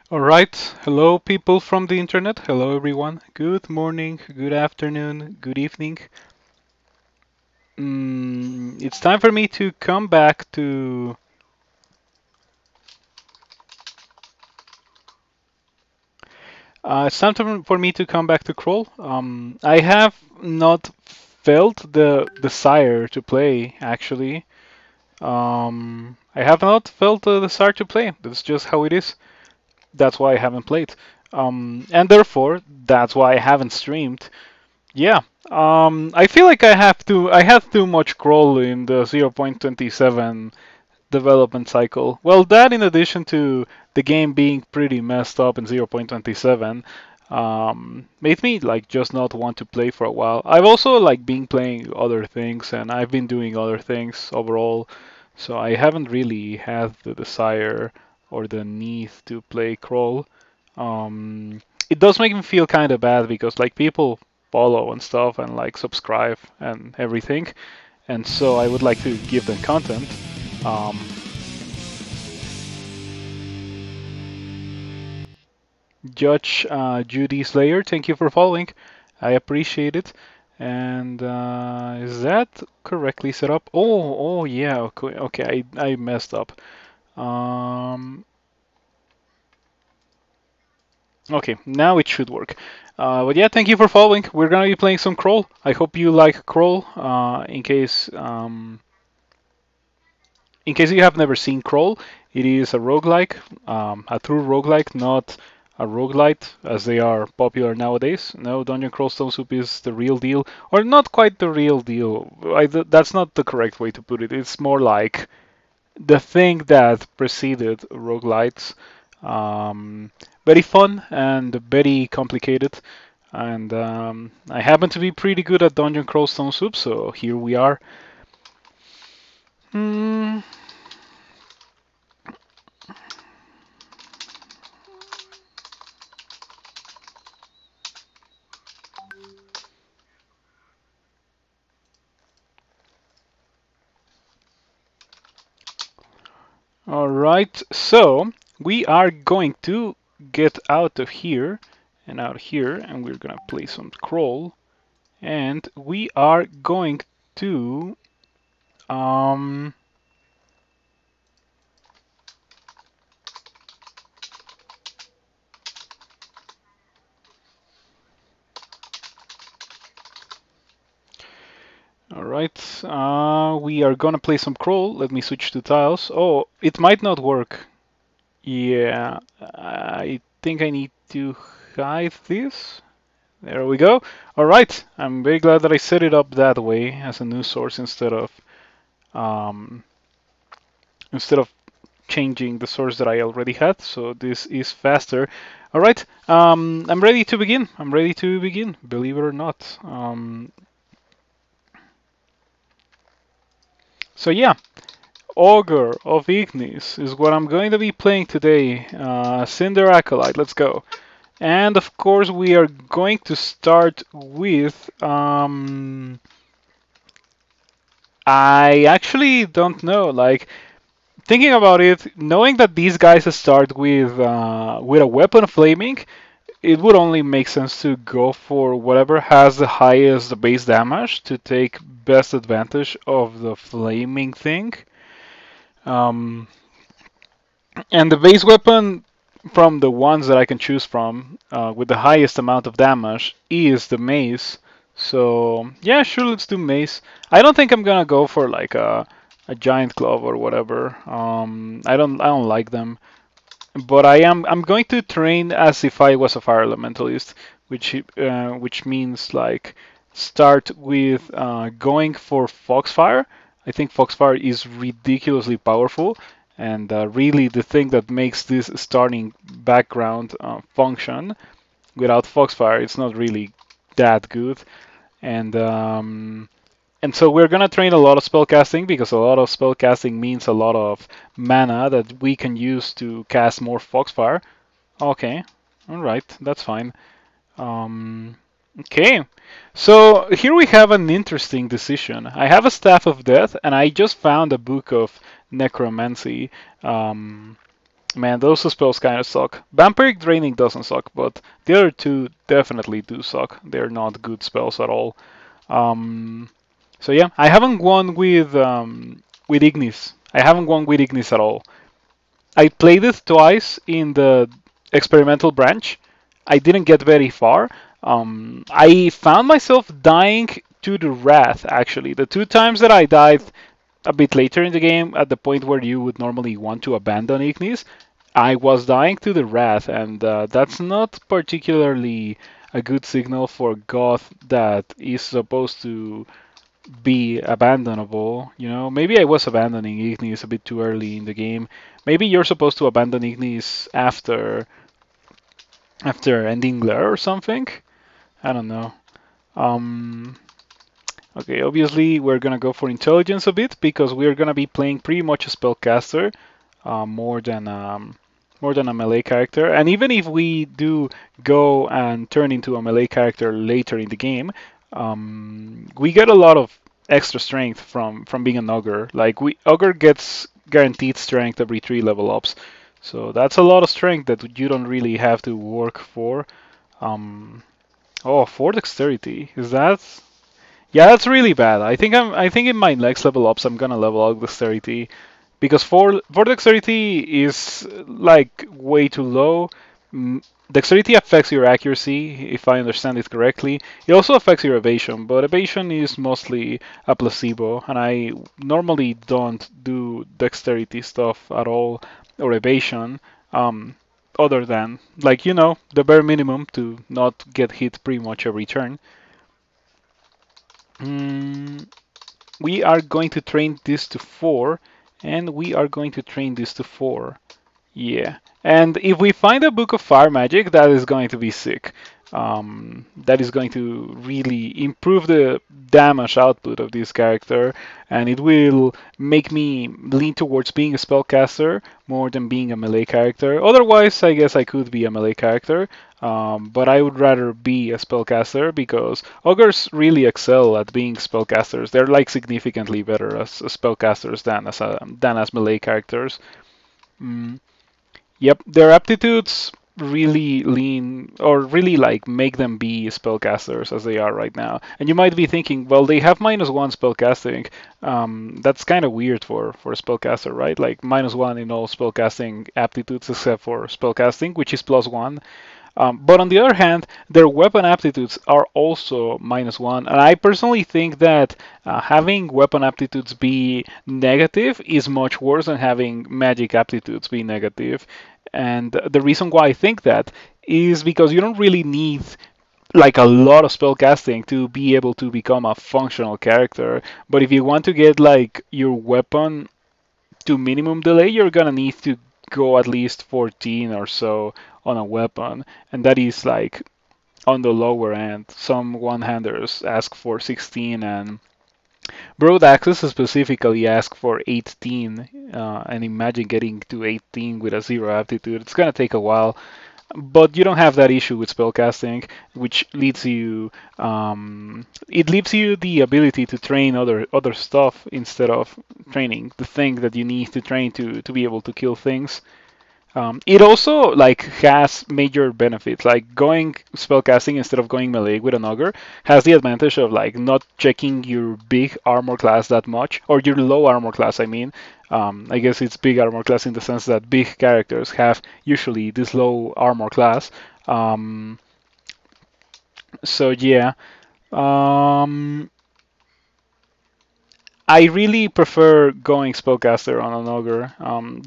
All right. Hello, people from the internet. Hello, everyone. Good morning, good afternoon, good evening. It's time for me to come back to. It's time for me to come back to Crawl. I have not felt the desire to play, actually. I have not felt the desire to play. That's just how it is. That's why I haven't played. And therefore, that's why I haven't streamed. Yeah, I feel like I have too much crawl in the 0.27 development cycle. Well, that in addition to the game being pretty messed up in 0.27, made me like just not want to play for a while. I've also like been playing other things and I've been doing other things overall, so I haven't really had the desire or the need to play crawl. It does make me feel kind of bad because like people follow and stuff and like subscribe and everything, and so I would like to give them content. Um, Judge Judy Slayer, thank you for following. I appreciate it. And is that correctly set up? Oh, yeah. Okay, okay. I messed up. Um, okay, now it should work. But yeah, thank you for following. We're gonna be playing some Crawl. I hope you like Crawl. In case you have never seen Crawl, it is a roguelike, a true roguelike, not a roguelite as they are popular nowadays. No, Dungeon Crawl Stone Soup is the real deal, or not quite the real deal. That's not the correct way to put it. It's more like the thing that preceded roguelites. Very fun and very complicated. And I happen to be pretty good at Dungeon Crawl Stone Soup, so here we are. Hmm. All right, so we are going to get out of here and out here, and we're gonna play some crawl, and we are going to um. All right, we are gonna play some crawl. Let me switch to tiles. Oh, it might not work. Yeah, I think I need to hide this. There we go. All right, I'm very glad that I set it up that way as a new source um, instead of changing the source that I already had. So this is faster. All right, I'm ready to begin. I'm ready to begin. Believe it or not. So yeah, Ogre of Ignis is what I'm going to be playing today. Cinder Acolyte. Let's go. And of course, we are going to start with. I actually don't know. Like thinking about it, knowing that these guys start with a weapon flaming, it would only make sense to go for whatever has the highest base damage to take best advantage of the flaming thing. Um, and the base weapon from the ones that I can choose from with the highest amount of damage is the mace. So yeah, sure, let's do mace. I don't think I'm gonna go for like a giant glove or whatever. I don't like them. But I'm going to train as if I was a fire elementalist, which means like start with going for Foxfire. I think Foxfire is ridiculously powerful, and really the thing that makes this starting background function. Without Foxfire, it's not really that good, and and so we're gonna train a lot of spellcasting because a lot of spellcasting means a lot of mana that we can use to cast more Foxfire. Okay, all right, that's fine. Um, okay, so here we have an interesting decision. I have a Staff of Death, and I just found a book of Necromancy. Um, Man, those spells kind of suck. Vampiric Draining doesn't suck, but the other two definitely do suck. They're not good spells at all. Um, so yeah, I haven't won with Ignis. I haven't won with Ignis at all. I played it twice in the experimental branch. I didn't get very far. I found myself dying to the Wrath, actually. The two times that I died a bit later in the game, at the point where you would normally want to abandon Ignis, I was dying to the Wrath, and that's not particularly a good signal for Goth that is supposed to be abandonable. You know, maybe I was abandoning Ignis a bit too early in the game. Maybe you're supposed to abandon Ignis after ending Lair or something. I don't know. Um, okay, obviously we're gonna go for intelligence a bit because we're gonna be playing pretty much a spellcaster, more than a melee character. And even if we do go and turn into a melee character later in the game, we get a lot of extra strength from being an ogre. Like ogre gets guaranteed strength every 3 level ups, so that's a lot of strength that you don't really have to work for. Um, oh, 4 dexterity, is that? Yeah, that's really bad. I think in my next level ups I'm gonna level up dexterity because four dexterity is like way too low. Dexterity affects your accuracy, if I understand it correctly. It also affects your evasion, but evasion is mostly a placebo, and I normally don't do dexterity stuff at all or evasion, um, other than like the bare minimum to not get hit pretty much every turn. Mm, we are going to train this to 4, and we are going to train this to 4. Yeah, and if we find a book of fire magic, that is going to be sick. That is going to really improve the damage output of this character, and it will make me lean towards being a spellcaster more than being a melee character. Otherwise, I guess I could be a melee character, but I would rather be a spellcaster because ogres really excel at being spellcasters. They're like significantly better as spellcasters than as melee characters. Mm. Yep, their aptitudes really lean or really like make them be spellcasters as they are right now. And you might be thinking, well, they have -1 spellcasting. That's kind of weird for a spellcaster, right? Like -1 in all spellcasting aptitudes except for spellcasting, which is +1. But on the other hand, their weapon aptitudes are also -1. And I personally think that having weapon aptitudes be negative is much worse than having magic aptitudes be negative. And the reason why I think that is because you don't really need like a lot of spellcasting to be able to become a functional character. But if you want to get like your weapon to minimum delay, you're gonna need to go at least 14 or so on a weapon, and that is like on the lower end. Some one-handers ask for 16, and broad axes specifically ask for 18. And imagine getting to 18 with a 0 aptitude. It's gonna take a while. But you don't have that issue with spellcasting, which leads you. It leaves you the ability to train other stuff instead of training the thing that you need to train to be able to kill things. It also like has major benefits, like going spellcasting instead of going melee with an ogre has the advantage of like not checking your big armor class that much, or your low armor class. I mean, I guess it's big armor class in the sense that big characters have usually this low armor class. So yeah, um, I really prefer going spellcaster on an ogre.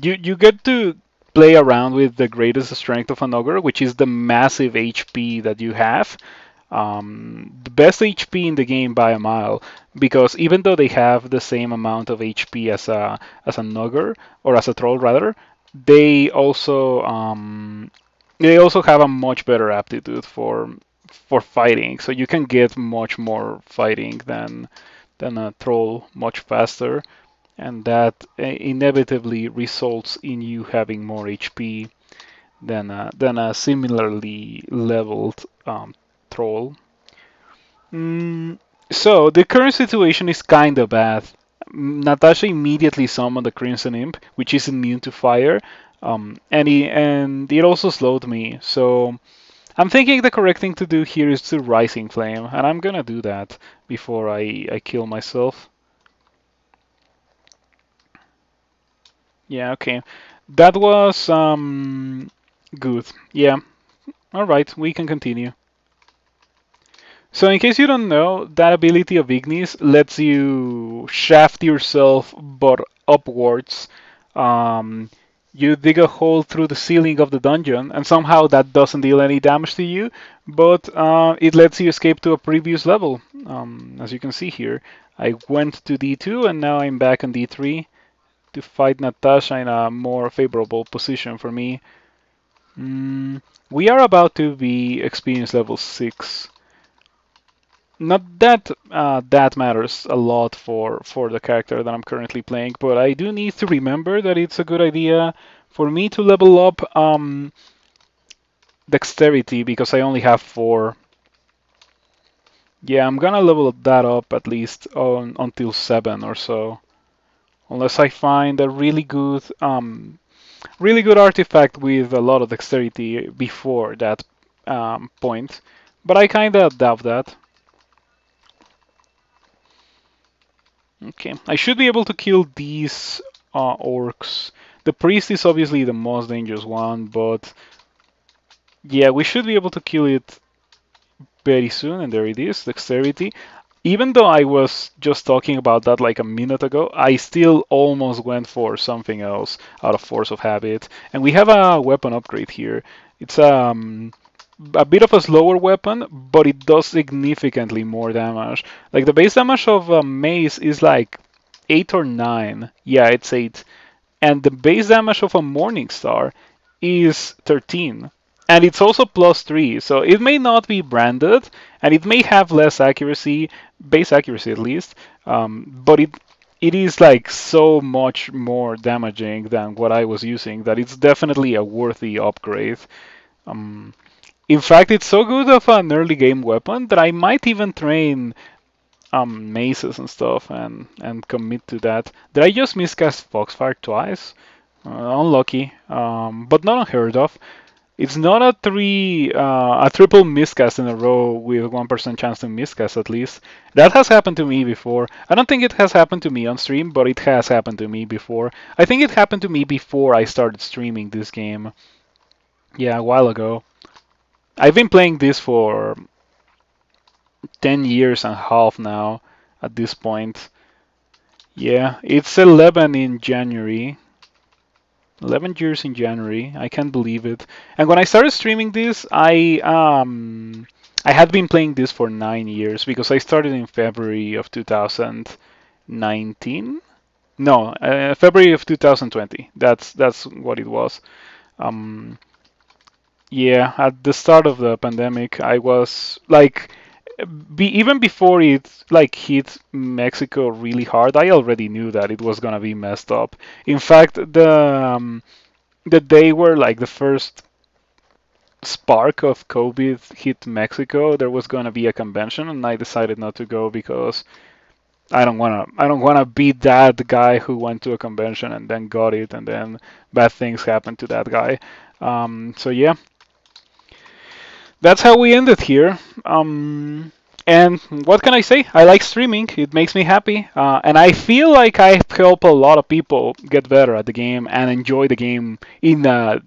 You get to play around with the greatest strength of an ogre, which is the massive HP that you have. The best HP in the game by a mile, because even though they have the same amount of HP as an ogre or as a troll rather, they also um, they also have a much better aptitude for fighting. So you can get much more fighting than a troll much faster, and that inevitably results in you having more HP than a similarly leveled troll. Mm, so the current situation is kind of bad. Natasha immediately summoned the Crimson Imp, which is immune to fire. And it also slowed me. So I'm thinking the correct thing to do here is to Rising Flame, and I'm gonna do that before I kill myself. Yeah, okay. That was good. Yeah. All right, we can continue. So in case you don't know, that ability of Ignis lets you shaft yourself but upwards. Um, you dig a hole through the ceiling of the dungeon, and somehow that doesn't deal any damage to you, but it lets you escape to a previous level. As you can see here, I went to D2 and now I'm back on D3 to fight Natasha in a more favorable position for me. We are about to be experience level 6. Not that that matters a lot for the character that I'm currently playing, but I do need to remember that it's a good idea for me to level up dexterity because I only have 4. Yeah, I'm gonna level that up at least until 7 or so, unless I find a really good artifact with a lot of dexterity before that point. But I kinda doubt that. Okay, I should be able to kill these orcs. The priest is obviously the most dangerous one, but yeah, we should be able to kill it very soon. And there it is, dexterity. Even though I was just talking about that like a minute ago, I still almost went for something else out of force of habit. And we have a weapon upgrade here. It's a bit of a slower weapon, but it does significantly more damage. Like the base damage of a mace is like 8 or 9. Yeah, it's 8. And the base damage of a Morning Star is 13. And it's also plus 3, so it may not be branded, and it may have less accuracy, base accuracy at least, but it is like so much more damaging than what I was using that it's definitely a worthy upgrade. Um, in fact, it's so good of an early game weapon that I might even train maces and stuff and commit to that. Did I just miscast Foxfire twice? Unlucky, but not unheard of. It's not a triple miscast in a row with 1% chance to miscast at least. That has happened to me before. I don't think it has happened to me on stream, but it has happened to me before. I think it happened to me before I started streaming this game. Yeah, a while ago. I've been playing this for 10 years and a half now at this point. Yeah, it's 11 in January. 11 years in January. I can't believe it. And when I started streaming this, I had been playing this for 9 years because I started in February of 2019. No, February of 2020. That's what it was. Um, yeah, at the start of the pandemic, I was like, even before it like hit Mexico really hard, I already knew that it was gonna be messed up. In fact, the day where like the first spark of COVID hit Mexico, there was gonna be a convention, and I decided not to go because I don't wanna be that guy who went to a convention and then got it, and then bad things happened to that guy. So yeah, that's how we ended here. And what can I say? I like streaming. It makes me happy, and I feel like I help a lot of people get better at the game and enjoy the game in a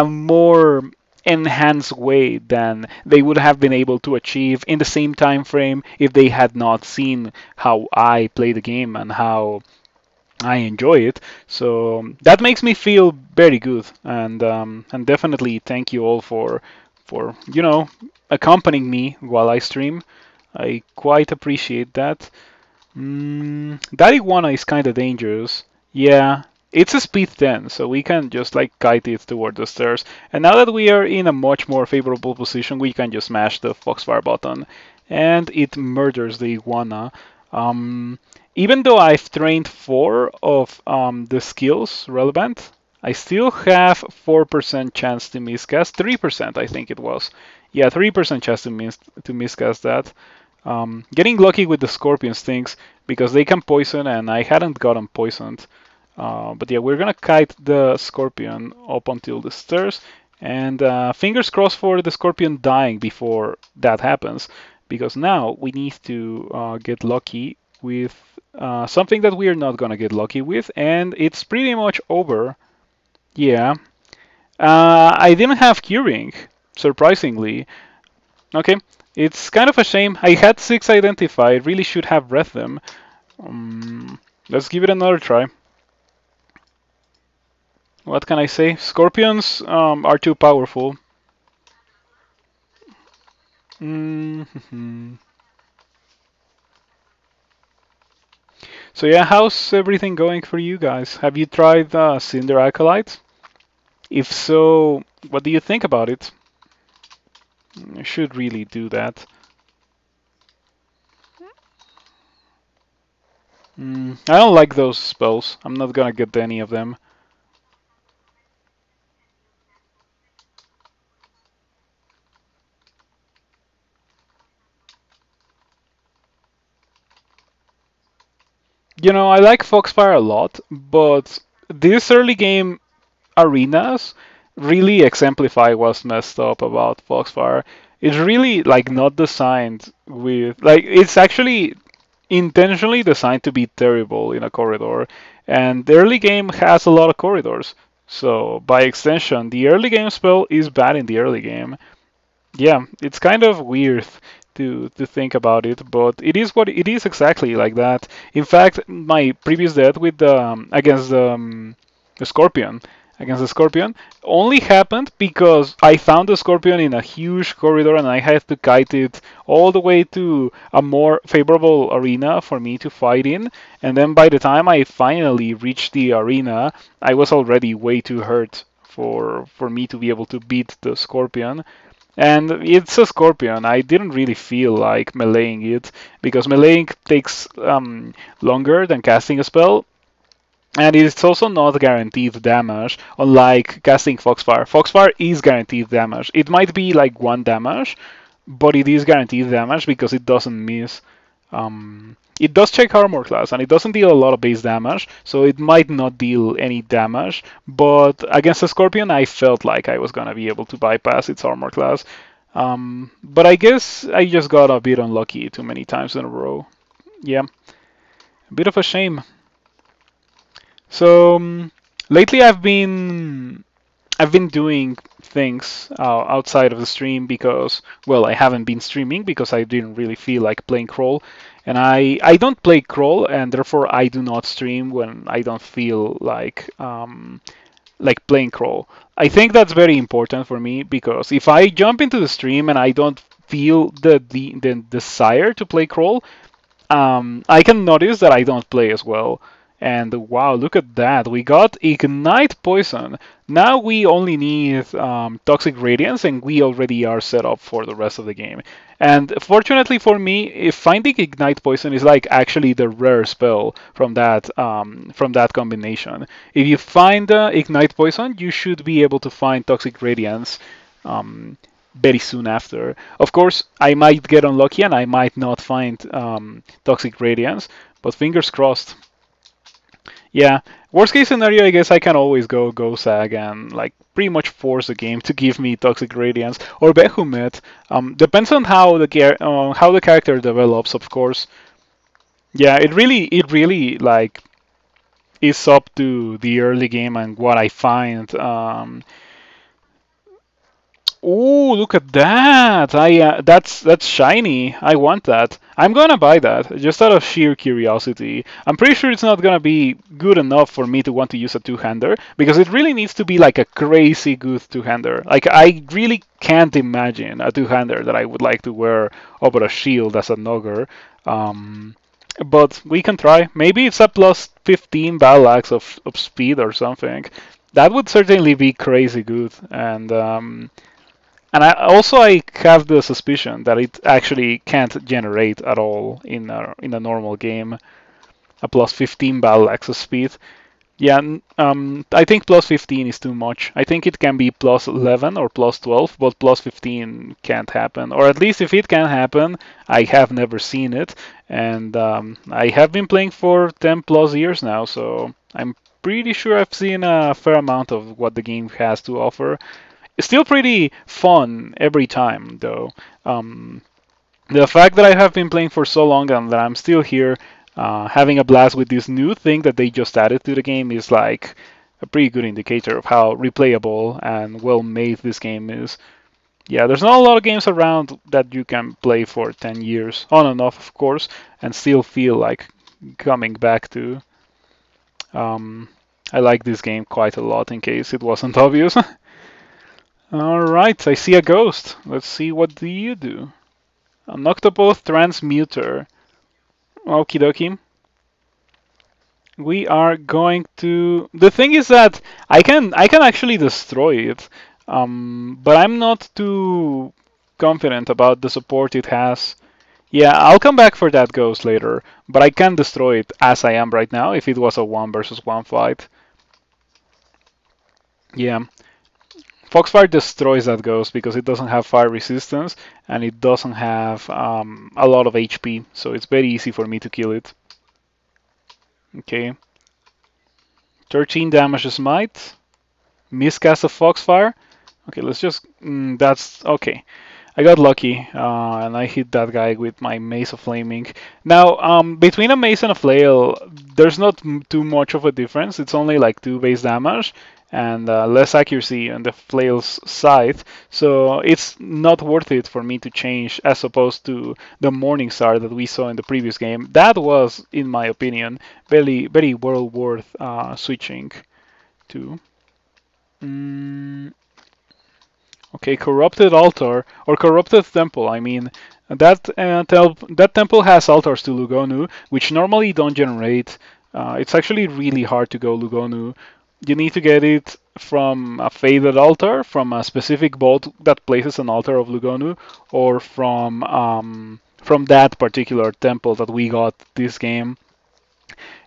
more enhanced way than they would have been able to achieve in the same time frame if they had not seen how I play the game and how I enjoy it. So that makes me feel very good, and definitely thank you all for accompanying me while I stream. I quite appreciate that. That iguana is kind of dangerous. Yeah, it's a speed 10, so we can just like kite it toward the stairs. And now that we are in a much more favorable position, we can just smash the Foxfire button, and it murders the iguana. Um, Even though I've trained 4 of the skills relevant, I still have 4% chance to miscast. 3%, I think it was. Yeah, 3% chance to miscast that. Getting lucky with the scorpion stings because they can poison, and I hadn't gotten poisoned. But yeah, we're gonna kite the Scorpion up until the stairs, and fingers crossed for the Scorpion dying before that happens, because now we need to get lucky with something that we are not gonna get lucky with, and it's pretty much over. Yeah. I didn't have curing, surprisingly. Okay, it's kind of a shame. I had 6 identified, really should have read them. Let's give it another try. What can I say? Scorpions are too powerful. Mm-hmm. So yeah, how's everything going for you guys? Have you tried Cinder Acolyte? If so, what do you think about it? I should really do that. I don't like those spells. I'm not gonna get any of them. You know, I like Foxfire a lot, but these early game arenas really exemplify what's messed up about Foxfire. It's really like not designed with like it's actually intentionally designed to be terrible in a corridor, and the early game has a lot of corridors. So by extension, the early game spell is bad in the early game. Yeah, it's kind of weird to think about it, but it is what it is exactly like that. In fact, my previous death with against the Scorpion, against the Scorpion, only happened because I found the Scorpion in a huge corridor and I had to kite it all the way to a more favorable arena for me to fight in. And then by the time I finally reached the arena, I was already way too hurt for me to be able to beat the Scorpion. And it's a Scorpion. I didn't really feel like meleeing it because meleeing takes longer than casting a spell, and it's also not guaranteed damage, unlike casting Foxfire. Foxfire is guaranteed damage. It might be like 1 damage, but it is guaranteed damage because it doesn't miss. It does check armor class and it doesn't deal a lot of base damage, so it might not deal any damage. But against a Scorpion, I felt like I was gonna be able to bypass its armor class. But I guess I just got a bit unlucky too many times in a row. Yeah, a bit of a shame. So lately I've been doing things outside of the stream because, well, I haven't been streaming because I didn't really feel like playing Crawl. And I don't play Crawl, and therefore I do not stream when I don't feel like playing Crawl. I think that's very important for me because if I jump into the stream and I don't feel the desire to play Crawl, I can notice that I don't play as well. And wow, look at that. We got Ignite Poison. Now we only need Toxic Radiance, and we already are set up for the rest of the game. And fortunately for me, if finding Ignite Poison is like actually the rare spell from that combination. If you find Ignite Poison, you should be able to find Toxic Radiance very soon after. Of course, I might get unlucky and I might not find Toxic Radiance, but fingers crossed. Yeah, worst case scenario, I guess I can always go Sag and like pretty much force the game to give me Toxic Radiance or Behemoth. Depends on how the character develops, of course. Yeah, it really like is up to the early game and what I find. Oh, look at that! That's shiny. I want that. I'm gonna buy that just out of sheer curiosity. I'm pretty sure it's not gonna be good enough for me to want to use a two-hander because it really needs to be like a crazy good two-hander. Like I really can't imagine a two-hander that I would like to wear over a shield as an ogre. But we can try. Maybe it's a plus 15 battle axe of speed or something. That would certainly be crazy good. And I have the suspicion that it actually can't generate at all in a normal game a plus 15 battle access speed. Yeah, I think plus 15 is too much. I think it can be plus 11 or plus 12, but plus 15 can't happen. Or at least if it can happen, I have never seen it. And I have been playing for 10 plus years now, so I'm pretty sure I've seen a fair amount of what the game has to offer. It's still pretty fun every time, though. Um, the fact that I have been playing for so long and that I'm still here having a blast with this new thing that they just added to the game is like a pretty good indicator of how replayable and well made this game is. Yeah, there's not a lot of games around that you can play for 10 years, on and off, of course, and still feel like coming back to. Um, I like this game quite a lot, in case it wasn't obvious. Alright, I see a ghost. Let's see what do you do. An Octopoth Transmuter. Okie dokie. We are going to. The thing is that I can actually destroy it, but I'm not too confident about the support it has. Yeah, I'll come back for that ghost later, but I can destroy it as I am right now if it was a 1 versus 1 fight. Yeah, Foxfire destroys that ghost because it doesn't have fire resistance and it doesn't have a lot of HP, so it's very easy for me to kill it. Okay. 13 damage smite. Miscast of Foxfire. Okay, let's just. That's okay. I got lucky, and I hit that guy with my Mace of Flaming. Now, between a Mace and a Flail, there's not too much of a difference. It's only like 2 base damage and less accuracy on the Flail's side. So it's not worth it for me to change as opposed to the Morningstar that we saw in the previous game. That was, in my opinion, very, very well worth switching to. Okay, Corrupted Altar, or Corrupted Temple, I mean. That temple has altars to Lugonu, which normally don't generate. It's actually really hard to go Lugonu. You need to get it from a faded altar, from a specific vault that places an altar of Lugonu, or from that particular temple that we got this game.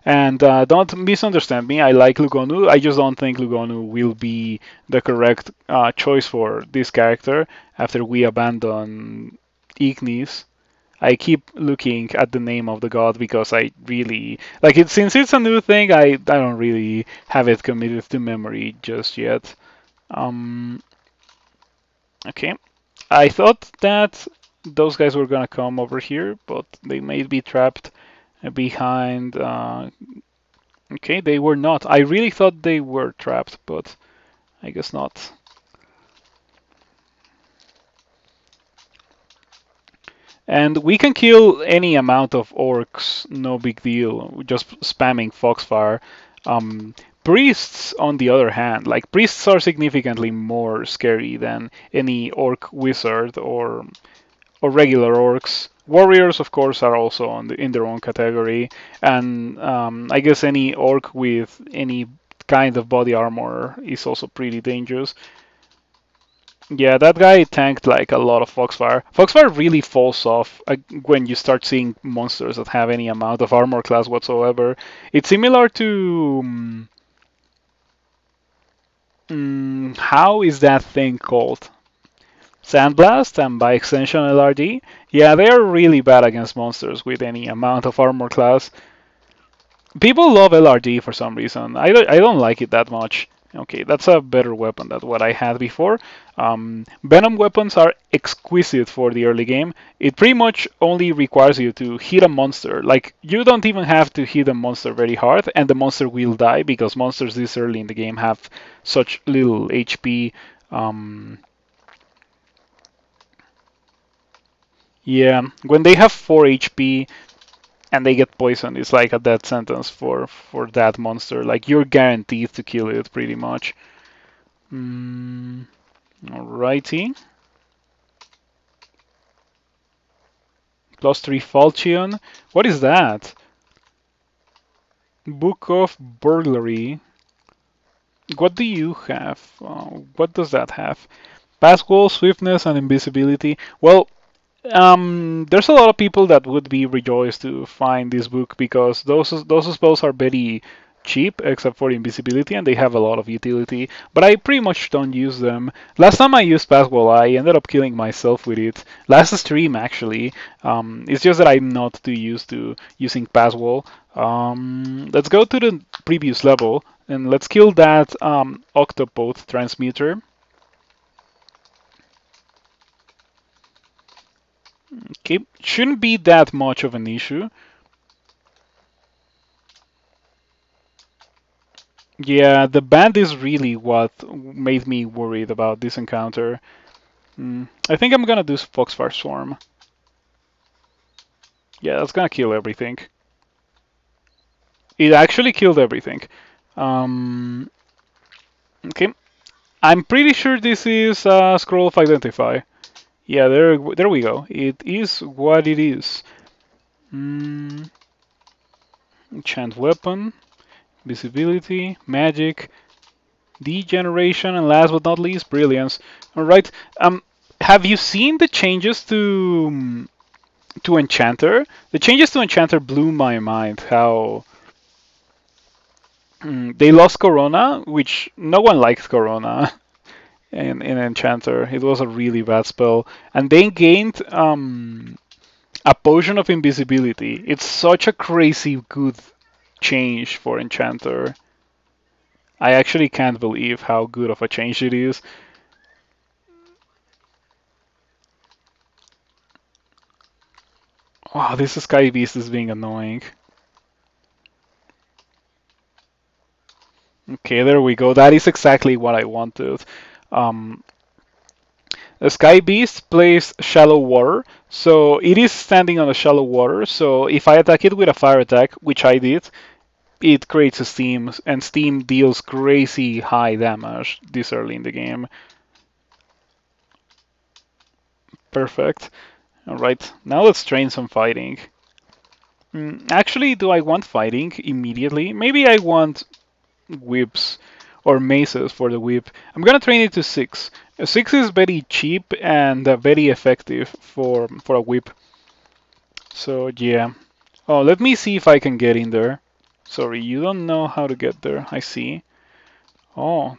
And don't misunderstand me, I like Lugonu, I just don't think Lugonu will be the correct choice for this character after we abandon Ignis. I keep looking at the name of the god because I really like it. Since it's a new thing, I don't really have it committed to memory just yet. Um, okay, I thought that those guys were gonna come over here, but they may be trapped behind. Okay, they were not. I really thought they were trapped, but I guess not. And we can kill any amount of orcs, no big deal, just spamming Foxfire. Priests, on the other hand, like priests are significantly more scary than any orc wizard or regular orcs. Warriors, of course, are also in their own category, and I guess any orc with any kind of body armor is also pretty dangerous. Yeah, that guy tanked like a lot of Foxfire. Foxfire really falls off when you start seeing monsters that have any amount of armor class whatsoever. It's similar to how is that thing called? Sandblast and by extension LRD. Yeah, they are really bad against monsters with any amount of armor class. People love LRD for some reason. I don't like it that much. Okay, that's a better weapon than what I had before. Venom weapons are exquisite for the early game. It pretty much only requires you to hit a monster. Like, you don't even have to hit a monster very hard, and the monster will die, because monsters this early in the game have such little HP. Yeah, when they have 4 HP and they get poisoned, it's like a death sentence for that monster. Like, you're guaranteed to kill it, pretty much. Alrighty. +3 Falchion. What is that? Book of Burglary. What do you have? What does that have? Pass wall, swiftness, and invisibility. Well, there's a lot of people that would be rejoiced to find this book because those spells are very cheap except for invisibility and they have a lot of utility, but I pretty much don't use them. Last time I used Passwall, I ended up killing myself with it. Last stream actually. It's just that I'm not too used to using Passwall. Let's go to the previous level. And let's kill that Octopod transmuter. Okay, shouldn't be that much of an issue. Yeah, the band is really what made me worried about this encounter. I think I'm gonna do Foxfire Swarm. Yeah, that's gonna kill everything. It actually killed everything. Okay, I'm pretty sure this is a Scroll of Identify. Yeah, there we go. It is what it is. Enchant Weapon, Visibility, Magic, Degeneration, and last but not least, Brilliance. All right. Have you seen the changes to Enchanter? The changes to Enchanter blew my mind. How they lost Corona, which no one liked Corona in Enchanter. It was a really bad spell, and they gained a potion of invisibility. It's such a crazy good change for Enchanter. I actually can't believe how good of a change it is. Wow, this Sky Beast is being annoying. Okay, there we go. That is exactly what I wanted. Um, the Sky Beast plays Shallow Water, so it is standing on the shallow water. So if I attack it with a fire attack, which I did, it creates a steam, and steam deals crazy high damage this early in the game. Perfect. All right, now let's train some fighting. Actually, do I want fighting immediately? Maybe I want whips or maces for the whip. I'm gonna train it to 6. 6 is very cheap and very effective for a whip. So yeah. Oh, let me see if I can get in there. Sorry, you don't know how to get there. I see. Oh.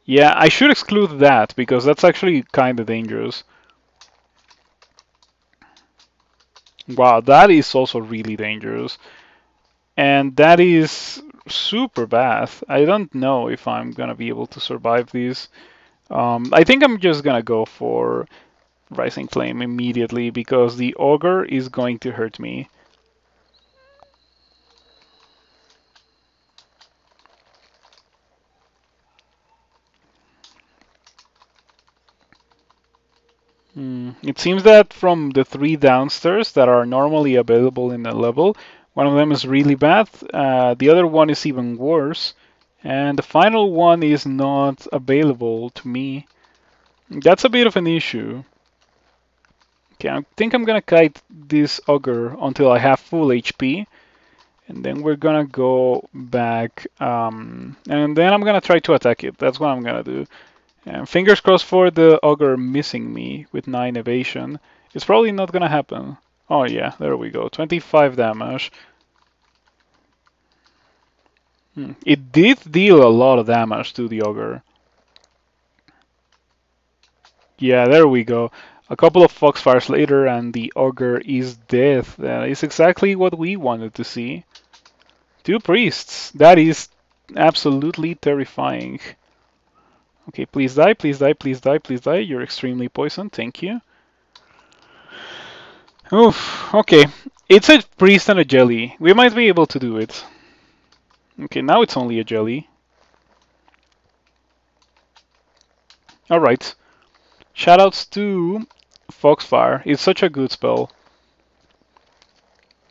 Yeah, I should exclude that because that's actually kind of dangerous. Wow, that is also really dangerous. And that is super bad. I don't know if I'm gonna be able to survive this. I think I'm just gonna go for Rising Flame immediately because the Ogre is going to hurt me. It seems that from the 3 downstairs that are normally available in a level, one of them is really bad, the other one is even worse, and the final one is not available to me. That's a bit of an issue. Okay, I think I'm gonna kite this Ogre until I have full HP, and then we're gonna go back, and then I'm gonna try to attack it. That's what I'm gonna do. And fingers crossed for the Ogre missing me with 9 evasion. It's probably not gonna happen. Oh yeah, there we go. 25 damage. It did deal a lot of damage to the Ogre. Yeah, there we go. A couple of Foxfires later and the Ogre is dead. That is exactly what we wanted to see. 2 priests. That is absolutely terrifying. Okay, please die, please die, please die, please die. You're extremely poisoned. Thank you. Oof, okay. It's a priest and a jelly. We might be able to do it. Okay, now it's only a jelly. Alright. Shoutouts to Foxfire. It's such a good spell.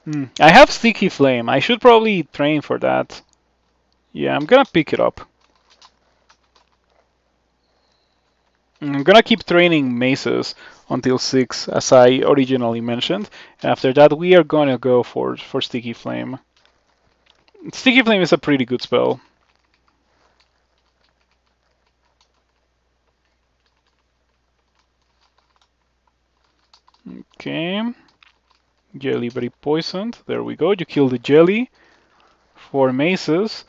I have Sticky Flame. I should probably train for that. Yeah, I'm gonna pick it up. I'm gonna keep training maces until 6, as I originally mentioned. And after that, we are gonna go for Sticky Flame. Sticky Flame is a pretty good spell. Okay. Jelly very poisoned. There we go. You kill the jelly. 4 maces.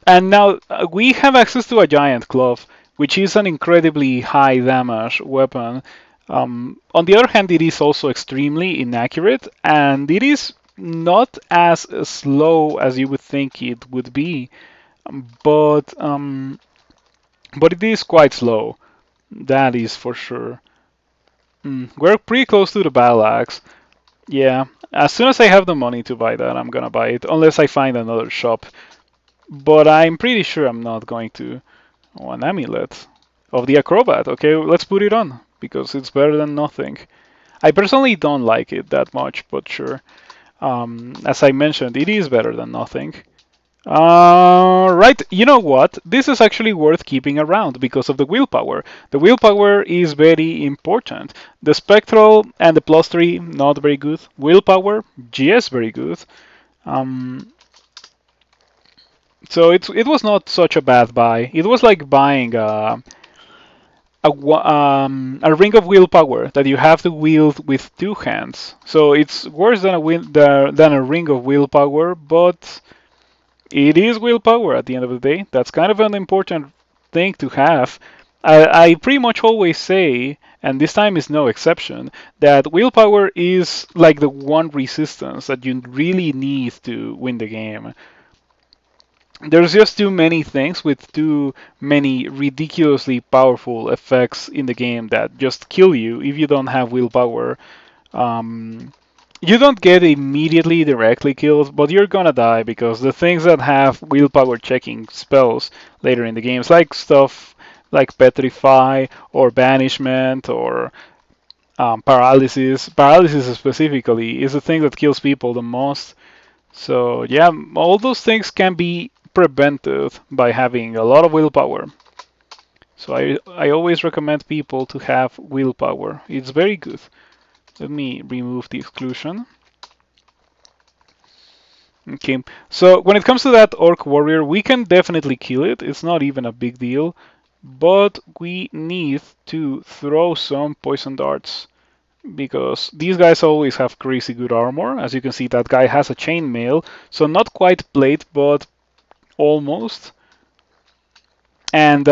And now we have access to a giant glove, which is an incredibly high damage weapon. On the other hand, it is also extremely inaccurate, and it is not as slow as you would think it would be, but it is quite slow. That is for sure. We're pretty close to the battle axe. Yeah, as soon as I have the money to buy that, I'm gonna buy it, unless I find another shop. But I'm pretty sure I'm not going to. Oh, an amulet of the Acrobat. Okay, let's put it on, because it's better than nothing. I personally don't like it that much, but sure. As I mentioned, it is better than nothing. Right, you know what? This is actually worth keeping around because of the willpower. The willpower is very important. The spectral and the +3, not very good. Willpower, yes, very good. So it was not such a bad buy. It was like buying a ring of willpower that you have to wield with two hands. So it's worse than a ring of willpower, but it is willpower at the end of the day. That's kind of an important thing to have. I pretty much always say, and this time is no exception, that willpower is like the one resistance that you really need to win the game. There's just too many things with too many ridiculously powerful effects in the game that just kill you if you don't have willpower. Um, you don't get immediately directly killed, but you're gonna die because the things that have willpower checking spells later in the games, like stuff like Petrify or Banishment or Paralysis. Paralysis specifically is the thing that kills people the most. So yeah, all those things can be prevented by having a lot of willpower. So I always recommend people to have willpower. It's very good. Let me remove the exclusion. Okay, so when it comes to that Orc Warrior, we can definitely kill it. It's not even a big deal. But we need to throw some poison darts, because these guys always have crazy good armor. As you can see, that guy has a chainmail, so not quite plate, but almost. And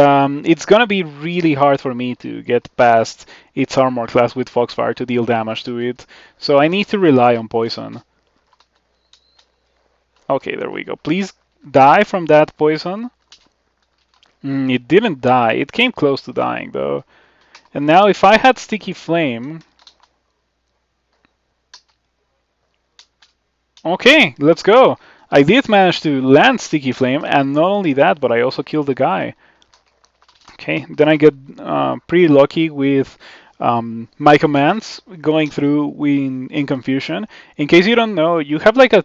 it's gonna be really hard for me to get past its armor class with Foxfire to deal damage to it, so I need to rely on poison. Okay, there we go. Please die from that poison. It didn't die. It came close to dying, though. And now if I had Sticky Flame... Okay, let's go. I did manage to land Sticky Flame, and not only that, but I also killed the guy. Okay, then I get pretty lucky with my commands going through in confusion. In case you don't know, you have like a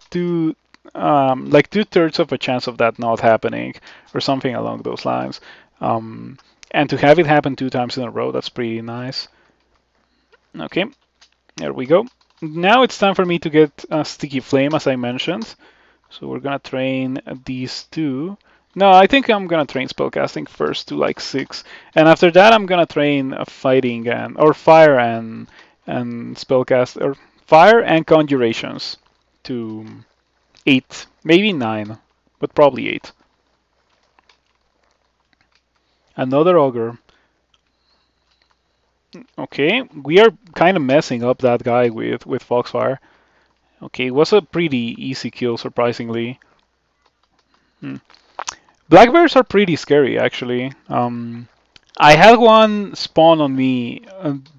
like 2/3 of a chance of that not happening, or something along those lines. And to have it happen 2 times in a row, that's pretty nice. Okay, there we go. Now it's time for me to get Sticky Flame, as I mentioned. So we're gonna train these two. No, I think I'm gonna train spellcasting first to like 6, and after that I'm gonna train fighting or fire and spellcast or fire and conjurations to 8, maybe 9, but probably 8. Another ogre. Okay, we are kind of messing up that guy with Foxfire. Okay, it was a pretty easy kill, surprisingly. Black bears are pretty scary, actually. I had one spawn on me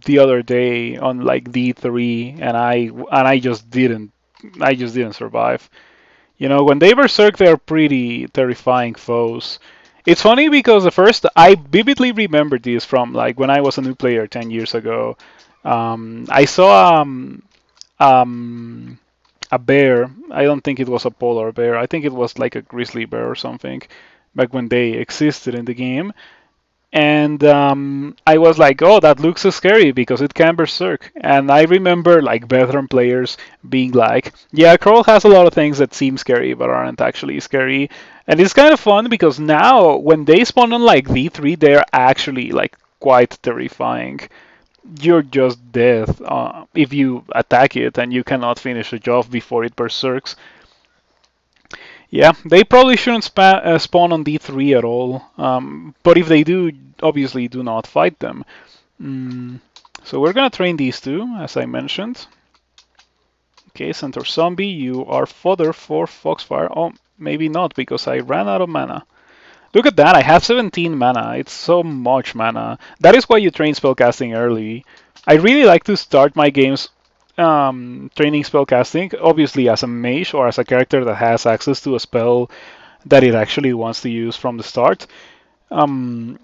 the other day on like D3, and I just didn't survive. You know, when they berserk, they're pretty terrifying foes. It's funny because I vividly remember this from like when I was a new player 10 years ago. I saw a bear. I don't think it was a polar bear. I think it was like a grizzly bear or something back when they existed in the game. And I was like, oh, that looks so scary because it can berserk. And I remember like veteran players being like, yeah, Crawl has a lot of things that seem scary but aren't actually scary. And it's kind of fun because now when they spawn on like D3, they're actually like quite terrifying. You're just dead if you attack it and you cannot finish the job before it berserks. Yeah, they probably shouldn't spawn on D3 at all, but if they do, obviously do not fight them. So we're gonna train these two, as I mentioned. Okay, Centaur Zombie, you are fodder for Foxfire. Oh, maybe not, because I ran out of mana. Look at that, I have 17 mana. It's so much mana. That is why you train spellcasting early. I really like to start my games training spellcasting, obviously as a mage or as a character that has access to a spell that it actually wants to use from the start. Um,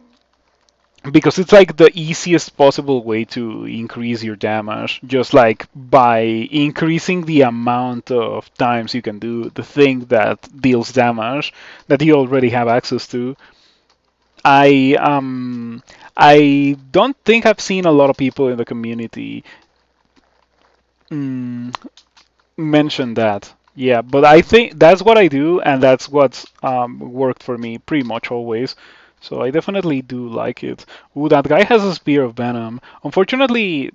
because it's like the easiest possible way to increase your damage, just like by increasing the amount of times you can do the thing that deals damage that you already have access to. I don't think I've seen a lot of people in the community mm, mention that. Yeah, but I think that's what I do, and that's what's worked for me pretty much always. So I definitely do like it. Ooh, that guy has a Spear of Venom. Unfortunately,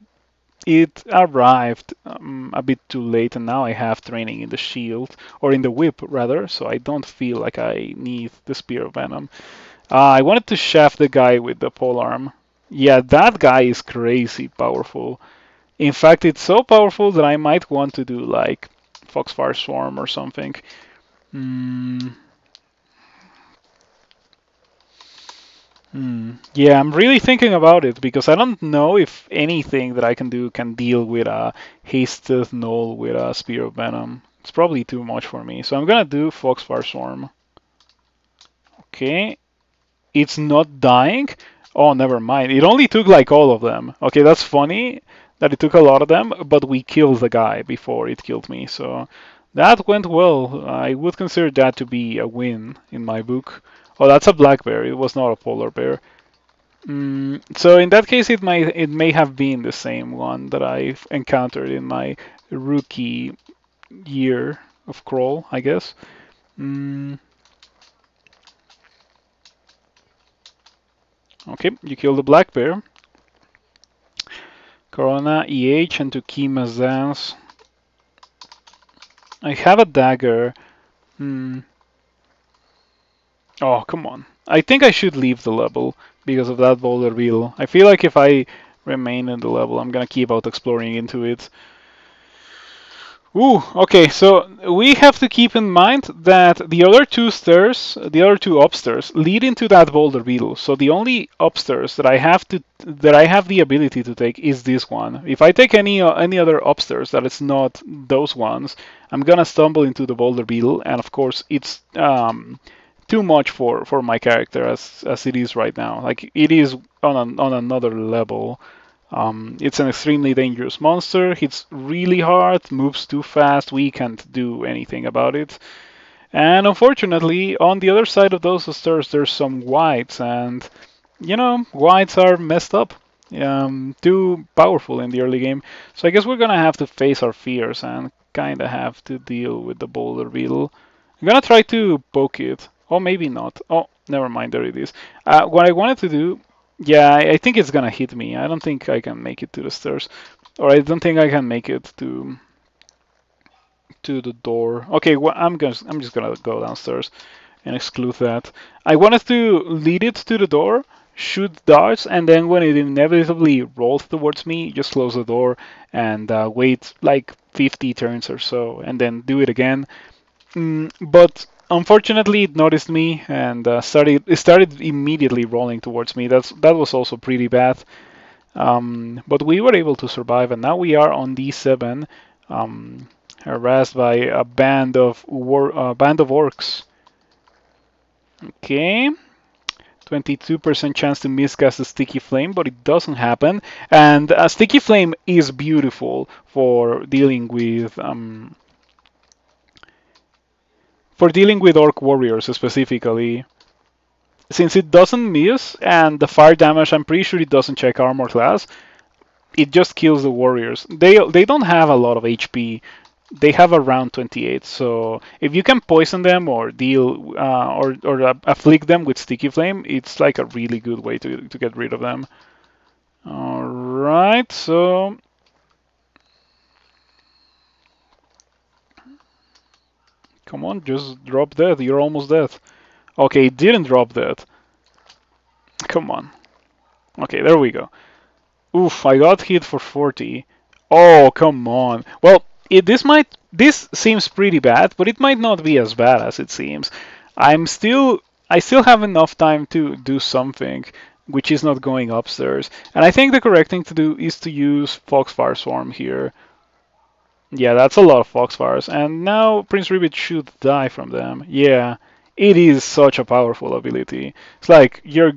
it arrived a bit too late, and now I have training in the shield, or in the whip rather, so I don't feel like I need the Spear of Venom. I wanted to shaft the guy with the polearm. Yeah, that guy is crazy powerful. In fact, it's so powerful that I might want to do like Foxfire Swarm or something. Mm, yeah, I'm really thinking about it because I don't know if anything that I can do can deal with a Hasted Null with a Spear of Venom. It's probably too much for me, so I'm gonna do Foxfire Swarm. Okay, it's not dying. Oh, never mind. It only took like all of them. Okay, that's funny that it took a lot of them, but we killed the guy before it killed me, so that went well. I would consider that to be a win in my book. Oh, that's a black bear. It was not a polar bear. So in that case, it may have been the same one that I've encountered in my rookie year of crawl, I guess. Mm, okay, you kill the black bear. Corona, EH, and to Kima's dance. I have a dagger. Hmm. Oh, come on. I think I should leave the level because of that boulder beetle. I feel like if I remain in the level, I'm gonna keep out exploring into it. Ooh, okay, so we have to keep in mind that the other two stairs, the other two upstairs, lead into that boulder beetle. So the only upstairs that I have the ability to take is this one. If I take any other upstairs that is not those ones, I'm gonna stumble into the boulder beetle, and of course it's too much for my character as it is right now. Like it is on another level. It's an extremely dangerous monster, hits really hard, moves too fast, we can't do anything about it. And unfortunately, on the other side of those stairs, there's some whites, and you know, whites are messed up. Too powerful in the early game. So I guess we're gonna have to face our fears and kinda have to deal with the boulder beetle. I'm gonna try to poke it. Oh, maybe not. Oh, never mind, there it is. What I wanted to do, yeah, I think it's gonna hit me. I don't think I can make it to the stairs. Or I don't think I can make it to the door. Okay, well, I'm just gonna go downstairs and exclude that. I wanted to lead it to the door, shoot darts, and then when it inevitably rolls towards me, just close the door and wait like 50 turns or so, and then do it again. But unfortunately, it noticed me and it started immediately rolling towards me. That was also pretty bad. But we were able to survive, and now we are on D7, harassed by a band of orcs. Okay. 22% chance to miscast a Sticky Flame, but it doesn't happen. And a Sticky Flame is beautiful for dealing with Orc Warriors specifically. Since it doesn't miss, and the fire damage, I'm pretty sure it doesn't check armor class, it just kills the warriors. They don't have a lot of HP. They have around 28. So if you can poison them or deal or afflict them with Sticky Flame, it's like a really good way to get rid of them. All right, so come on, just drop dead. You're almost dead. Okay, it didn't drop dead. Come on. Okay, there we go. Oof, I got hit for 40. Oh, come on. Well, this seems pretty bad, but it might not be as bad as it seems. I still have enough time to do something which is not going upstairs. And I think the correct thing to do is to use Foxfire Swarm here. Yeah, that's a lot of Foxfires. And now Prince Ribbit should die from them. Yeah, it is such a powerful ability. It's like you're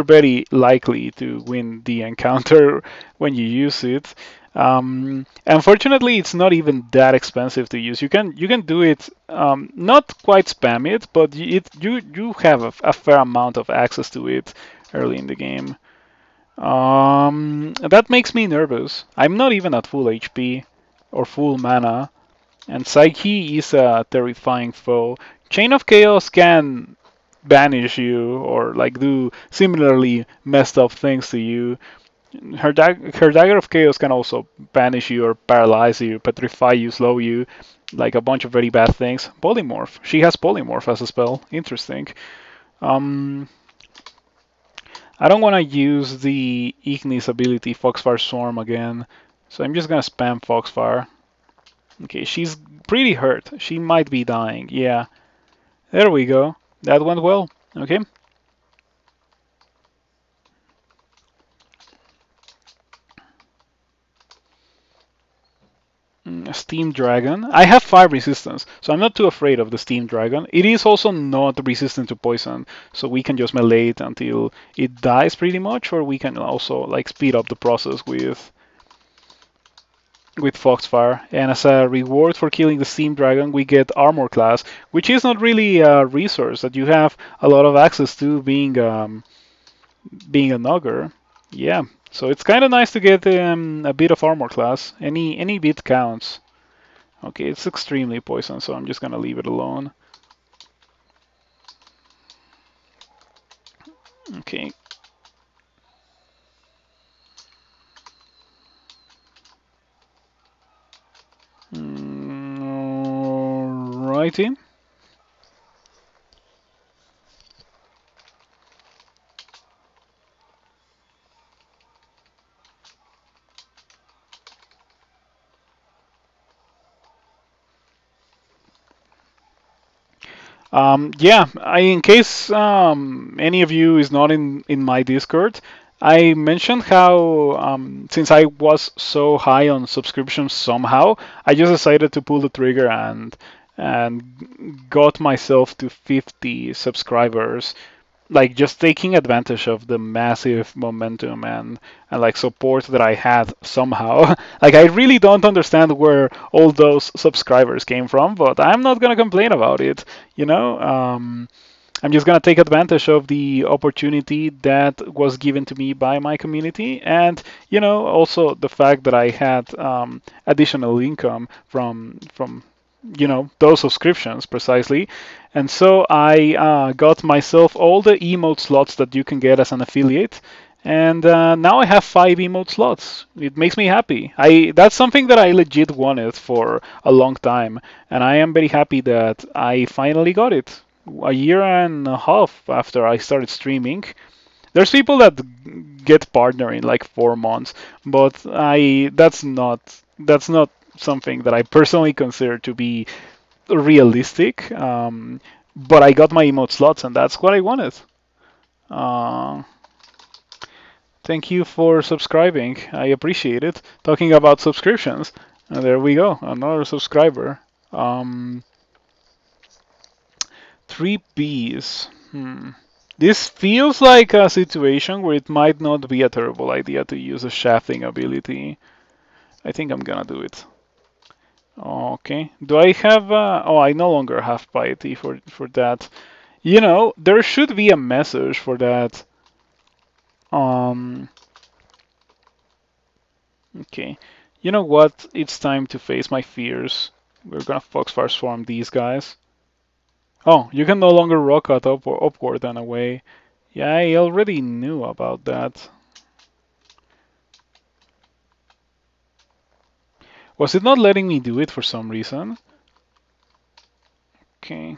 very likely to win the encounter when you use it. Unfortunately, it's not even that expensive to use. You can do it, not quite spam it, but you have a fair amount of access to it early in the game. That makes me nervous. I'm not even at full HP or full mana, and Psyche is a terrifying foe. Chain of Chaos can banish you or like do similarly messed up things to you. Her Dagger of Chaos can also banish you or paralyze you, petrify you, slow you, like a bunch of very bad things. Polymorph. She has Polymorph as a spell. Interesting. Um, I don't want to use the Ignis ability, Foxfire Swarm, again, so I'm just gonna spam Foxfire. Okay, she's pretty hurt. She might be dying. Yeah, there we go. That went well. Okay. Steam Dragon. I have fire resistance, so I'm not too afraid of the Steam Dragon. It is also not resistant to poison, so we can just melee it until it dies pretty much, or we can also like speed up the process with Foxfire. And as a reward for killing the Steam Dragon, we get Armor Class, which is not really a resource that you have a lot of access to being an Ogre. Yeah, so it's kind of nice to get a bit of Armor Class. Any bit counts. Okay, it's extremely poison, so I'm just gonna leave it alone. Okay. Alrighty. Yeah, in case any of you is not in my Discord, I mentioned how since I was so high on subscriptions somehow, I just decided to pull the trigger and got myself to 50 subscribers, like just taking advantage of the massive momentum and like support that I had somehow. Like I really don't understand where all those subscribers came from, but I'm not gonna complain about it. You know, I'm just gonna take advantage of the opportunity that was given to me by my community, and also the fact that I had additional income from those subscriptions precisely. And so I got myself all the emote slots that you can get as an affiliate, and now I have 5 emote slots. It makes me happy. That's something that I legit wanted for a long time, and I am very happy that I finally got it a year and a half after I started streaming. There's people that get partner in like 4 months, but I that's not something that I personally consider to be realistic. But I got my emote slots, and that's what I wanted. Uh, Thank you for subscribing. I appreciate it. Talking about subscriptions, there we go, another subscriber. 3Bs. This feels like a situation where it might not be a terrible idea to use a shafting ability. I think I'm gonna do it. Okay. Do I have? Oh, I no longer have piety for that. There should be a message for that. Um. Okay. You know what? It's time to face my fears. We're gonna Foxfire Swarm these guys. Oh, you can no longer rock out upward and away. Yeah, I already knew about that. Was it not letting me do it for some reason? Okay.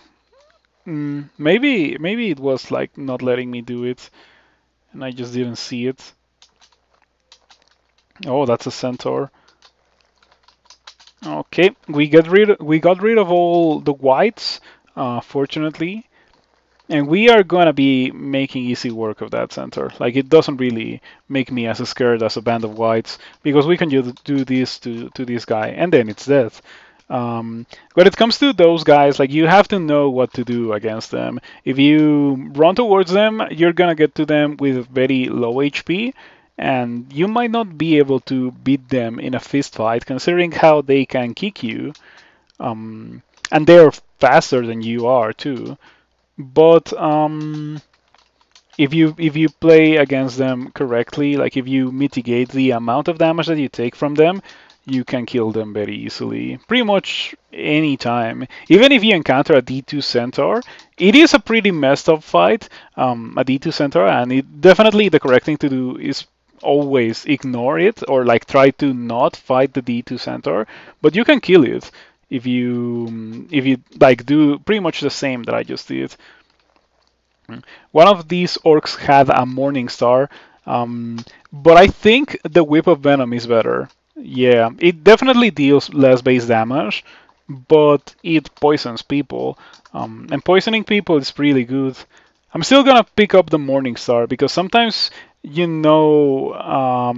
Maybe it was like not letting me do it, and I just didn't see it. Oh, that's a centaur. Okay, we got rid of all the whites, fortunately. And we are gonna be making easy work of that center. Like it doesn't really make me as scared as a band of whites because we can just do this to this guy and then it's death. When it comes to those guys, like you have to know what to do against them. If you run towards them, you're gonna get to them with very low HP, and you might not be able to beat them in a fist fight, considering how they can kick you. And they're faster than you are too. But if you play against them correctly, like if you mitigate the amount of damage that you take from them, you can kill them very easily, pretty much any time. Even if you encounter a D2 Centaur, it is a pretty messed up fight, a D2 Centaur, and it definitely the correct thing to do is always ignore it or like try to not fight the D2 Centaur, but you can kill it if you like do pretty much the same that I just did. One of these orcs had a Morning Star, but I think the Whip of Venom is better. Yeah, it definitely deals less base damage, but it poisons people. And poisoning people is really good. I'm still gonna pick up the Morning Star because sometimes, yeah,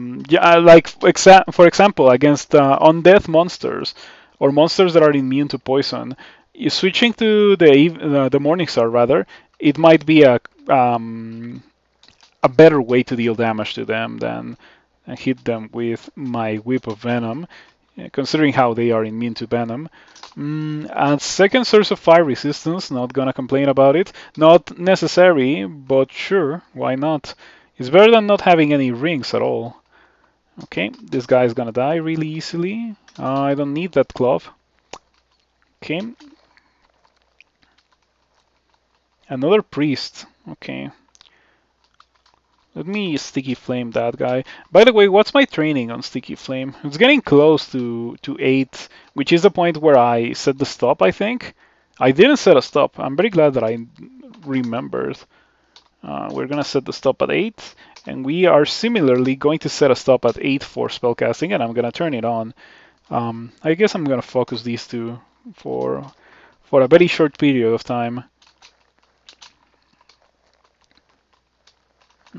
like for example, against undeath monsters or monsters that are immune to poison, you switching to the Morning Star rather, it might be a better way to deal damage to them than hit them with my Whip of Venom, considering how they are immune to Venom. And second source of fire resistance, not gonna complain about it. Not necessary, but sure, why not? It's better than not having any rings at all. Okay, this guy is gonna die really easily. I don't need that glove. Okay, another priest. Okay. Let me Sticky Flame that guy. By the way, what's my training on Sticky Flame? It's getting close to 8, which is the point where I set the stop, I think. I didn't set a stop. I'm very glad that I remembered. We're gonna set the stop at 8, and we are similarly going to set a stop at 8 for spellcasting, and I'm gonna turn it on. I guess I'm gonna focus these two for a very short period of time.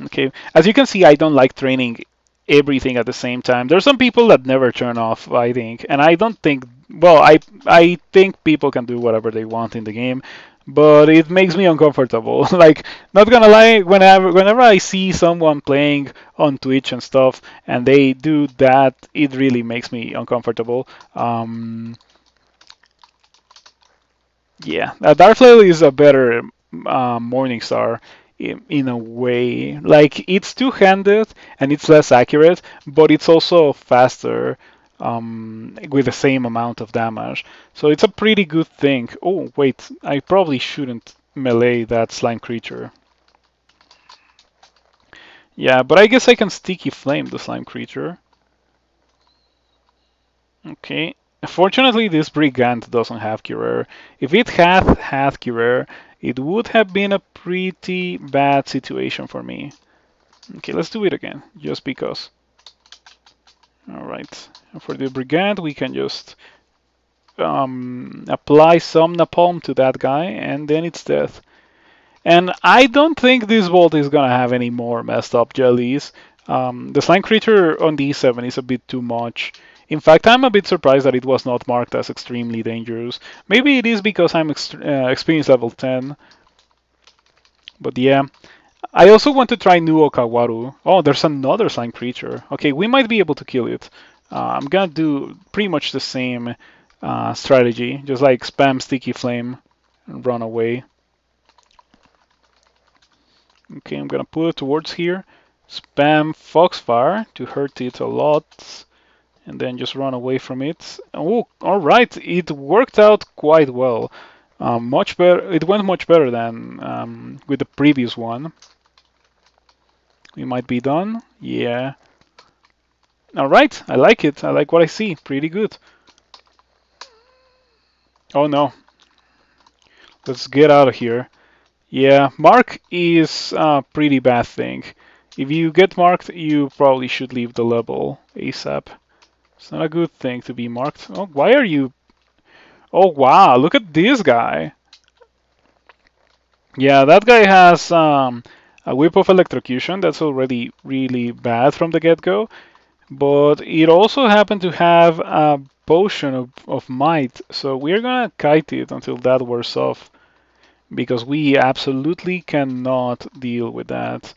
Okay, as you can see, I don't like training everything at the same time. There's some people that never turn off, I think, and I don't think. Well, I think people can do whatever they want in the game, but it makes me uncomfortable. Like, not gonna lie, whenever I see someone playing on Twitch and stuff, and they do that, it really makes me uncomfortable. Yeah, Darkflail is a better Morningstar in a way. Like it's two-handed and it's less accurate, but it's also faster with the same amount of damage. So it's a pretty good thing. Oh wait, I probably shouldn't melee that slime creature. Yeah, but I guess I can sticky flame the slime creature. Okay. Fortunately, this Brigand doesn't have Curer. If it had Curer, it would have been a pretty bad situation for me. Okay, let's do it again, just because. Alright, for the Brigand, we can just apply some Napalm to that guy, and then it's death. And I don't think this Bolt is gonna have any more messed up jellies. The Slime Creature on D7 is a bit too much. In fact, I'm a bit surprised that it was not marked as extremely dangerous. Maybe it is because I'm experience level 10. But yeah. I also want to try New Okawaru. Oh, there's another slime creature. Okay, we might be able to kill it. I'm gonna do pretty much the same strategy. Just like spam Sticky Flame and run away. Okay, I'm gonna put it towards here. Spam Foxfire to hurt it a lot. And then just run away from it. Oh, alright, it worked out quite well. Much better. It went much better than with the previous one. We might be done. Yeah. Alright, I like it. I like what I see. Pretty good. Oh no. Let's get out of here. Yeah, mark is a pretty bad thing. If you get marked, you probably should leave the level ASAP. It's not a good thing to be marked. Oh, why are you... Oh, wow, look at this guy. Yeah, that guy has a whip of electrocution. That's already really bad from the get-go. But it also happened to have a potion of might. So we're gonna kite it until that wears off. Because we absolutely cannot deal with that.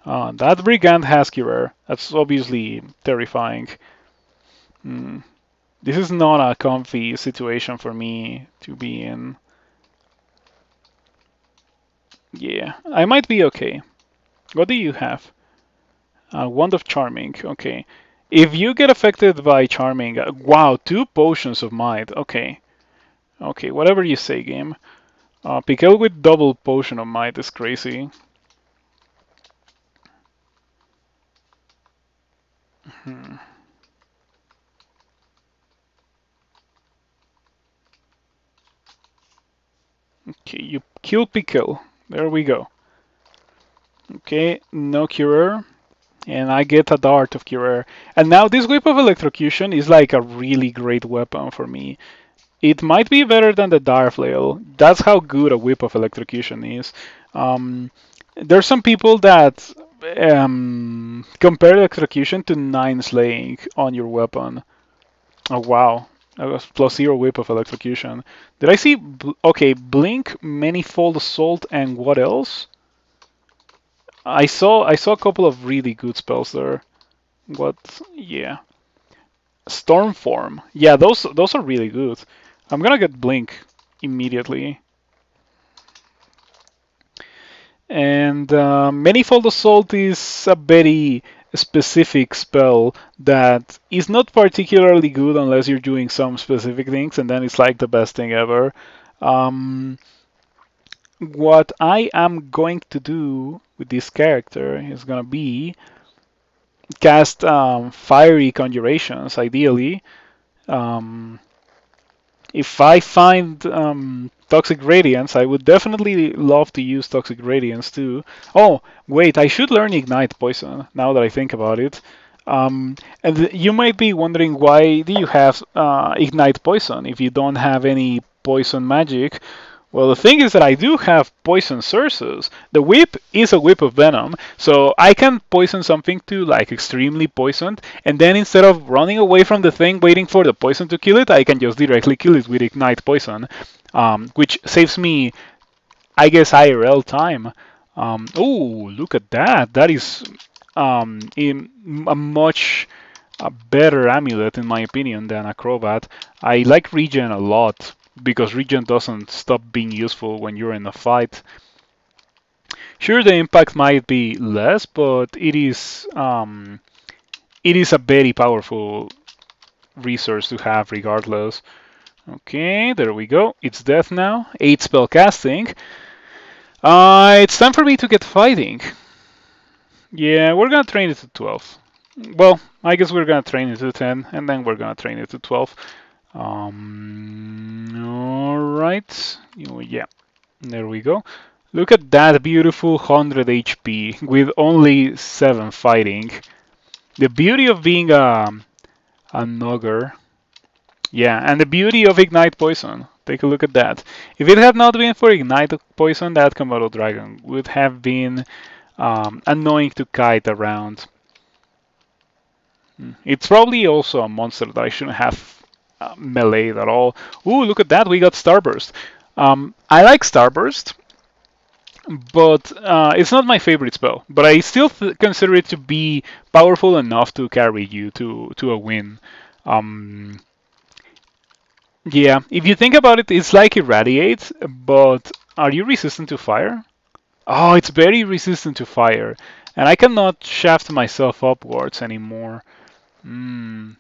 That Brigand has Cure. That's obviously terrifying. Hmm. This is not a comfy situation for me to be in. Yeah, I might be okay. What do you have? Wand of Charming. Okay. If you get affected by Charming, wow, 2 potions of might. Okay. Okay, whatever you say, game. Pikel with double potion of might is crazy. Hmm. Okay, you kill Pikel. There we go. Okay, no Cure. And I get a Dart of Cure. And now this Whip of Electrocution is like a really great weapon for me. It might be better than the Darflail. That's how good a Whip of Electrocution is. There's some people that compare Electrocution to 9 Slaying on your weapon. Oh, wow. That was +0 Whip of Electrocution. Did I see... Okay, Blink, Manifold Assault, and what else? I saw a couple of really good spells there. What? Yeah. Stormform. Yeah, those are really good. I'm gonna get Blink immediately. And Manifold Assault is a very specific spell that is not particularly good unless you're doing some specific things, and then it's like the best thing ever. Um, what I am going to do with this character is gonna be cast fiery conjurations, ideally. Um, if I find Toxic Radiance, I would definitely love to use Toxic Radiance too. Oh, wait, I should learn Ignite Poison, now that I think about it. And you might be wondering, why do you have Ignite Poison if you don't have any poison magic? Well, the thing is that I do have poison sources. The whip is a whip of venom, so I can poison something to like extremely poisoned, and then instead of running away from the thing waiting for the poison to kill it, I can just directly kill it with ignite poison, which saves me, I guess, IRL time. Oh, look at that! That is a much better amulet in my opinion than Acrobat. I like regen a lot because regen doesn't stop being useful when you're in a fight. Sure, the impact might be less, but it is a very powerful resource to have regardless. Okay, there we go. It's death now. 8 spell casting. It's time for me to get fighting. Yeah, we're gonna train it to 12. Well, I guess we're gonna train it to 10, and then we're gonna train it to 12. Alright. Yeah, there we go. Look at that beautiful 100 HP with only 7 fighting. The beauty of being an Ogre. Yeah, and the beauty of Ignite Poison. Take a look at that. If it had not been for Ignite Poison, that Komodo Dragon would have been annoying to kite around. It's probably also a monster that I shouldn't have meleeed at all. Ooh, look at that, we got Starburst. I like Starburst, but it's not my favorite spell. But I still consider it to be powerful enough to carry you to a win. Yeah, if you think about it, it's like Irradiate, but are you resistant to fire? Oh, it's very resistant to fire, and I cannot shaft myself upwards anymore.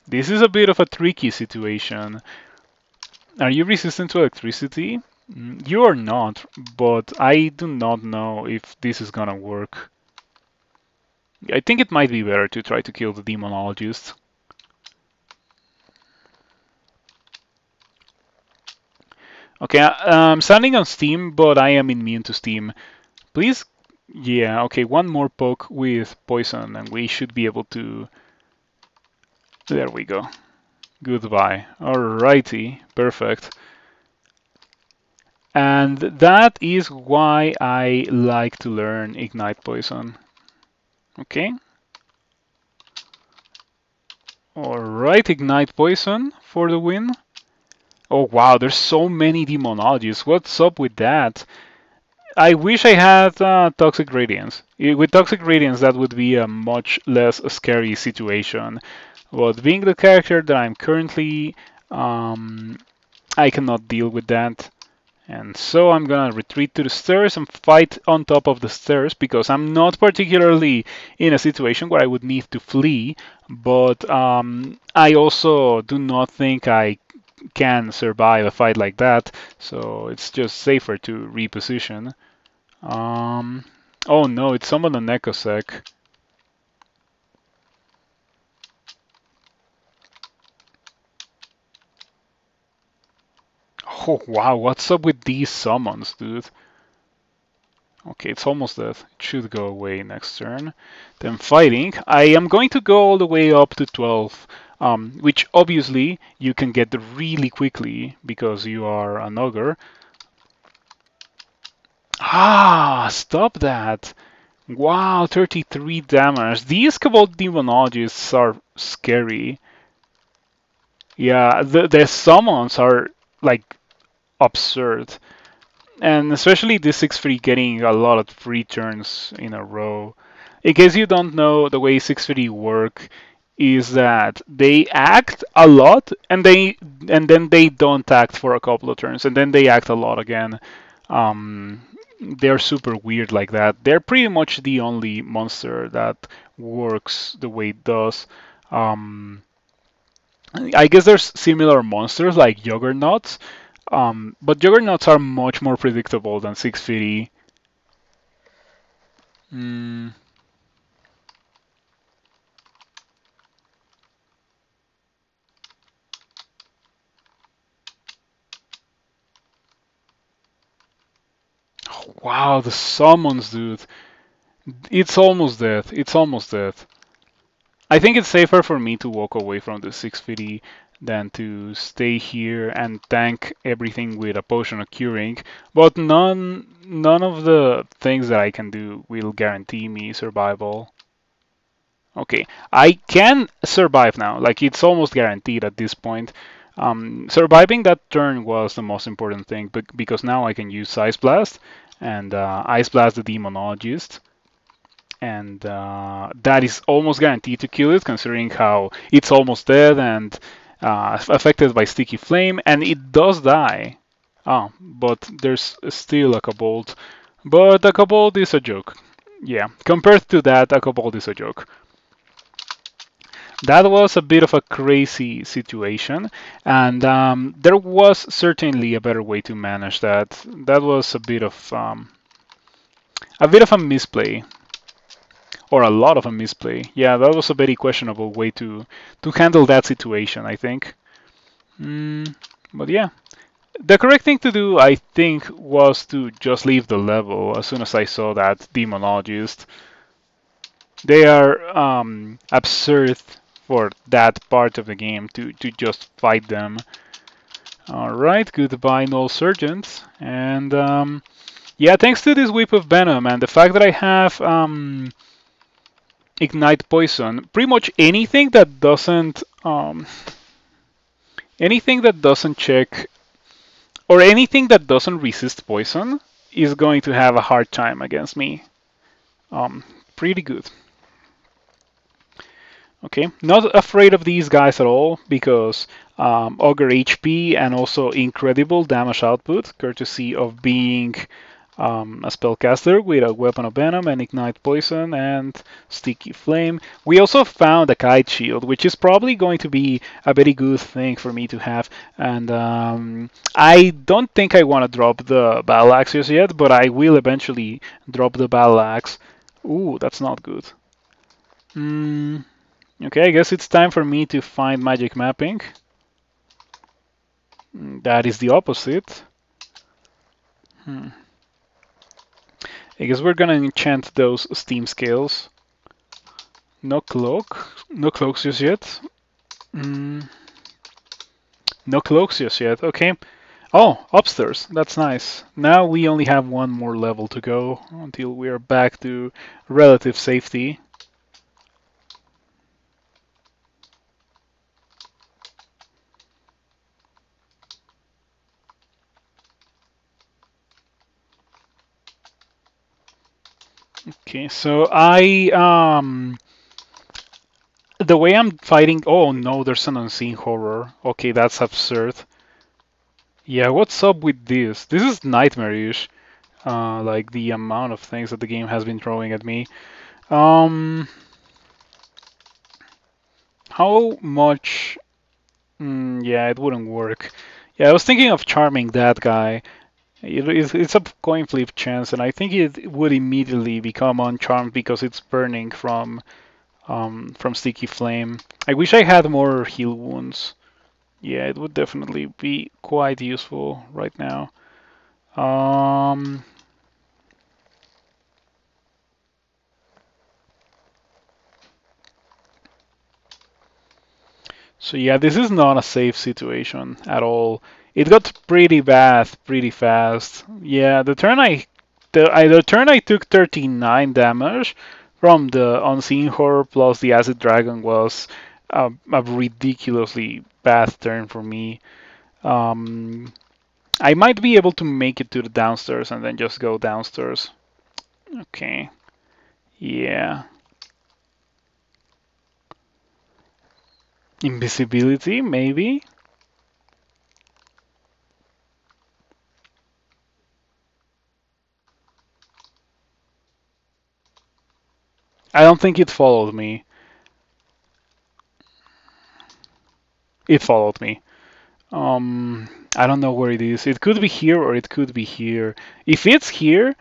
This is a bit of a tricky situation. Are you resistant to electricity? You are not, but I do not know if this is gonna work. I think it might be better to try to kill the demonologist. Okay, I'm standing on steam, but I am immune to steam. Please? Yeah, okay, one more poke with poison and we should be able to... There we go. Goodbye. Alrighty, perfect. And that is why I like to learn Ignite Poison. Okay. Alright, Ignite Poison for the win. Oh wow, there's so many demonologies. What's up with that? I wish I had Toxic Radiance. With Toxic Radiance, that would be a much less scary situation. But being the character that I'm currently, I cannot deal with that. And so I'm gonna retreat to the stairs and fight on top of the stairs because I'm not particularly in a situation where I would need to flee, but I also do not think I can survive a fight like that, so it's just safer to reposition. Um, oh no, it's summoned an Ecosec. Oh wow, what's up with these summons, dude? Okay, it's almost dead. It should go away next turn. Then fighting. I am going to go all the way up to 12, which obviously you can get really quickly because you are an ogre. Ah, stop that. Wow, 33 damage. These Cabal Demonologists are scary. Yeah, the summons are like absurd. And especially this 6-3 getting a lot of free turns in a row. In case you don't know, the way 6-3 work is that they act a lot and then they don't act for a couple of turns and then they act a lot again. They're super weird like that. They're pretty much the only monster that works the way it does. Um, I guess there's similar monsters like Juggernauts, but Juggernauts are much more predictable than 650. Mm, wow, the summons, dude. It's almost dead. It's almost dead. I think it's safer for me to walk away from the 650 than to stay here and tank everything with a potion of curing. But none of the things that I can do will guarantee me survival. Okay, I can survive now. Like it's almost guaranteed at this point. Surviving that turn was the most important thing because now I can use Ice Blast and Ice Blast the Demonologist, and that is almost guaranteed to kill it, considering how it's almost dead and affected by Sticky Flame, and it does die. Oh, but there's still a Kobold. But a Kobold is a joke. Yeah, compared to that, a Kobold is a joke. That was a bit of a crazy situation, and there was certainly a better way to manage that. That was a bit of a misplay, or a lot of a misplay. Yeah, that was a very questionable way to handle that situation, I think. But yeah, the correct thing to do, I think, was to just leave the level as soon as I saw that demonologist. They are absurd for that part of the game to just fight them. Alright, goodbye, Null Sergeant. And yeah, thanks to this Whip of Venom and the fact that I have Ignite Poison, pretty much anything that doesn't check or anything that doesn't resist poison is going to have a hard time against me. Pretty good. Okay, not afraid of these guys at all because Ogre HP and also incredible damage output, courtesy of being a spellcaster with a Weapon of Venom and Ignite Poison and Sticky Flame. We also found a Kite Shield, which is probably going to be a very good thing for me to have. And I don't think I want to drop the Battle Axe just yet, but I will eventually drop the Battle Axe. Ooh, that's not good. Okay, I guess it's time for me to find magic mapping. That is the opposite. I guess we're gonna enchant those steam scales. No cloak. No cloaks just yet. No cloaks just yet. Okay. Oh, upstairs. That's nice. Now we only have one more level to go until we are back to relative safety. Okay, so the way I'm fighting. Oh no, there's an unseen horror. Okay, that's absurd. Yeah, what's up with this? This is nightmarish. Like the amount of things that the game has been throwing at me. Um, how much? Yeah, it wouldn't work. Yeah, I was thinking of charming that guy. It's a coin flip chance, and I think it would immediately become uncharmed because it's burning from sticky flame. I wish I had more heal wounds. Yeah, it would definitely be quite useful right now. Um, so yeah, this is not a safe situation at all. It got pretty bad pretty fast. Yeah, the turn I took 39 damage from the unseen horror plus the acid dragon was a ridiculously bad turn for me. Um, I might be able to make it to the downstairs and then just go downstairs. Okay. Yeah. Invisibility, maybe? I don't think it followed me. It followed me. I don't know where it is. It could be here or it could be here. If it's here,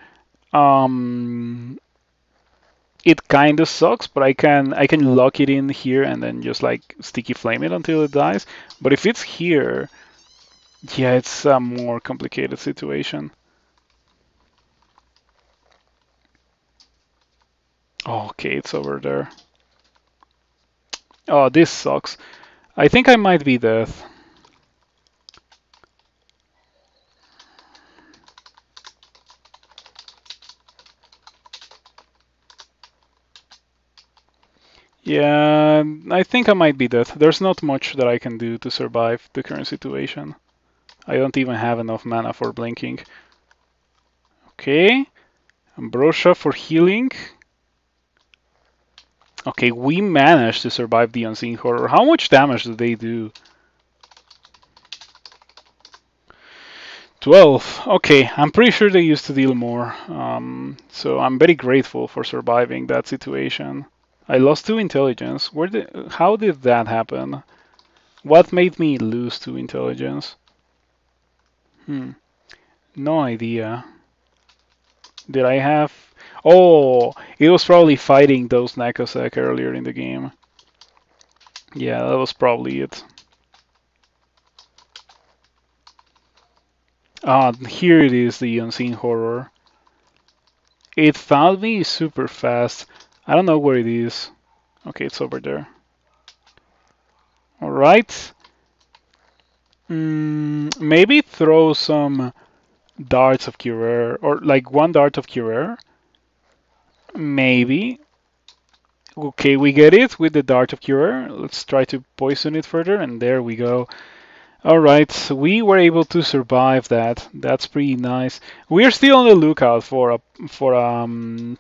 um, it kind of sucks, but I can lock it in here and then just like sticky flame it until it dies. But if it's here, yeah, it's a more complicated situation. Oh, okay, it's over there. Oh, this sucks. I think I might be dead. Yeah, I think I might be dead. There's not much that I can do to survive the current situation. I don't even have enough mana for blinking. Okay, Ambrosia for healing. Okay, we managed to survive the Unseen Horror. How much damage do they do? 12. Okay, I'm pretty sure they used to deal more. So I'm very grateful for surviving that situation. I lost 2 intelligence. How did that happen? What made me lose 2 intelligence? Hmm, no idea. Did I have... Oh, it was probably fighting those Nakosek earlier in the game. Yeah, that was probably it. Ah, here it is, the Unseen Horror. It found me super fast. I don't know where it is. Okay, it's over there. Alright. Maybe throw some darts of Cure, or like 1 dart of Cure. Maybe. Okay, we get it with the dart of Cure. Let's try to poison it further, and there we go. Alright, so we were able to survive that. That's pretty nice. We're still on the lookout for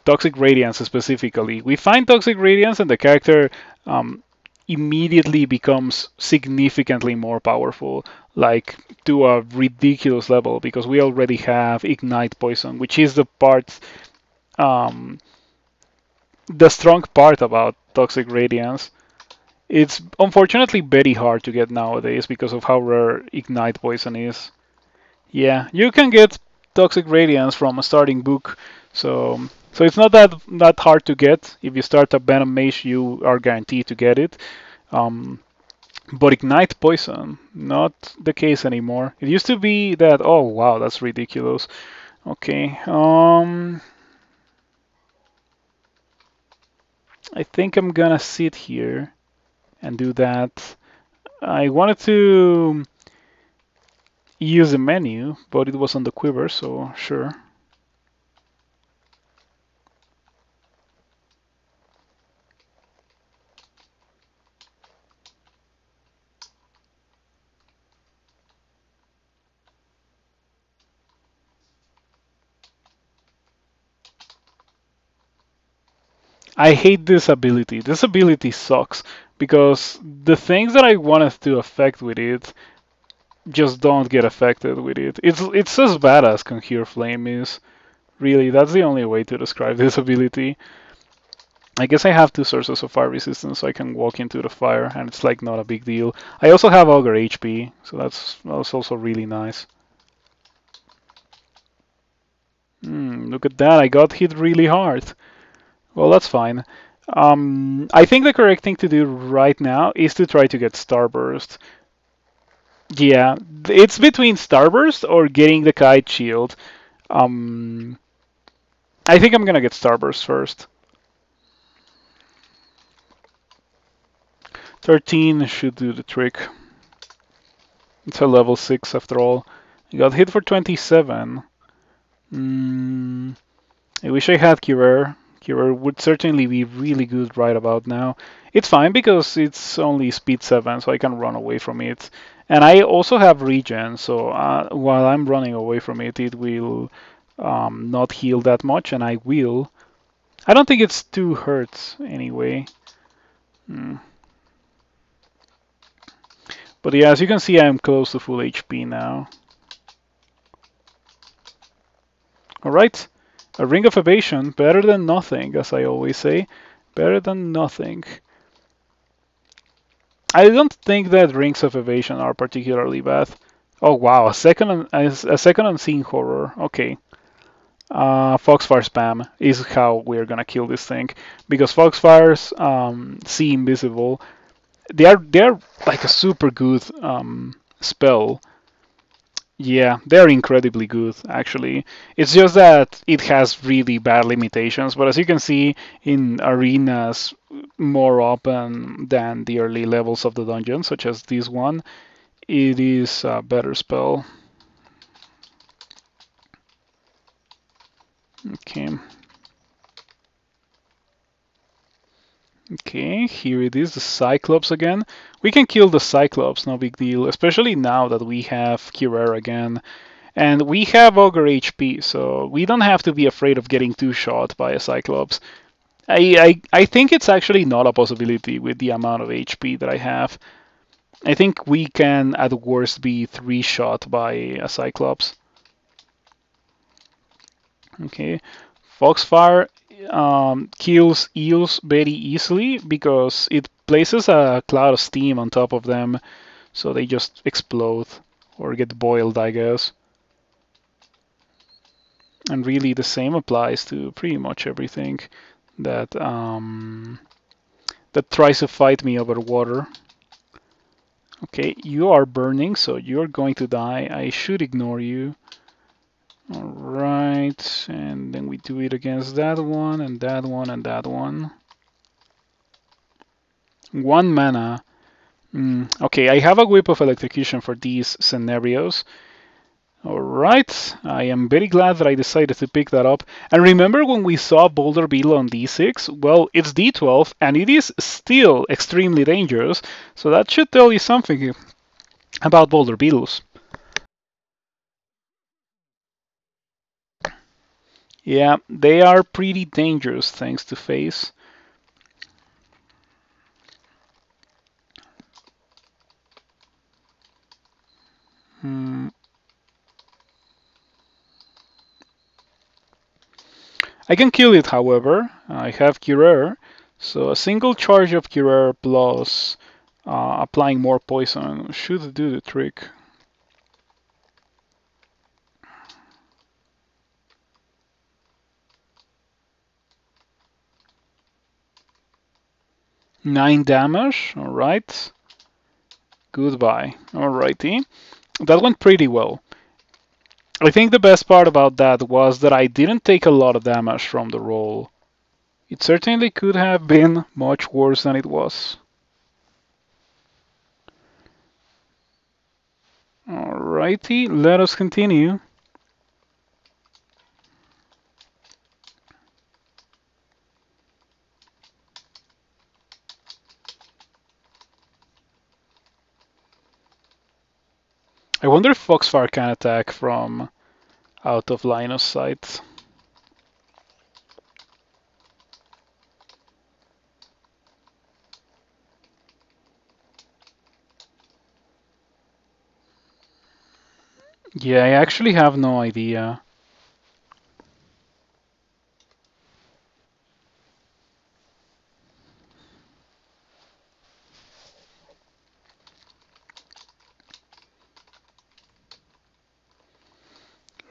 Toxic Radiance specifically. We find Toxic Radiance and the character um, immediately becomes significantly more powerful, like to a ridiculous level, because we already have Ignite Poison, which is um, the strong part about Toxic Radiance. It's unfortunately very hard to get nowadays because of how rare Ignite Poison is. Yeah, you can get Toxic Radiance from a starting book, so it's not that hard to get. If you start a Venom Mage, you are guaranteed to get it. Um, but Ignite Poison, not the case anymore. It used to be that. Oh wow, that's ridiculous. Okay, I think I'm gonna sit here and do that. I wanted to use the menu, but it was on the quiver, so sure. I hate this ability. This ability sucks because the things that I wanted to affect with it just don't get affected with it. It's as bad as Conjure Flame is. Really, that's the only way to describe this ability. I guess I have two sources of fire resistance, so I can walk into the fire, and it's like not a big deal. I also have Ogre HP, so that's also really nice. Look at that, I got hit really hard. Well, that's fine. I think the correct thing to do right now is to try to get Starburst. Yeah, it's between Starburst or getting the Kite Shield. Um, I think I'm gonna get Starburst first. 13 should do the trick. It's a level 6 after all. I got hit for 27. I wish I had Curer. Curer would certainly be really good right about now. It's fine because it's only speed 7, so I can run away from it. And I also have regen, so while I'm running away from it, it will not heal that much, and I will. I don't think it's 2 hurts anyway. But yeah, as you can see, I'm close to full HP now. Alright, a Ring of Evasion, better than nothing, as I always say. Better than nothing. I don't think that Rings of Evasion are particularly bad. Oh wow, a second unseen horror. Okay. Foxfire spam is how we're gonna kill this thing, because Foxfires see invisible. They're like a super good spell. Yeah, they're incredibly good, actually. It's just that it has really bad limitations, but as you can see in arenas more open than the early levels of the dungeon, such as this one, it is a better spell. Okay. Okay, here it is, the Cyclops again. We can kill the Cyclops, no big deal, especially now that we have Curer again. And we have Ogre HP, so we don't have to be afraid of getting two-shot by a Cyclops. I think it's actually not a possibility with the amount of HP that I have. I think we can at worst be three-shot by a Cyclops. Okay, Foxfire kills eels very easily because it places a cloud of steam on top of them, so they just explode or get boiled, I guess. And really, the same applies to pretty much everything that that tries to fight me over water. Okay, you are burning, so you're going to die. I should ignore you. Alright, and then we do it against that one, and that one, and that one. 1 mana. Okay, I have a Whip of Electrocution for these scenarios. Alright, I am very glad that I decided to pick that up. And remember when we saw Boulder Beetle on D6? Well, it's D12, and it is still extremely dangerous, so that should tell you something about Boulder Beetles. Yeah, they are pretty dangerous things to face. I can kill it, however. I have Curer, so a single charge of Curer plus applying more poison should do the trick. Nine damage, alright. Goodbye. Alrighty. That went pretty well. I think the best part about that was that I didn't take a lot of damage from the roll. It certainly could have been much worse than it was. Alrighty, let us continue. I wonder if Foxfire can attack from out of line of sight. Yeah, I actually have no idea.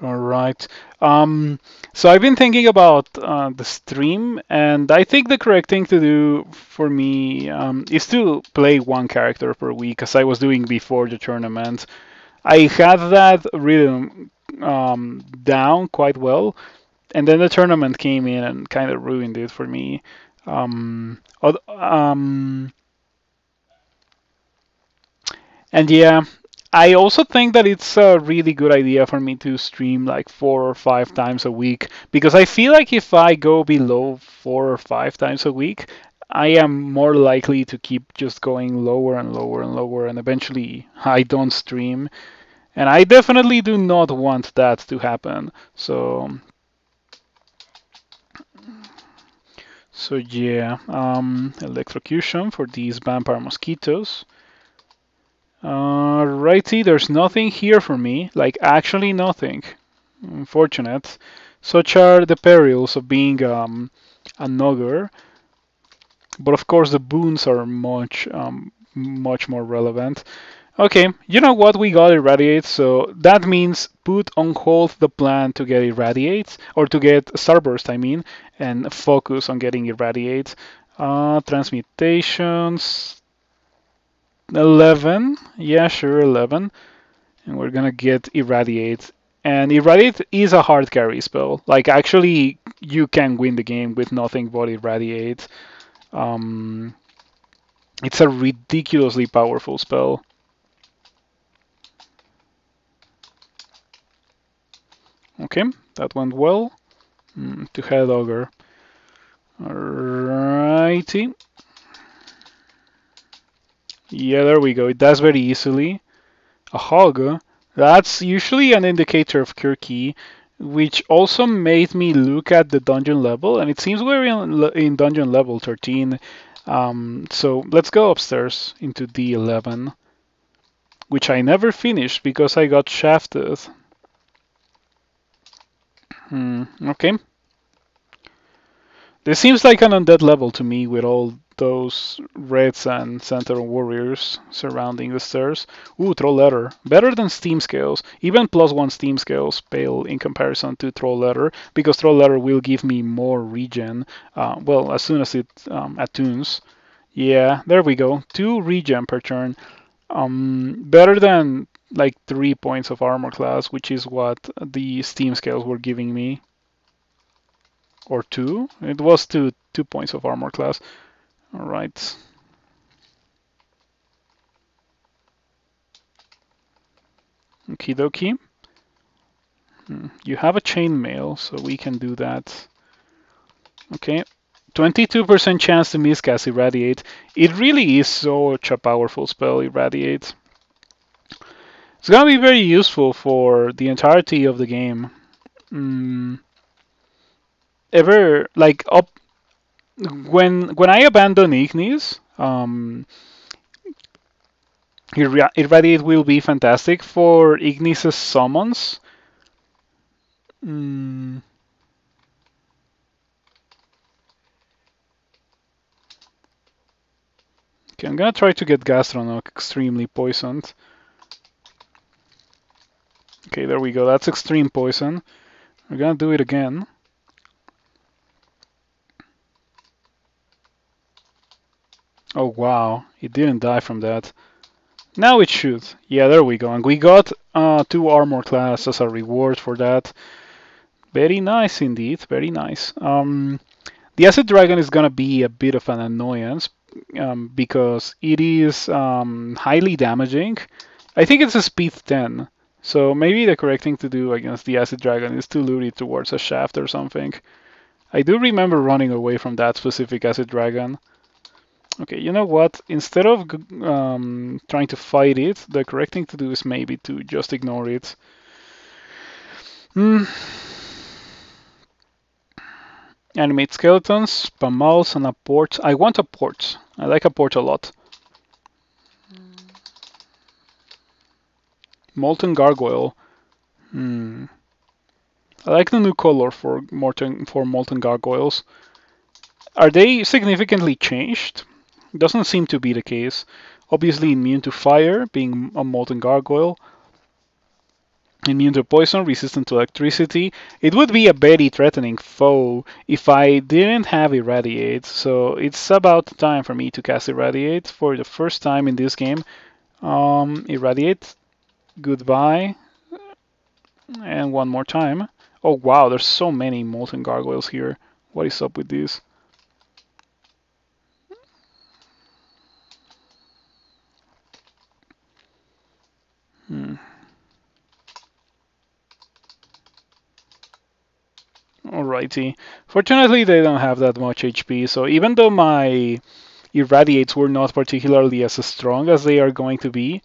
All right. So I've been thinking about the stream, and I think the correct thing to do for me is to play one character per week, as I was doing before the tournament. I had that rhythm down quite well, and then the tournament came in and kind of ruined it for me. Um, oth- um, And yeah, I also think that it's a really good idea for me to stream like 4 or 5 times a week because I feel like if I go below 4 or 5 times a week, I am more likely to keep just going lower and lower and lower, and eventually I don't stream. And I definitely do not want that to happen. So yeah, electrocution for these vampire mosquitoes. Righty, there's nothing here for me, like actually nothing. Unfortunate. Such are the perils of being an ogre, but of course the boons are much more relevant. Okay, you know what? We got Irradiate, so that means put on hold the plan to get Irradiate, or to get Starburst, I mean, and focus on getting Irradiate. Transmutations, 11. Yeah, sure, 11. And we're gonna get Irradiate. And Irradiate is a hard carry spell. Like, actually, you can win the game with nothing but Irradiate. Um, it's a ridiculously powerful spell. Okay, that went well. To head Ogre. Alrighty. Yeah, there we go. It does very easily. A hog. That's usually an indicator of cure key, which also made me look at the dungeon level, and it seems we're in dungeon level 13. So let's go upstairs into D11, which I never finished because I got shafted. Okay. This seems like an undead level to me with all those reds and center warriors surrounding the stairs. Ooh, Troll Letter. Better than Steam Scales. Even +1 Steam Scales pale in comparison to Troll Letter, because Troll Letter will give me more regen, well, as soon as it attunes. Yeah, there we go. 2 regen per turn. Better than like 3 points of armor class, which is what the Steam Scales were giving me. Or 2? It was 2 points of armor class. All right. Okie dokie. You have a chainmail, so we can do that. Okay. 22% chance to miscast Irradiate. It really is such a powerful spell, Irradiate. It's gonna be very useful for the entirety of the game. Ever like up when I abandon Ignis, Irradiate will be fantastic for Ignis' summons. Okay, I'm gonna try to get Gastronok extremely poisoned. Okay, there we go. That's extreme poison. We're gonna do it again. Oh wow, it didn't die from that. Now it should. Yeah, there we go. And we got 2 armor class as a reward for that. Very nice indeed, very nice. The Acid Dragon is gonna be a bit of an annoyance because it is highly damaging I think it's a speed 10. So maybe the correct thing to do against the Acid Dragon is to lure it towards a shaft or something. I do remember running away from that specific Acid Dragon. Okay, you know what? Instead of trying to fight it, the correct thing to do is maybe to just ignore it. Animate skeletons, pummels, and a port. I want a port. I like a port a lot. Molten Gargoyle. I like the new color for molten gargoyles. Are they significantly changed? Doesn't seem to be the case. Obviously immune to fire, being a molten gargoyle. Immune to poison, resistant to electricity. It would be a very threatening foe if I didn't have Irradiate. So it's about time for me to cast Irradiate for the first time in this game. Irradiate. Goodbye. And one more time. Oh wow, there's so many molten gargoyles here. What is up with this? Alrighty. Fortunately, they don't have that much HP, so even though my Irradiates were not particularly as strong as they are going to be,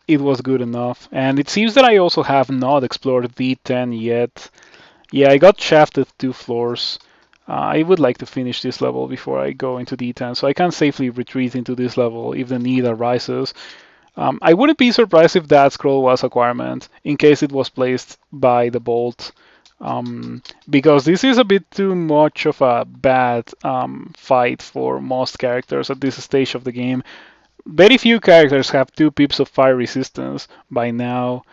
it was good enough. And it seems that I also have not explored D10 yet. Yeah, I got shafted 2 floors. I would like to finish this level before I go into D10, so I can safely retreat into this level if the need arises. I wouldn't be surprised if that scroll was acquirement, in case it was placed by the bolt. Because this is a bit too much of a bad fight for most characters at this stage of the game. Very few characters have 2 pips of fire resistance by now.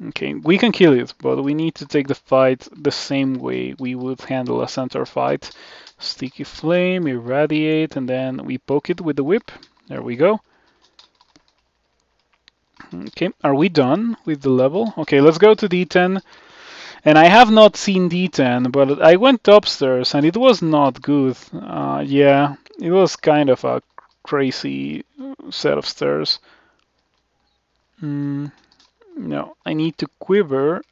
Okay, we can kill it, but we need to take the fight the same way we would handle a center fight. Sticky Flame, Irradiate, and then we poke it with the whip. There we go. Okay, are we done with the level? Okay, let's go to D10. And I have not seen D10, but I went upstairs and it was not good. Yeah, it was kind of a crazy set of stairs. No, I need to quiver.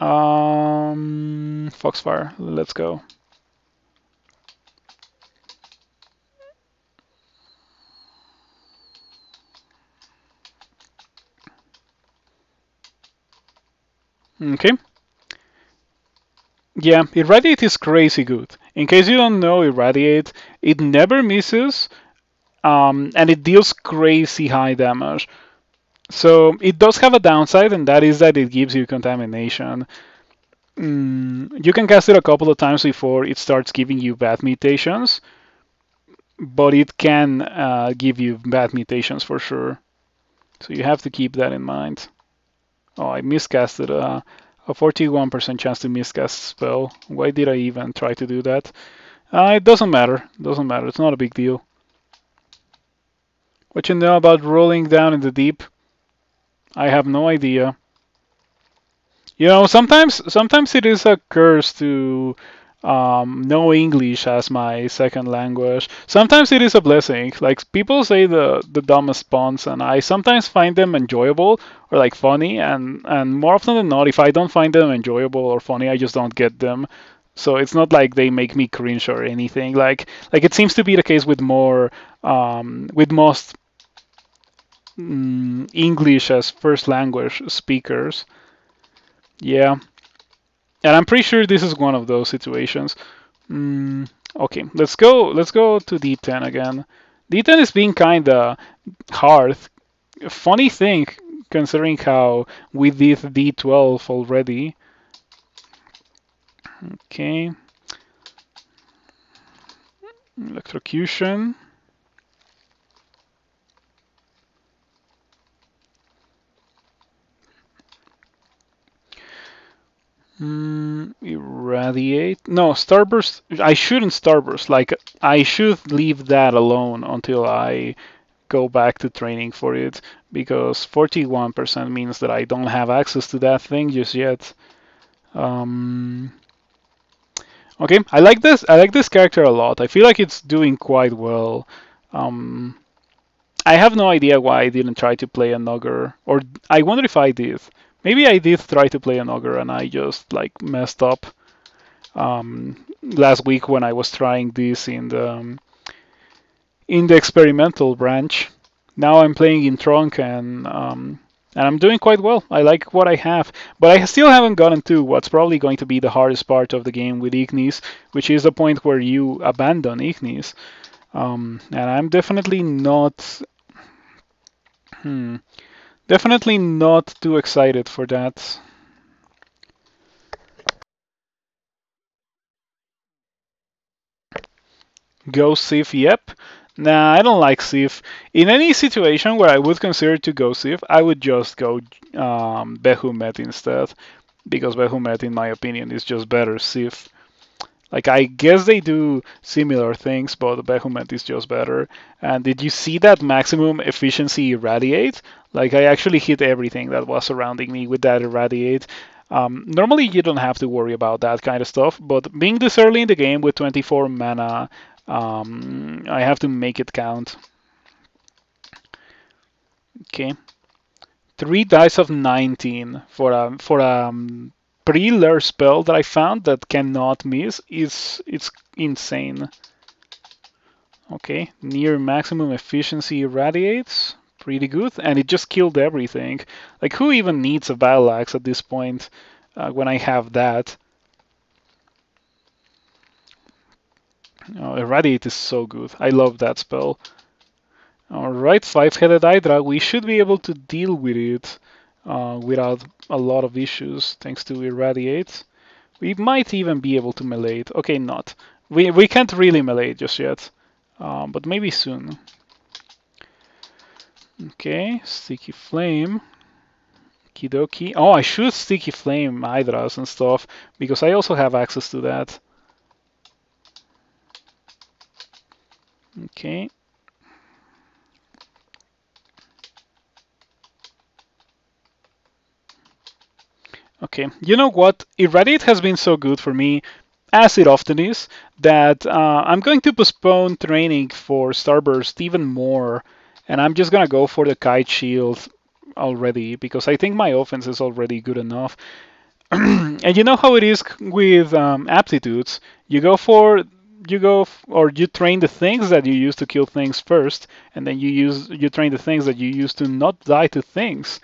Foxfire, let's go. Okay. Yeah, Irradiate is crazy good. In case you don't know Irradiate, it never misses, and it deals crazy high damage. So it does have a downside, and that is that it gives you contamination. You can cast it a couple of times before it starts giving you bad mutations, but it can give you bad mutations for sure. So you have to keep that in mind. Oh, I miscasted a 41% chance to miscast spell. Why did I even try to do that? It doesn't matter. Doesn't matter. It's not a big deal. What you know about rolling down in the deep? I have no idea. You know, sometimes it is a curse to know English as my second language. Sometimes it is a blessing. Like people say the dumbest puns, and I sometimes find them enjoyable or like funny, and more often than not, if I don't find them enjoyable or funny, I just don't get them. So it's not like they make me cringe or anything. Like it seems to be the case with more with most English as first language speakers. Yeah, and I'm pretty sure this is one of those situations. Okay, let's go to D10 again. D10 is being kinda hard. Funny thing, considering how we did D12 already. Okay. Electrocution. Irradiate. No, Starburst. I shouldn't Starburst. Like, I should leave that alone until I go back to training for it, because 41% means that I don't have access to that thing just yet. Okay, I like this. I like this character a lot. I feel like it's doing quite well. Um, I have no idea why I didn't try to play an ogre, or I wonder if I did. Maybe I did try to play an ogre and I just like messed up last week when I was trying this in the experimental branch. Now I'm playing in trunk and I'm doing quite well. I like what I have, but I still haven't gotten to what's probably going to be the hardest part of the game with Ignis, which is the point where you abandon Ignis. And I'm definitely not, hmm, definitely not too excited for that. Go Sif, yep. Nah, I don't like Sif. In any situation where I would consider to go Sif, I would just go Behumet instead. Because Behumet, in my opinion, is just better Sif. Like, I guess they do similar things, but Behumet is just better. And did you see that maximum efficiency Irradiate? Like, I actually hit everything that was surrounding me with that Irradiate. Normally, you don't have to worry about that kind of stuff, but being this early in the game with 24 mana, I have to make it count. Okay, 3 dice of 19 for a pre-lure spell that I found that cannot miss is it's insane. Okay, near maximum efficiency irradiates, pretty good, and it just killed everything. Like, who even needs a battle axe at this point when I have that? Oh, irradiate is so good. I love that spell. Alright, five-headed Hydra. We should be able to deal with it without a lot of issues thanks to Irradiate. We might even be able to melee it. Okay, not. We can't really melee it just yet, but maybe soon. Okay, Sticky Flame. Kidoki. Oh, I should Sticky Flame Hydras and stuff because I also have access to that. Okay. Okay, you know what? Irradiate has been so good for me, as it often is, that I'm going to postpone training for Starburst even more, and I'm just gonna go for the Kite Shield already because I think my offense is already good enough. And you know how it is with aptitudes. You train the things that you use to kill things first, and then you train the things that you use to not die to things.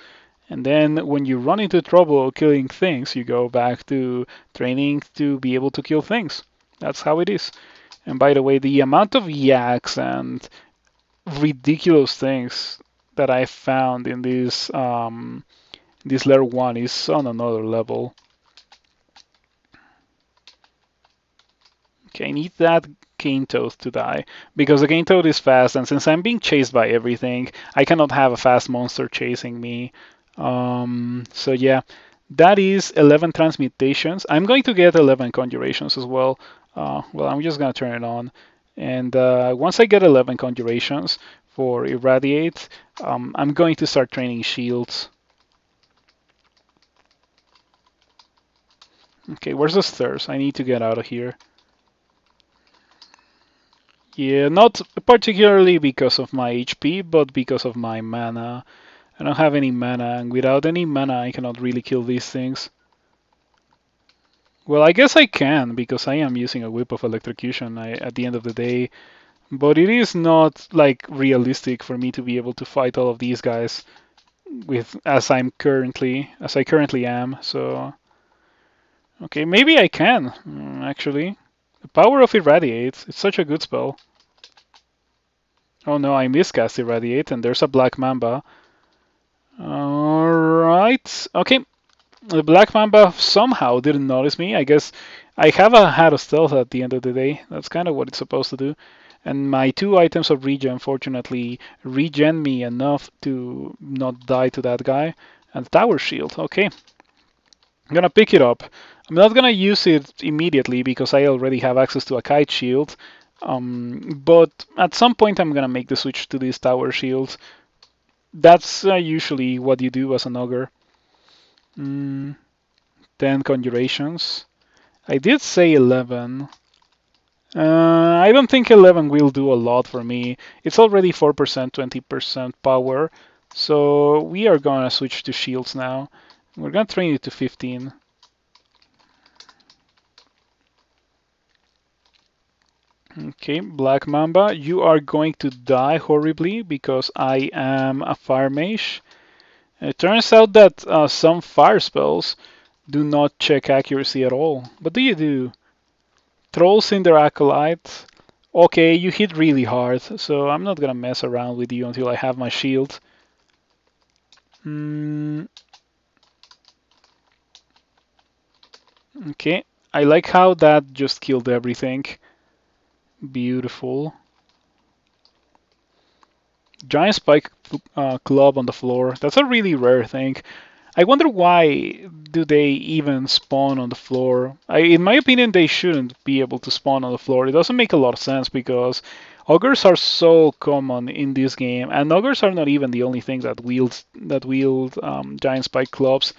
And then when you run into trouble killing things, you go back to training to be able to kill things. That's how it is. And by the way, the amount of yaks and ridiculous things that I found in this layer 1 is on another level. Okay, I need that Cane Toad to die because the Cane Toad is fast, and since I'm being chased by everything, I cannot have a fast monster chasing me. So yeah, that is 11 transmutations. I'm going to get 11 conjurations as well. Well, I'm just gonna turn it on, and once I get 11 conjurations for Irradiate, I'm going to start training shields. Okay, where's the stairs? I need to get out of here. Yeah, not particularly because of my HP, but because of my mana. I don't have any mana, and without any mana, I cannot really kill these things. Well, I guess I can, because I am using a Whip of Electrocution at the end of the day. But it is not, like, realistic for me to be able to fight all of these guys with as I currently am, so... Okay, maybe I can, actually. The power of Irradiate, it's such a good spell. Oh no, I miscast Irradiate, and there's a Black Mamba. Alright, okay. The Black Mamba somehow didn't notice me. I guess I have a hat of stealth at the end of the day. That's kind of what it's supposed to do. And my 2 items of regen, fortunately, regen me enough to not die to that guy. And Tower Shield, okay. I'm gonna pick it up. I'm not gonna use it immediately because I already have access to a Kite Shield. But at some point I'm gonna make the switch to this Tower Shield. That's usually what you do as an Ogre. 10 conjurations. I did say 11. I don't think 11 will do a lot for me. It's already 4%, 20% power. So we are gonna switch to shields now. We're gonna train it to 15. Okay, Black Mamba, you are going to die horribly because I am a fire mage. It turns out that some fire spells do not check accuracy at all. What do you do? Troll Cinder Acolyte. Okay, you hit really hard, so I'm not gonna mess around with you until I have my shield. Okay, I like how that just killed everything. Beautiful. Giant spike club on the floor. That's a really rare thing. I wonder why do they even spawn on the floor? In my opinion, they shouldn't be able to spawn on the floor. It doesn't make a lot of sense because ogres are so common in this game, and ogres are not even the only things that wield giant spike clubs.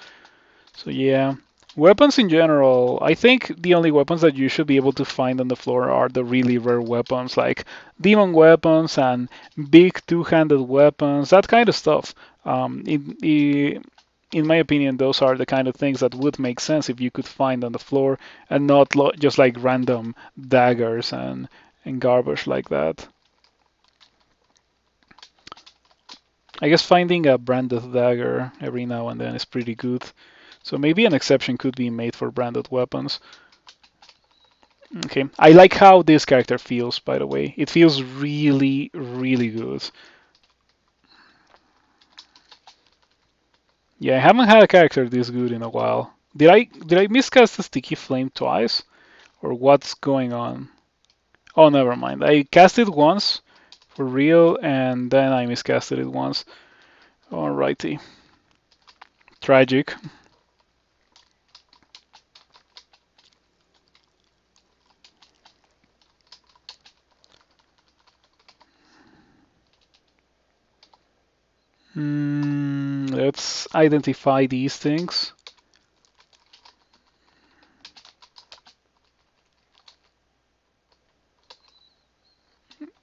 So yeah. Weapons in general, I think the only weapons that you should be able to find on the floor are the really rare weapons like demon weapons and big two-handed weapons, that kind of stuff. In my opinion, those are the kind of things that would make sense if you could find on the floor and not just like random daggers and garbage like that. I guess finding a branded dagger every now and then is pretty good. So maybe an exception could be made for branded weapons. Okay, I like how this character feels, by the way. It feels really, really good. Yeah, I haven't had a character this good in a while. Did I miscast the Sticky Flame twice? Or what's going on? Oh, never mind. I cast it once, for real, and then I miscasted it once. Alrighty. Tragic. Let's identify these things.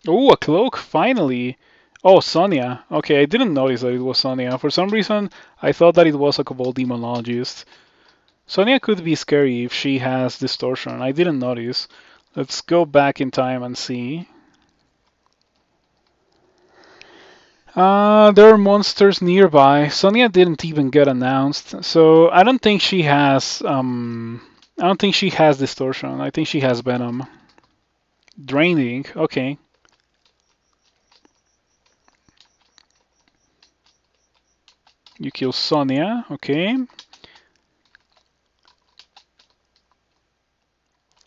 Oh, a cloak, finally. Oh, Sonia. Okay, I didn't notice that it was Sonia. For some reason, I thought that it was a Kobold Demonologist. Sonia could be scary if she has distortion. I didn't notice. Let's go back in time and see. There are monsters nearby. Sonia didn't even get announced, so I don't think she has. I don't think she has distortion. I think she has venom. Draining. Okay. You kill Sonia. Okay.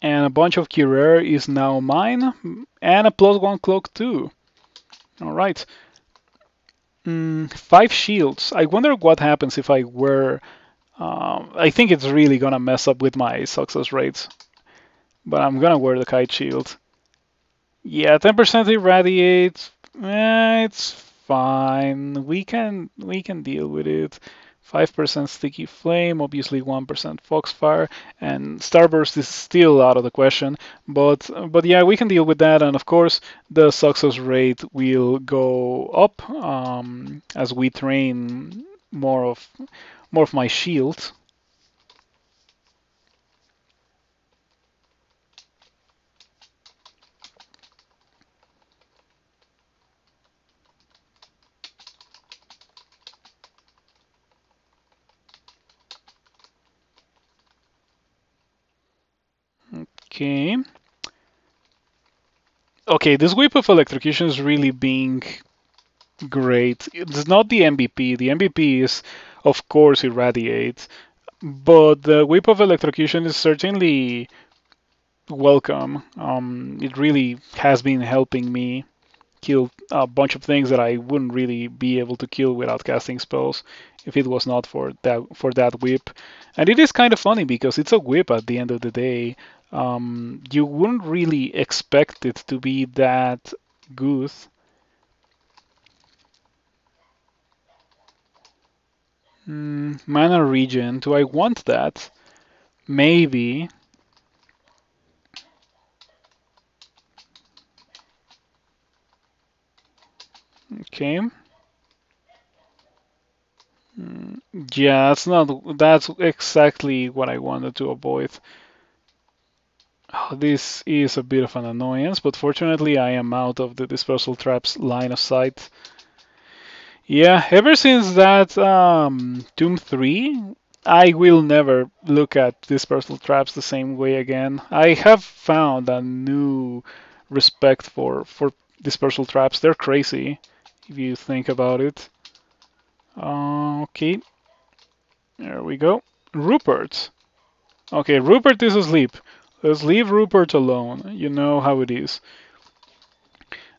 And a bunch of Curer is now mine, and a +1 cloak too. All right. 5 shields. I wonder what happens if I wear. I think it's really gonna mess up with my success rates, but I'm gonna wear the kite shield. Yeah, 10% irradiate. It's fine. We can deal with it. 5% sticky flame, obviously 1% foxfire, and starburst is still out of the question. But yeah, we can deal with that, and of course the success rate will go up as we train more of my shield. Okay. Okay, this whip of electrocution is really being great. It's not the MVP. The MVP is, of course, Irradiate. But the whip of electrocution is certainly welcome. It really has been helping me kill a bunch of things that I wouldn't really be able to kill without casting spells if it was not for that whip. And it is kind of funny because it's a whip at the end of the day. You wouldn't really expect it to be that good. Mana regen. Do I want that? Maybe. Okay. Yeah, that's exactly what I wanted to avoid. Oh, this is a bit of an annoyance, but fortunately I am out of the dispersal traps line of sight. Yeah, ever since that Tomb 3, I will never look at dispersal traps the same way again. I have found a new respect for dispersal traps. They're crazy if you think about it. Okay, there we go. Rupert. Okay, Rupert is asleep. Let's leave Rupert alone. You know how it is.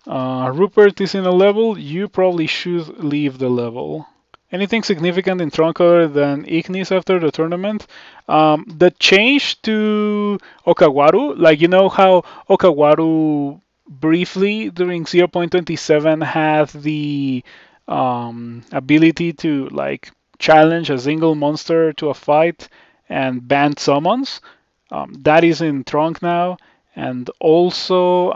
Rupert is in a level. You probably should leave the level. Anything significant in Trunk other than Ignis after the tournament? The change to Okawaru, like you know how Okawaru briefly during 0.27 had the ability to like challenge a single monster to a fight and ban summons. That is in Trunk now, and also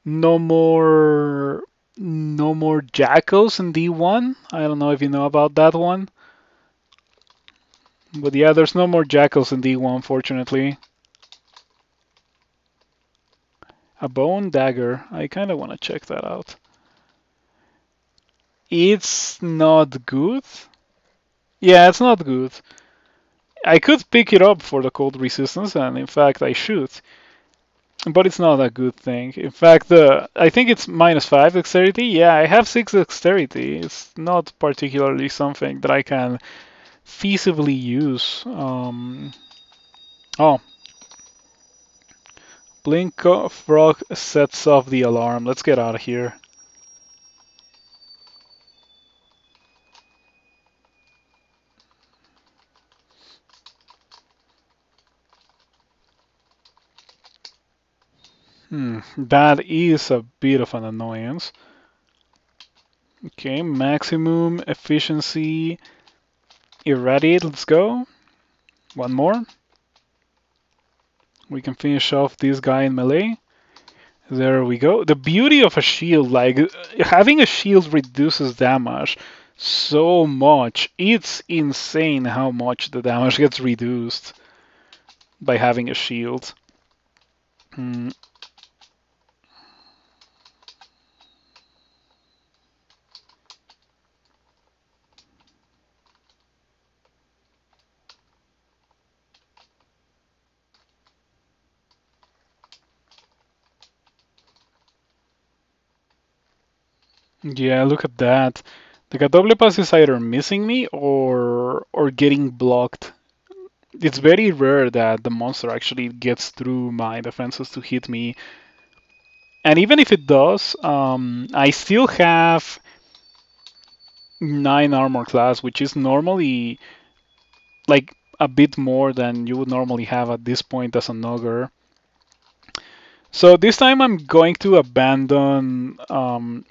no more no more jackals in D1. I don't know if you know about that one. But yeah, there's no more jackals in D1, fortunately. A bone dagger. I kind of want to check that out. It's not good. Yeah, it's not good. I could pick it up for the cold resistance, and in fact, I should. But it's not a good thing. In fact, I think it's -5 dexterity. Yeah, I have 6 dexterity. It's not particularly something that I can feasibly use. Oh, Blink Frog sets off the alarm. Let's get out of here. That is a bit of an annoyance. Okay, maximum efficiency. Irradiate, let's go. One more. We can finish off this guy in melee. There we go. The beauty of a shield, like having a shield reduces damage so much. It's insane how much the damage gets reduced by having a shield. Hmm. Yeah, look at that. The Catoblepas is either missing me or getting blocked. It's very rare that the monster actually gets through my defenses to hit me. And even if it does, I still have 9 armor class, which is normally like a bit more than you would normally have at this point as an ogre. So this time I'm going to abandon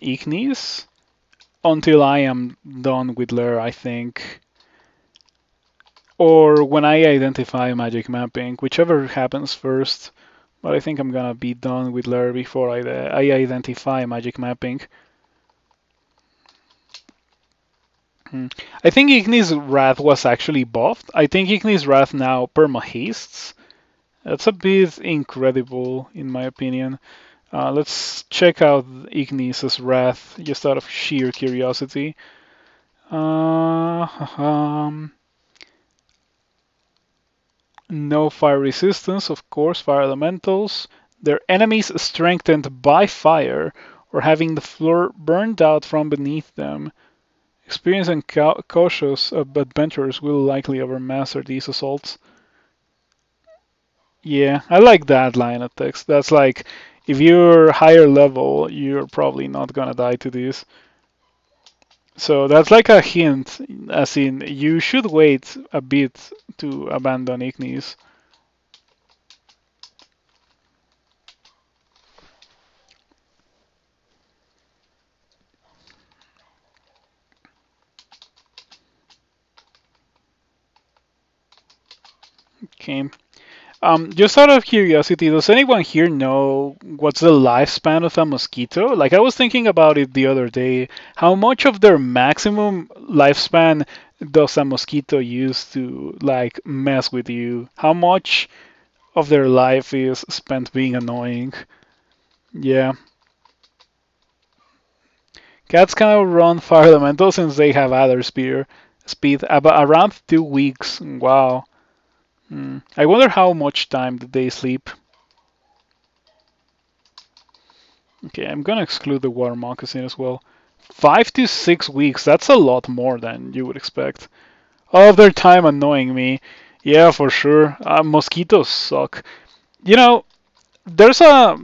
Ignis until I am done with Lair, I think. Or when I identify magic mapping, whichever happens first. But I think I'm gonna be done with Lair before I identify magic mapping. I think Ignis Wrath was actually buffed. I think Ignis Wrath now perma-hastes. That's a bit incredible, in my opinion. Let's check out Ignis' Wrath, just out of sheer curiosity. Uh, no fire resistance, of course, fire elementals. Their enemies strengthened by fire or having the floor burned out from beneath them. Experienced and cautious adventurers will likely overmaster these assaults. Yeah, I like that line of text. That's like, if you're higher level, you're probably not gonna die to this. So that's like a hint, as in, you should wait a bit to abandon Ignis. Okay. Just out of curiosity, does anyone here know what's the lifespan of a mosquito? Like, I was thinking about it the other day. How much of their maximum lifespan does a mosquito use to, like, mess with you? How much of their life is spent being annoying? Yeah. Cats can outrun fire elementals since they have adder speed about around 2 weeks. Wow. I wonder how much time did they sleep. Okay, I'm gonna exclude the water moccasin as well. 5 to 6 weeks, that's a lot more than you would expect. All of their time annoying me. Yeah, for sure. Mosquitoes suck. You know, there's a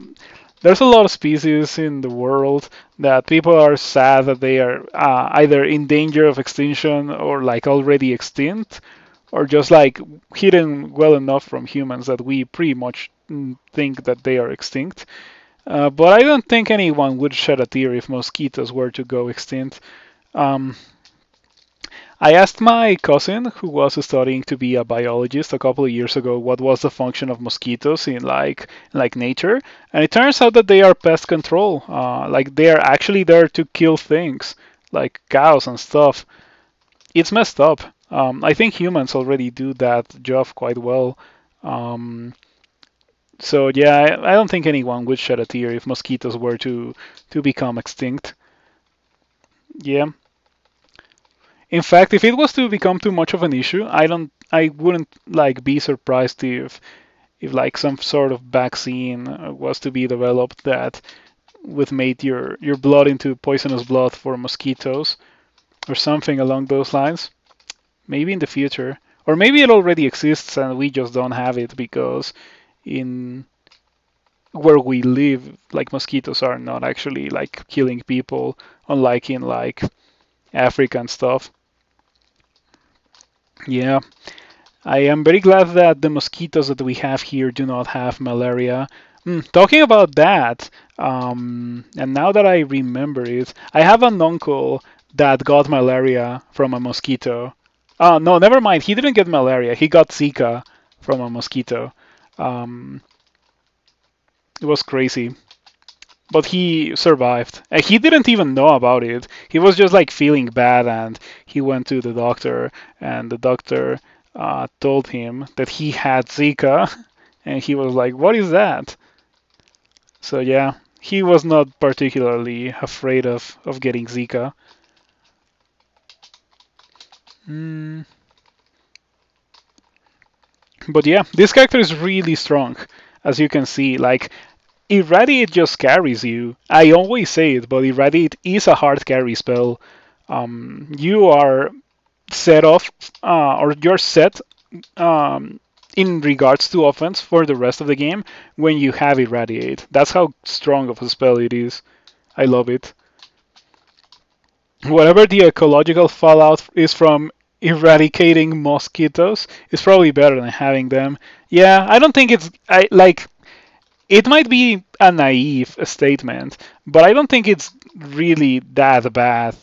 there's a lot of species in the world that people are sad that they are either in danger of extinction or like already extinct, or just like hidden well enough from humans that we pretty much think that they are extinct. But I don't think anyone would shed a tear if mosquitoes were to go extinct. Um, I asked my cousin, who was studying to be a biologist a couple of years ago, what was the function of mosquitoes in like nature, and it turns out that they are pest control. Like they are actually there to kill things, like cows and stuff. It's messed up. I think humans already do that job quite well. Um, so yeah, I don't think anyone would shed a tear if mosquitoes were to become extinct. Yeah. In fact, if it was to become too much of an issue, I wouldn't like be surprised if like some sort of vaccine was to be developed that would make your blood into poisonous blood for mosquitoes or something along those lines. Maybe in the future, or maybe it already exists and we just don't have it because in where we live, like mosquitoes are not actually like killing people, unlike in like Africa and stuff. Yeah, I am very glad that the mosquitoes that we have here do not have malaria. Talking about that, and now that I remember it, I have an uncle that got malaria from a mosquito. No, never mind. He didn't get malaria. He got Zika from a mosquito. Um, it was crazy. But he survived. And he didn't even know about it. He was just like feeling bad, and he went to the doctor, and the doctor told him that he had Zika, and he was like, "What is that?" So yeah, he was not particularly afraid of getting Zika. Mm. But yeah, this character is really strong, as you can see. Like Irradiate just carries you. I always say it, but Irradiate is a hard carry spell. You are set off, or you're set in regards to offense for the rest of the game when you have Irradiate. That's how strong of a spell it is. I love it. Whatever the ecological fallout is from eradicating mosquitoes is probably better than having them. Yeah, I don't think it's I like it might be a naive statement, but I don't think it's really that bad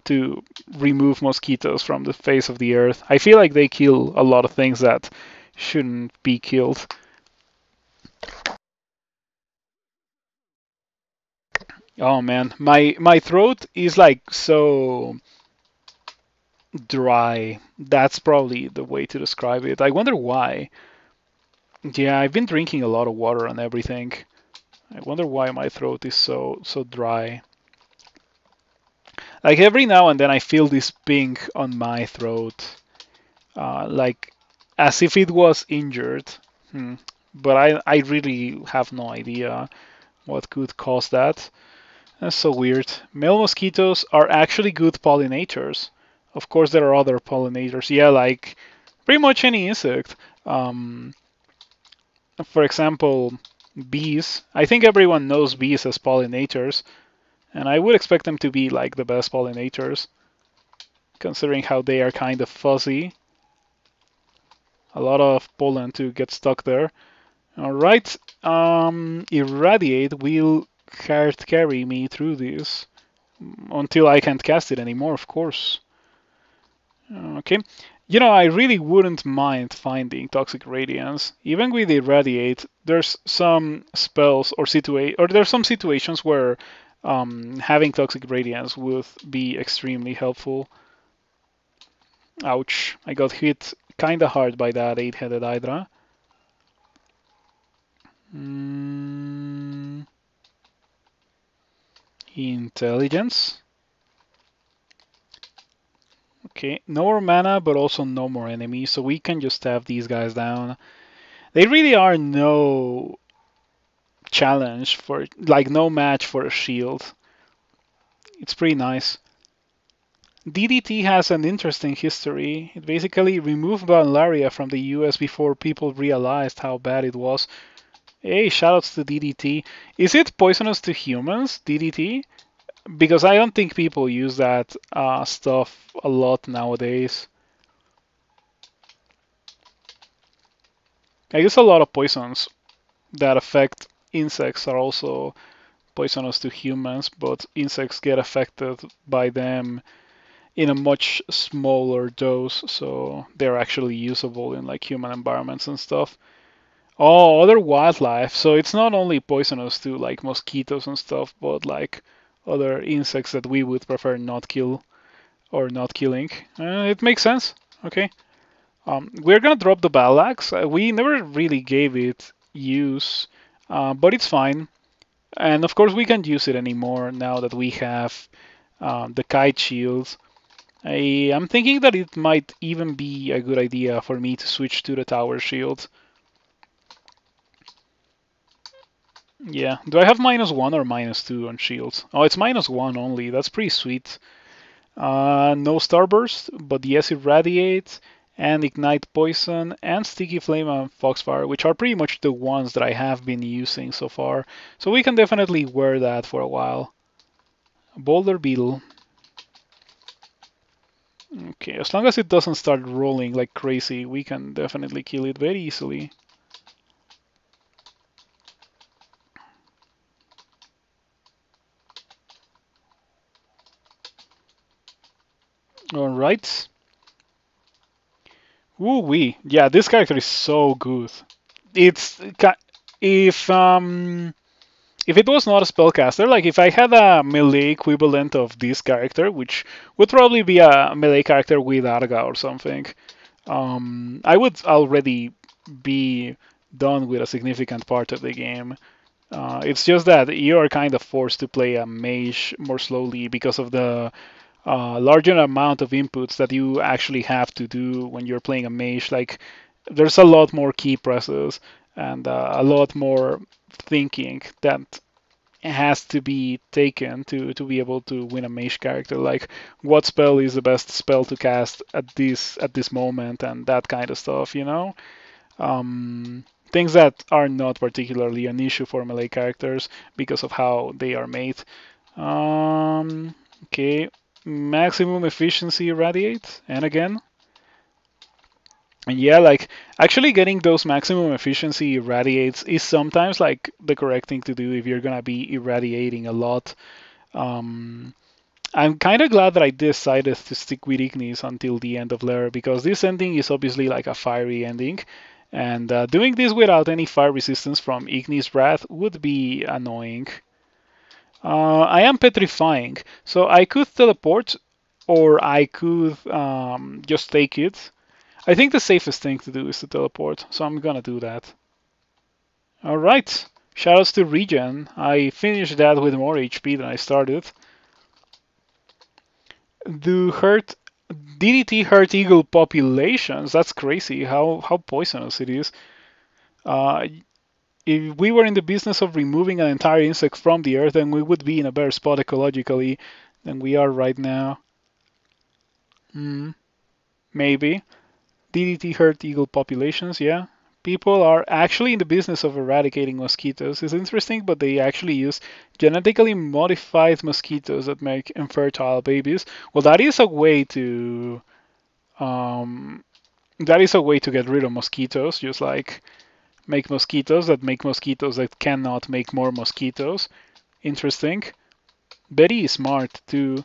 to remove mosquitoes from the face of the earth. I feel like they kill a lot of things that shouldn't be killed. Oh man, my throat is like so dry. That's probably the way to describe it. I wonder why. Yeah, I've been drinking a lot of water and everything. I wonder why my throat is so dry. Like every now and then I feel this pink on my throat, like as if it was injured. But I really have no idea what could cause that. That's so weird. Male mosquitoes are actually good pollinators. Of course, there are other pollinators. Yeah, like pretty much any insect. Um, for example, bees. I think everyone knows bees as pollinators, and I would expect them to be like the best pollinators, considering how they are kind of fuzzy. A lot of pollen to get stuck there. All right, Irradiate will hard carry me through this until I can't cast it anymore, of course. Okay, You know, I really wouldn't mind finding Toxic Radiance. Even with Irradiate, there's some spells or there's some situations where having Toxic Radiance would be extremely helpful. Ouch, I got hit kinda hard by that 8-headed Hydra. Mm, intelligence. Okay, no more mana, but also no more enemies, so we can just stab these guys down. They really are no challenge for, like, no match for a shield. It's pretty nice. DDT has an interesting history. It basically removed malaria from the US before people realized how bad it was. Hey, shoutouts to DDT. Is it poisonous to humans, DDT? Because I don't think people use that stuff a lot nowadays. I guess a lot of poisons that affect insects are also poisonous to humans, but insects get affected by them in a much smaller dose, so they're actually usable in like human environments and stuff. Oh, other wildlife. So it's not only poisonous to like mosquitoes and stuff, but like other insects that we would prefer not kill or not killing. It makes sense. Okay. We're gonna drop the battle axe. We never really gave it use, but it's fine. And of course, we can't use it anymore now that we have the kite shield. I'm thinking that it might even be a good idea for me to switch to the tower shield. Yeah, do I have -1 or -2 on shields? Oh, it's -1 only. That's pretty sweet. No Starburst, but yes, Irradiate and Ignite Poison and Sticky Flame and Foxfire, which are pretty much the ones that I have been using so far. So we can definitely wear that for a while. Boulder Beetle. Okay, as long as it doesn't start rolling like crazy, we can definitely kill it very easily. Alright. Ooh wee. Yeah, this character is so good. It's if it was not a spellcaster, like if I had a melee equivalent of this character, which would probably be a melee character with Arga or something, I would already be done with a significant part of the game. It's just that you are kind of forced to play a mage more slowly because of the larger amount of inputs that you actually have to do when you're playing a mage. Like, there's a lot more key presses and a lot more thinking that has to be taken to be able to win a mage character. Like, what spell is the best spell to cast at this moment, and that kind of stuff. Things that are not particularly an issue for melee characters because of how they are made. Okay, maximum efficiency Irradiate, and again. And yeah, like actually getting those maximum efficiency irradiates is sometimes like the correct thing to do if you're gonna be irradiating a lot. Um, I'm kind of glad that I decided to stick with Ignis until the end of Lair because this ending is obviously like a fiery ending, and doing this without any fire resistance from Ignis Wrath would be annoying. I am petrifying, so I could teleport or I could just take it. I think the safest thing to do is to teleport, so I'm gonna do that. Alright, shoutouts to Regen. I finished that with more HP than I started. Do hurt DDT hurt eagle populations? That's crazy. How poisonous it is. Uh, if we were in the business of removing an entire insect from the earth, then we would be in a better spot ecologically than we are right now. Maybe. DDT hurt eagle populations, yeah. People are actually in the business of eradicating mosquitoes. It's interesting, but they actually use genetically modified mosquitoes that make infertile babies. Well, um, that is a way to get rid of mosquitoes. Just like make mosquitoes that cannot make more mosquitoes. Interesting. Very smart too.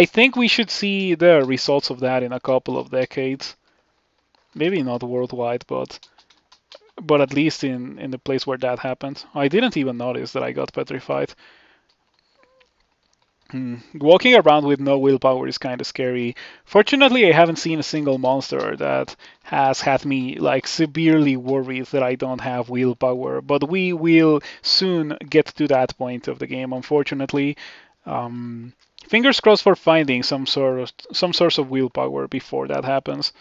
I think we should see the results of that in a couple of decades. Maybe not worldwide, but at least in the place where that happened. I didn't even notice that I got petrified. Walking around with no willpower is kind of scary. Fortunately, I haven't seen a single monster that has had me like severely worried that I don't have willpower. But we will soon get to that point of the game, unfortunately. Fingers crossed for finding some source of willpower before that happens.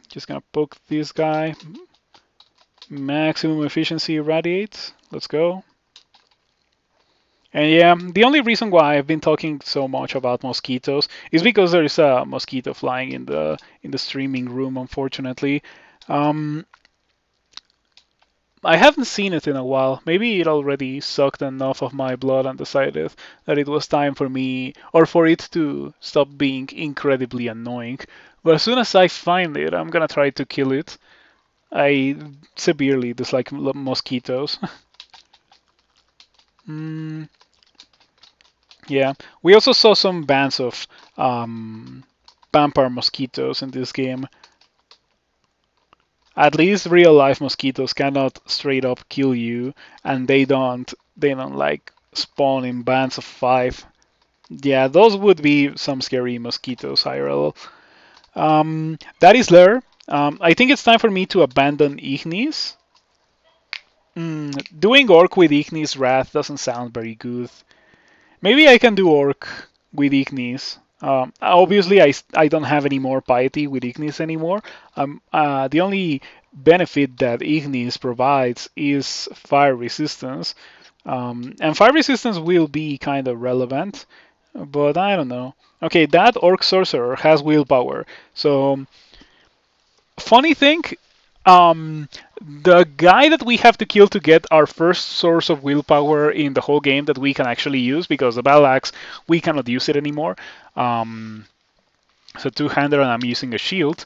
Just gonna poke this guy. Maximum efficiency irradiate. Let's go. And yeah, the only reason why I've been talking so much about mosquitoes is because there is a mosquito flying in the streaming room, unfortunately. I haven't seen it in a while. Maybe it already sucked enough of my blood and decided that it was time for me or for it to stop being incredibly annoying. But as soon as I find it, I'm gonna try to kill it. I severely dislike mosquitoes. Yeah, we also saw some bands of vampire mosquitoes in this game. At least real life mosquitoes cannot straight up kill you, and they don't like spawn in bands of 5. Yeah, those would be some scary mosquitoes, IRL. That is there. I think it's time for me to abandon Ignis. Doing Orc with Ignis Wrath doesn't sound very good. Maybe I can do Orc with Ignis. Obviously, I don't have any more piety with Ignis anymore. The only benefit that Ignis provides is fire resistance. And fire resistance will be kind of relevant, but I don't know. Okay, that Orc Sorcerer has willpower. So, funny thing, the guy that we have to kill to get our first source of willpower in the whole game that we can actually use, because the battle axe, we cannot use it anymore. It's a two-hander and I'm using a shield.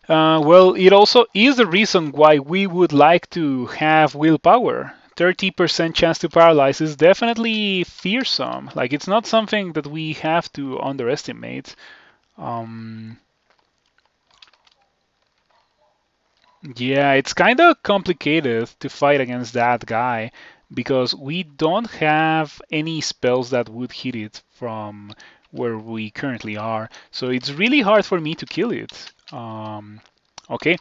Well, it also is the reason why we would like to have willpower. 30% chance to paralyze is definitely fearsome. Like, it's not something that we have to underestimate. Yeah, it's kind of complicated to fight against that guy because we don't have any spells that would hit it from where we currently are. So it's really hard for me to kill it. Okay,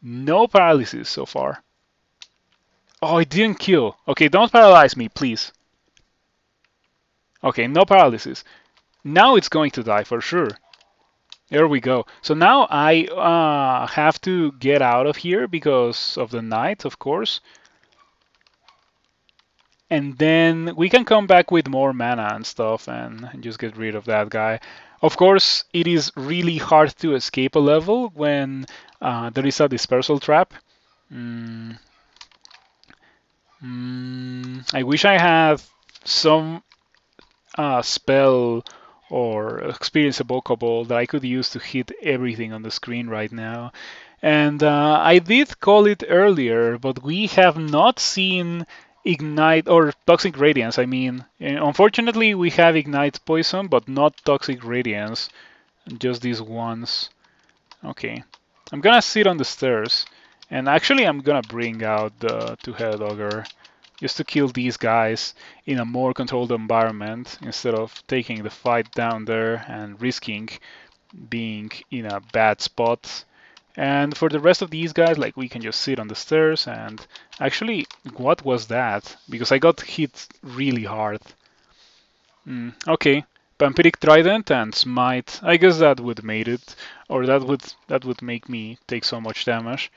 no paralysis so far. Oh, it didn't kill. Okay, don't paralyze me, please. Okay, no paralysis. Now it's going to die for sure. There we go. So now I have to get out of here because of the night, of course. And then we can come back with more mana and stuff and just get rid of that guy. Of course, it is really hard to escape a level when there is a dispersal trap. I wish I had some spell or experience evocable that I could use to hit everything on the screen right now. And I did call it earlier, but we have not seen Ignite or Toxic Radiance. I mean, unfortunately, we have Ignite Poison, but not Toxic Radiance. Just these ones. Okay. I'm gonna sit on the stairs. And actually, I'm gonna bring out the two-headed ogre just to kill these guys in a more controlled environment instead of taking the fight down there and risking being in a bad spot. And for the rest of these guys, like, we can just sit on the stairs and actually, what was that? Because I got hit really hard. Okay, Vampiric Trident and Smite. I guess that would made it, or that would make me take so much damage.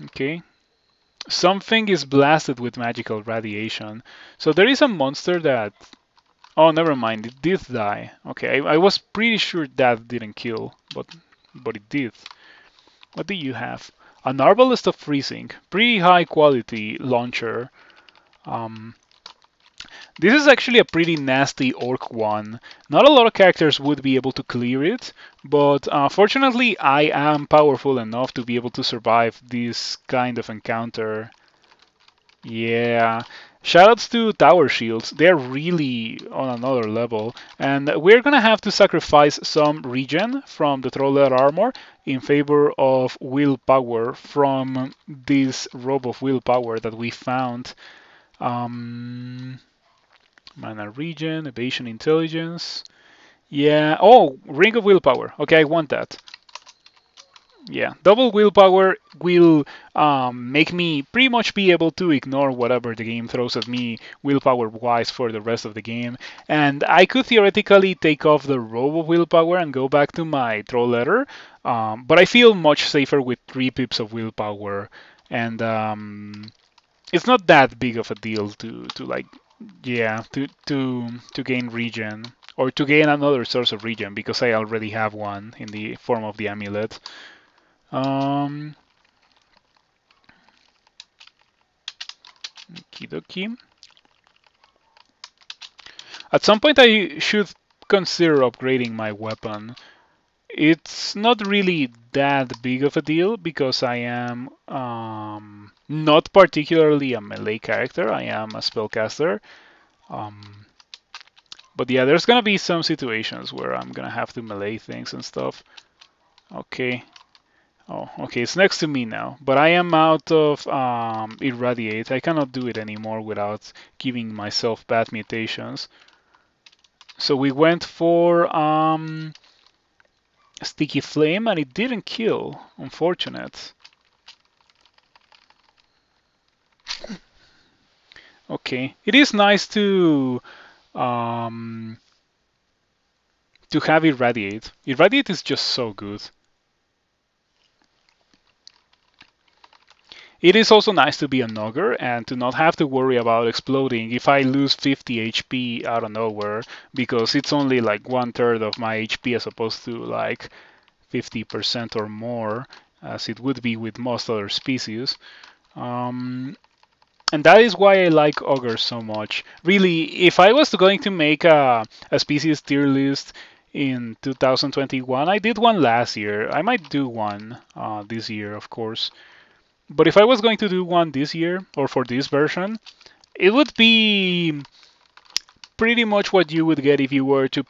Okay. Something is blasted with magical radiation. So there is a monster that... Oh, never mind, it did die. Okay, I was pretty sure that didn't kill, but it did. What do you have? An Arbalest of Freezing. Pretty high quality launcher. This is actually a pretty nasty orc one. Not a lot of characters would be able to clear it, but fortunately I am powerful enough to be able to survive this kind of encounter. Yeah, Shoutouts to Tower Shields. They're really on another level. And we're gonna have to sacrifice some regen from the Troll Leather Armor in favor of willpower from this robe of willpower that we found. Mana regen, evasion, intelligence. Yeah. Oh, Ring of Willpower. Okay, I want that. Yeah, double willpower will make me pretty much be able to ignore whatever the game throws at me willpower-wise for the rest of the game. And I could theoretically take off the robe of willpower and go back to my troll letter, but I feel much safer with 3 pips of willpower, and it's not that big of a deal to like, yeah, to gain regen. Or to gain another source of regen, because I already have one in the form of the amulet. Okie dokie. At some point I should consider upgrading my weapon. It's not really that big of a deal because I am not particularly a melee character. I am a spellcaster. But yeah, there's gonna be some situations where I'm gonna have to melee things and stuff. Okay. Oh, okay, it's next to me now, but I am out of Irradiate. I cannot do it anymore without giving myself bad mutations. So we went for Sticky Flame, and it didn't kill. Unfortunate. Okay, it is nice to have Irradiate. Irradiate is just so good. It is also nice to be an Ogre and to not have to worry about exploding if I lose 50 HP out of nowhere, because it's only like 1/3 of my HP as opposed to like 50% or more, as it would be with most other species. And that is why I like Ogres so much. Really, if I was going to make a species tier list in 2021, I did one last year. I might do one this year, of course. But if I was going to do one this year, or for this version, it would be pretty much what you would get if you were to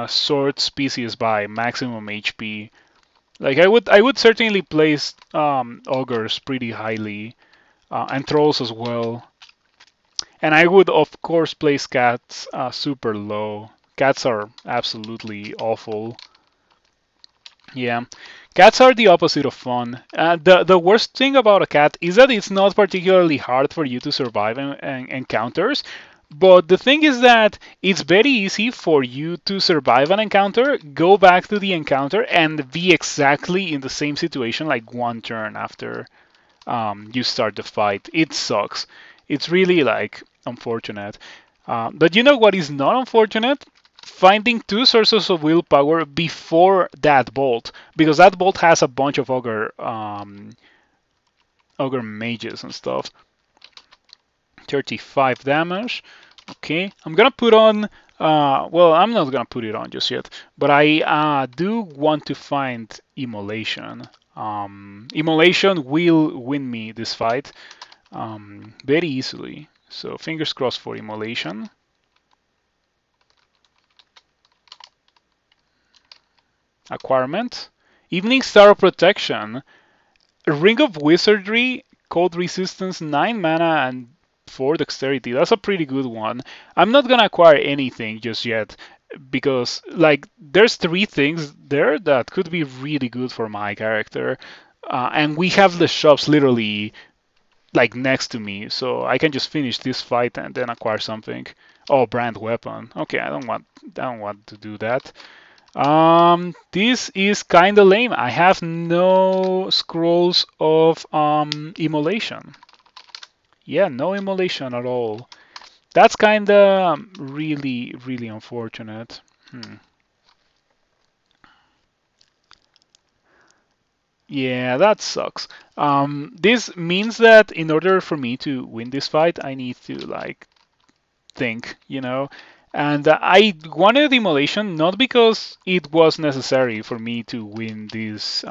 sort species by maximum HP. Like I would certainly place ogres pretty highly, and trolls as well. And I would of course place cats super low. Cats are absolutely awful. Yeah. Cats are the opposite of fun. The worst thing about a cat is that it's not particularly hard for you to survive in encounters, but the thing is that it's very easy for you to survive an encounter, go back to the encounter, and be exactly in the same situation like one turn after you start the fight. It sucks. It's really like unfortunate. But you know what is not unfortunate? Finding 2 sources of willpower before that bolt, because that bolt has a bunch of ogre mages and stuff. 35 damage. Okay, I'm gonna put on. Well, I'm not gonna put it on just yet, but I do want to find Immolation. Immolation will win me this fight very easily. So fingers crossed for Immolation. Acquirement. Evening Star of Protection. Ring of Wizardry. Cold Resistance. 9 mana and 4 Dexterity. That's a pretty good one. I'm not gonna acquire anything just yet, because like there's 3 things there that could be really good for my character. And we have the shops literally like next to me, so I can just finish this fight and then acquire something. Oh, brand weapon. Okay, I don't want to do that. This is kinda lame. I have no scrolls of Immolation. Yeah, no Immolation at all. That's kinda really, really unfortunate. Yeah, that sucks. This means that in order for me to win this fight, I need to like think, you know. And I wanted Immolation not because it was necessary for me to win this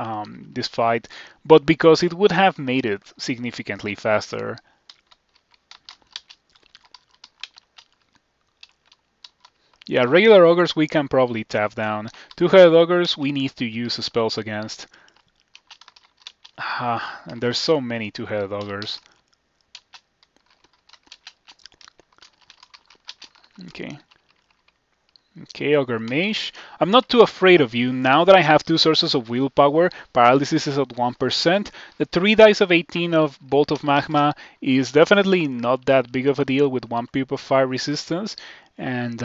fight, but because it would have made it significantly faster. Yeah, regular ogres we can probably tap down. Two-headed ogres we need to use spells against. Ah, and there's so many two-headed ogres. Okay. Okay, Ogre Mage. I'm not too afraid of you. Now that I have two sources of willpower, paralysis is at 1%. The 3 dice of 18 of Bolt of Magma is definitely not that big of a deal with 1 pip of fire resistance. And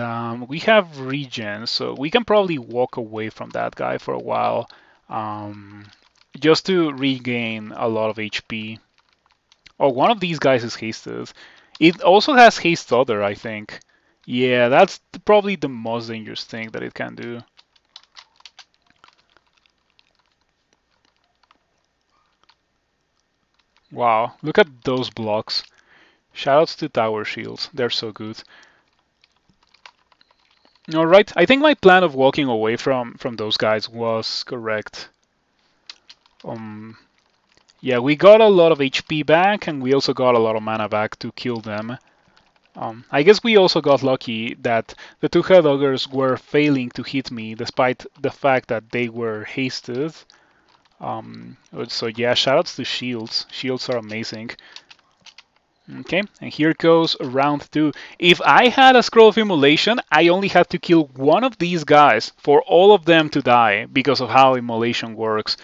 we have regen, so we can probably walk away from that guy for a while just to regain a lot of HP. Oh, one of these guys is hasted. It also has haste other, I think. Yeah, that's probably the most dangerous thing that it can do. Wow, look at those blocks. Shoutouts to tower shields, they're so good. Alright, I think my plan of walking away from those guys was correct. Yeah, we got a lot of HP back, and we also got a lot of mana back to kill them. I guess we also got lucky that the two-head ogres were failing to hit me despite the fact that they were hasted. So yeah, shoutouts to shields. Shields are amazing. Okay, and here goes round 2. If I had a scroll of immolation, I only had to kill one of these guys for all of them to die because of how immolation works.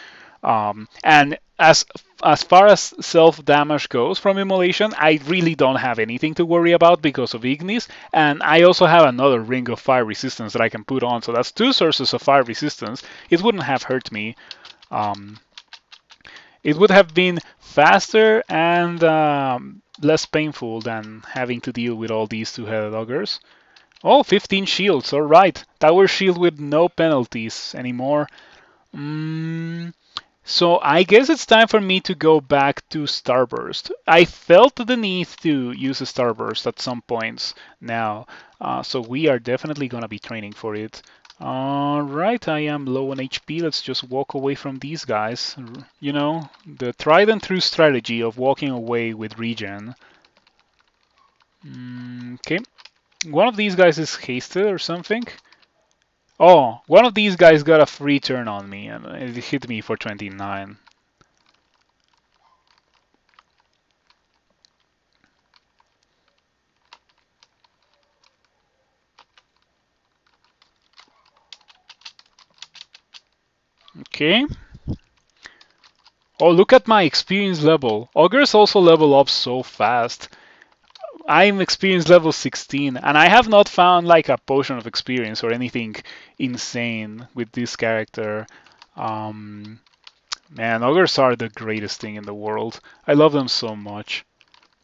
And as far as self-damage goes from immolation, I really don't have anything to worry about because of Ignis, and I also have another ring of fire resistance that I can put on, so that's 2 sources of fire resistance. It wouldn't have hurt me. It would have been faster and less painful than having to deal with all these two-headed ogres. Oh, 15 shields, alright. Tower shield with no penalties anymore. So I guess it's time for me to go back to Starburst. I felt the need to use a Starburst at some points now, so we are definitely gonna be training for it. Alright, I am low on HP. Let's just walk away from these guys. You know, the tried and true strategy of walking away with regen. Okay, one of these guys is hasted or something. Oh, one of these guys got a free turn on me and it hit me for 29. Okay. Oh, look at my experience level. Ogres also level up so fast. I'm experience level 16, and I have not found like a potion of experience or anything insane with this character. Man, ogres are the greatest thing in the world. I love them so much.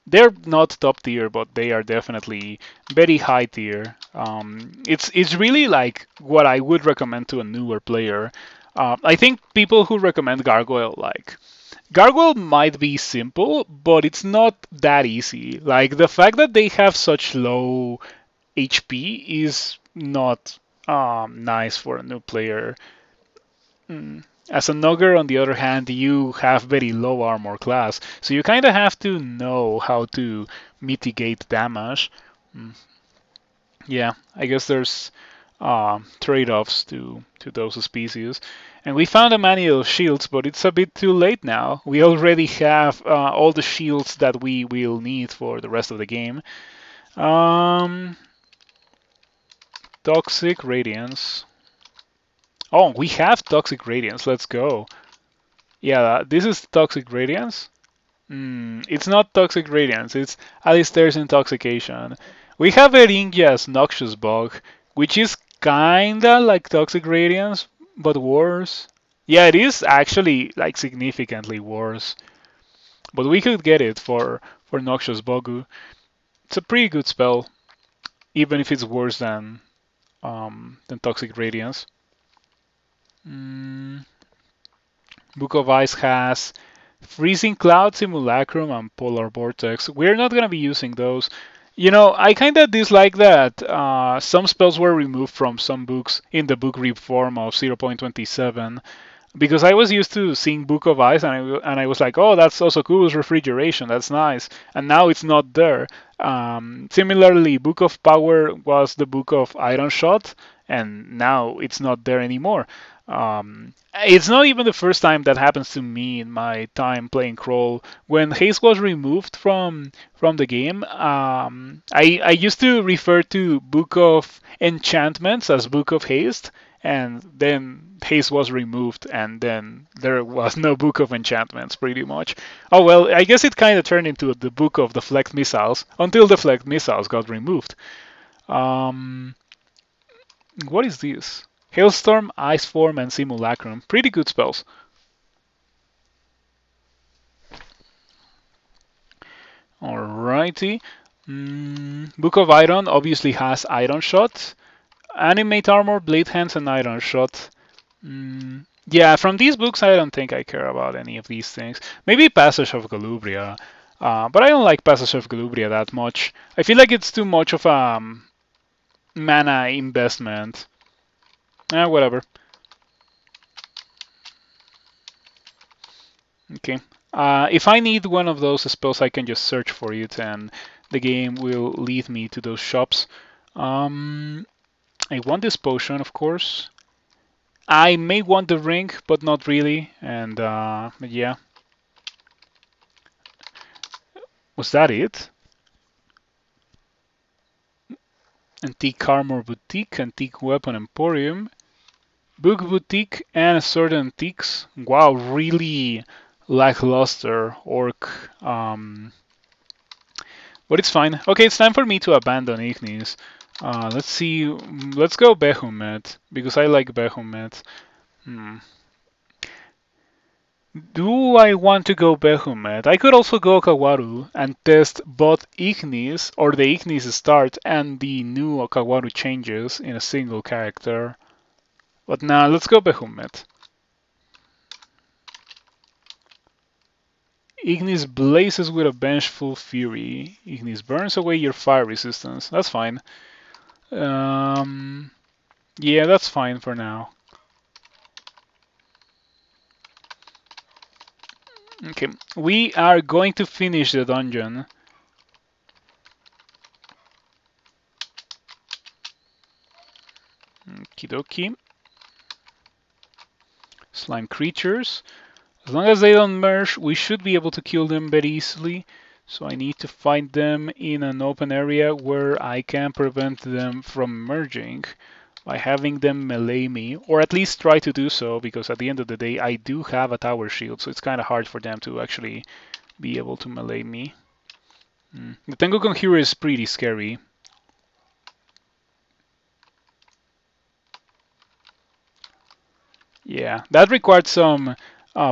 They're not top tier, but they are definitely very high tier. It's really like what I would recommend to a newer player. I think people who recommend Gargoyle like Gargoyle might be simple, but it's not that easy. Like the fact that they have such low HP is not nice for a new player. As an ogre, on the other hand, you have very low armor class, so you kind of have to know how to mitigate damage. Yeah, I guess there's trade-offs to those species. And we found a manual of shields, but it's a bit too late now. We already have all the shields that we will need for the rest of the game. Toxic Radiance. Oh, we have Toxic Radiance. Let's go. Yeah, this is Toxic Radiance. It's not Toxic Radiance. It's Alistair's Intoxication. We have Eringia's Noxious Bug, which is kinda like Toxic Radiance, but worse. Yeah, it is actually like significantly worse. But we could get it for Noxious Bogu. It's a pretty good spell, even if it's worse than Toxic Radiance. Book of Ice has Freezing Cloud, Simulacrum, and Polar Vortex. We're not gonna be using those. You know, I kind of dislike that some spells were removed from some books in the book reform of 0.27 because I was used to seeing Book of Ice and I was like, oh, that's also cool, refrigeration, that's nice. And now it's not there. Similarly, Book of Power was the Book of Iron Shot, and now it's not there anymore. It's not even the first time that happens to me in my time playing Crawl. When haste was removed from the game, I used to refer to Book of Enchantments as Book of Haste, and then haste was removed, and then there was no Book of Enchantments, pretty much. Oh well, I guess it kind of turned into the Book of Deflect Missiles until Deflect Missiles got removed. Um, what is this? Hailstorm, Ice Form, and Simulacrum. Pretty good spells. Alrighty. Book of Iron obviously has Iron Shot. Animate Armor, Blade Hands, and Iron Shot. Yeah, from these books, I don't think I care about any of these things. Maybe Passage of Galubria. But I don't like Passage of Galubria that much. I feel like it's too much of a mana investment. Whatever. Okay. If I need one of those spells, I can just search for it, and the game will lead me to those shops. I want this potion, of course. I may want the ring, but not really. And yeah. Was that it? Antique Armor Boutique, Antique Weapon Emporium, Book Boutique, and Sword Antiques. Wow, really lackluster orc. But it's fine. Okay, it's time for me to abandon Ignis. Let's see. Let's go Behemoth, because I like Behemoth. Do I want to go Behemoth? I could also go Kawaru and test both Ignis, or the Ignis start, and the new Kawaru changes in a single character. But now let's go Behemoth. Ignis blazes with a vengeful fury. Ignis burns away your fire resistance. That's fine. Yeah, that's fine for now. Okay, we are going to finish the dungeon. Okie dokie. Slime creatures. As long as they don't merge, we should be able to kill them very easily. So I need to find them in an open area where I can prevent them from merging by having them melee me, or at least try to do so, because at the end of the day I do have a tower shield, so it's kind of hard for them to actually be able to melee me. The Tengu here is pretty scary. Yeah, that required some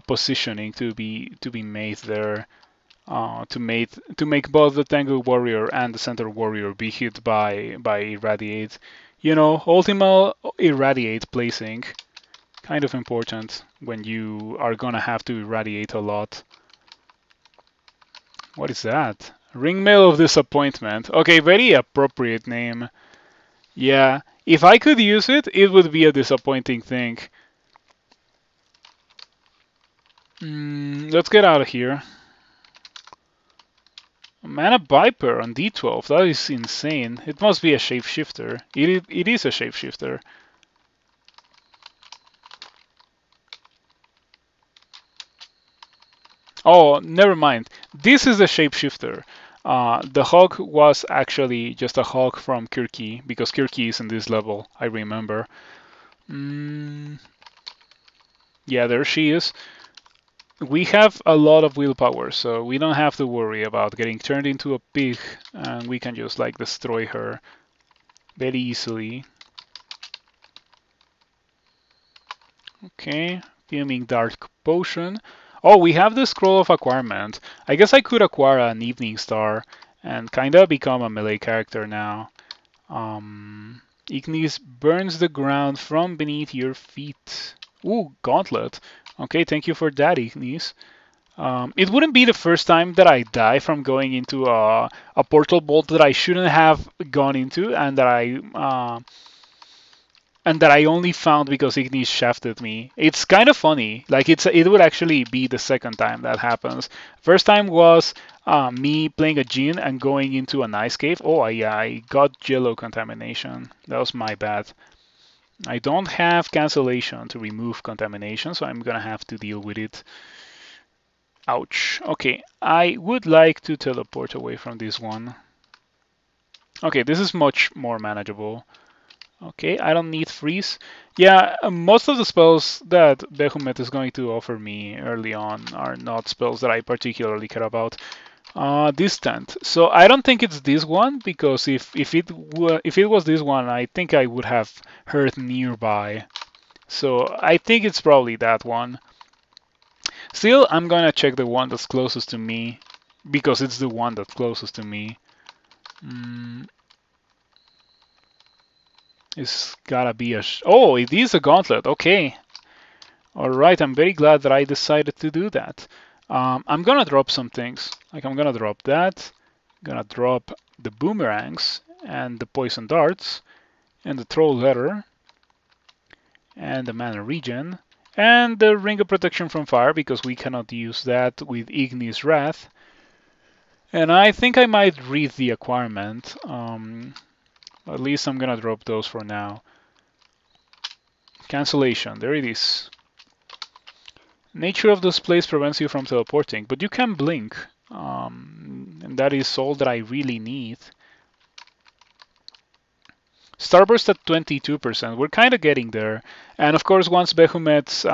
positioning to be made there. To make both the Tengu Warrior and the Center Warrior be hit by Irradiate. You know, ultimate Irradiate placing, kind of important when you are gonna have to irradiate a lot. What is that? Ringmail of Disappointment. Okay, very appropriate name. Yeah, if I could use it, it would be a disappointing thing. Let's get out of here. Mana Viper on D12, that is insane. It must be a shapeshifter. It is a shapeshifter. Oh, never mind. This is a shapeshifter. The hog was actually just a hog from Kirky, because Kirky is in this level, I remember. Yeah, there she is. We have a lot of willpower, so we don't have to worry about getting turned into a pig, and we can just like destroy her very easily. Okay, Fuming Dark Potion. Oh, we have the Scroll of Acquirement. I guess I could acquire an Evening Star and kinda become a melee character now. Ignis burns the ground from beneath your feet. Ooh, Gauntlet. Okay, thank you for that, Ignis. It wouldn't be the first time that I die from going into a portal bolt that I shouldn't have gone into, and that and that I only found because Ignis shafted me. It's kind of funny. Like it would actually be the second time that happens. First time was me playing a Jin and going into an ice cave. Oh yeah, I got yellow contamination. That was my bad. I don't have cancellation to remove contamination, so I'm gonna have to deal with it. Ouch. Okay, I would like to teleport away from this one. Okay, this is much more manageable. Okay, I don't need freeze. Yeah, most of the spells that Behemoth is going to offer me early on are not spells that I particularly care about. Distant. So I don't think it's this one because if it was this one, I think I would have heard nearby. So I think it's probably that one. Still, I'm gonna check the one that's closest to me because it's the one that's closest to me. It's gotta be a... Oh, it is a gauntlet. Okay. Alright, I'm very glad that I decided to do that. I'm gonna drop some things. Like I'm gonna drop that. I'm gonna drop the boomerangs and the poison darts and the troll letter and the mana regen and the ring of protection from fire because we cannot use that with Ignis Wrath. And I think I might read the acquirement. At least I'm gonna drop those for now. Cancellation, there it is. Nature of this place prevents you from teleporting, but you can blink. And that is all that I really need. Starburst at 22%, we're kind of getting there. And of course, once Behemoth's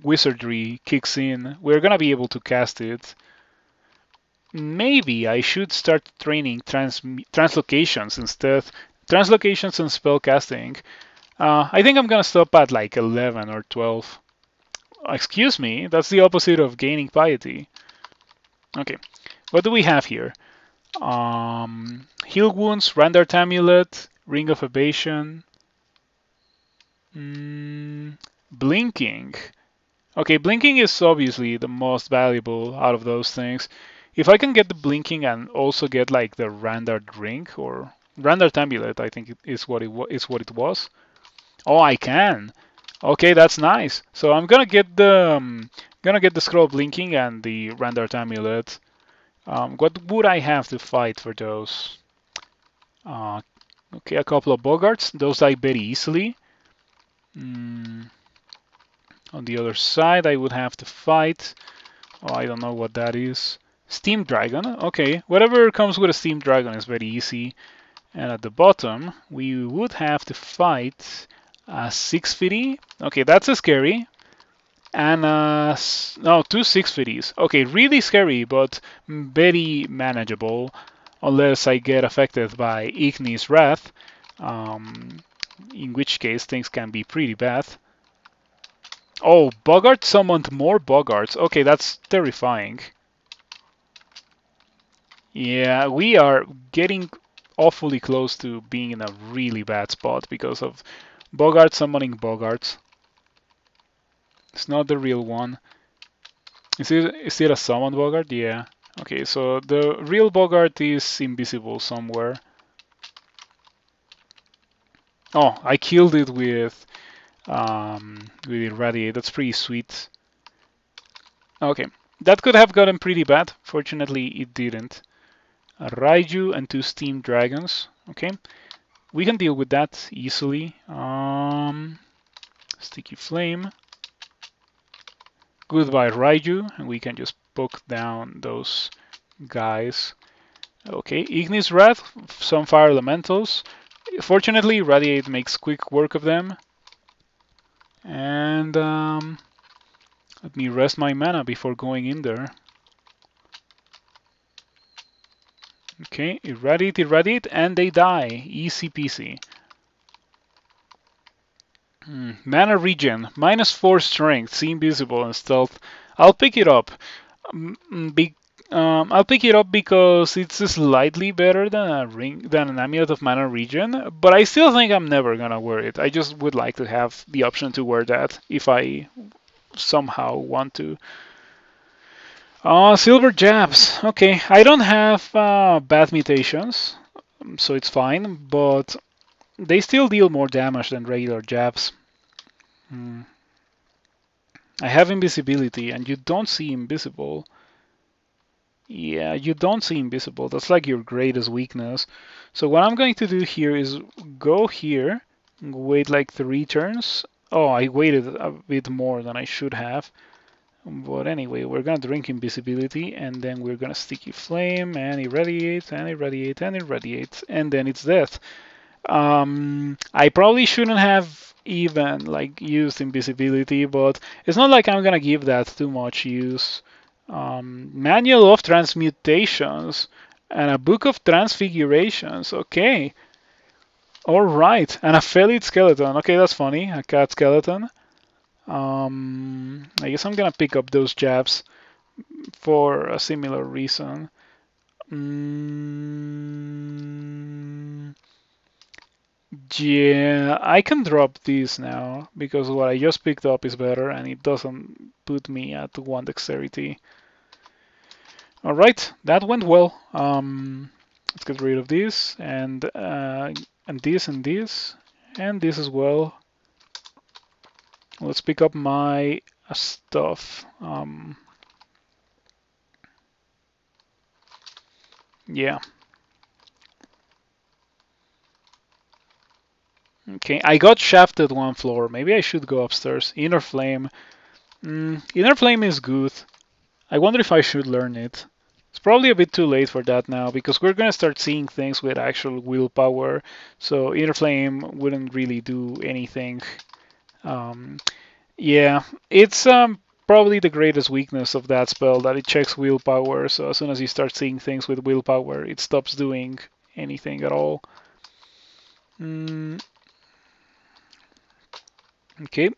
wizardry kicks in, we're gonna be able to cast it. Maybe I should start training translocations instead. Translocations and spellcasting. I think I'm gonna stop at like 11 or 12. Excuse me, that's the opposite of gaining piety. Okay, what do we have here? Heal wounds, Randart Amulet, Ring of Evasion, Blinking. Okay, Blinking is obviously the most valuable out of those things. If I can get the Blinking and also get like the Randart Ring or Randart Amulet, I think is what it was. Oh, I can. Okay, that's nice. So I'm gonna get the scroll blinking and the Randart Amulet. What would I have to fight for those? Okay, a couple of Bogarts. Those die very easily. On the other side, I would have to fight. Oh, I don't know what that is. Steam Dragon. Okay, whatever comes with a Steam Dragon is very easy. And at the bottom, we would have to fight 650. Okay, that's a scary. And no, 2 650s. Okay, really scary, but very manageable. Unless I get affected by Ignis Wrath, in which case things can be pretty bad. Oh, Bogart summoned more Bogarts. Okay, that's terrifying. Yeah, we are getting awfully close to being in a really bad spot because of Bogart summoning Bogarts. It's not the real one. Is it a summon Bogart? Yeah. Okay, so the real Bogart is invisible somewhere. Oh, I killed it with Irradiate. That's pretty sweet. Okay, that could have gotten pretty bad. Fortunately, it didn't. A Raiju and 2 Steam Dragons. Okay, we can deal with that easily. Sticky Flame. Goodbye Raiju, and we can just poke down those guys. Okay, Ignis Wrath, some fire elementals. Fortunately, Radiate makes quick work of them. And let me rest my mana before going in there. Okay, Irradiate, and they die. Easy peasy. Mana regen, -4 strength, see invisible and stealth. I'll pick it up. I'll pick it up because it's slightly better than an Amulet of Mana Regen, but I still think I'm never gonna wear it. I just would like to have the option to wear that if I somehow want to. Silver Jabs. Okay, I don't have bad mutations, so it's fine, but they still deal more damage than regular jabs. Hmm. I have invisibility, and you don't see invisible. Yeah, you don't see invisible. That's like your greatest weakness. So what I'm going to do here is go here, wait like 3 turns. Oh, I waited a bit more than I should have. But anyway, we're gonna drink invisibility, and then we're gonna sticky flame, and irradiate, and irradiate, and irradiate, and then it's death. I probably shouldn't have even like used invisibility, but it's not like I'm gonna give that too much use. Manual of Transmutations and a Book of Transfigurations. Okay. All right. And a Felid skeleton. Okay, that's funny. A cat skeleton. I guess I'm gonna pick up those jabs for a similar reason. Yeah, I can drop these now because what I just picked up is better and it doesn't put me at 1 dexterity. All right, that went well. Let's get rid of this and this and this and this as well. Let's pick up my stuff. Yeah. Okay, I got shafted 1 floor. Maybe I should go upstairs. Inner Flame. Inner Flame is good. I wonder if I should learn it. It's probably a bit too late for that now because we're gonna start seeing things with actual willpower. So Inner Flame wouldn't really do anything. Yeah, it's probably the greatest weakness of that spell that it checks willpower. So as soon as you start seeing things with willpower, it stops doing anything at all. Okay.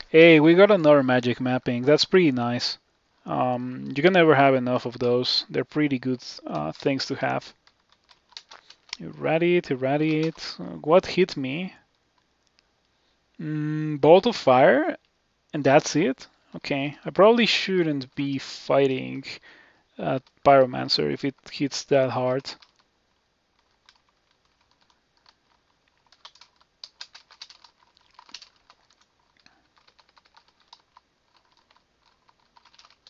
Hey, we got another magic mapping. That's pretty nice. You can never have enough of those. They're pretty good things to have. Irradiate, irradiate. What hit me? Bolt of fire, and that's it? Okay, I probably shouldn't be fighting Pyromancer if it hits that hard.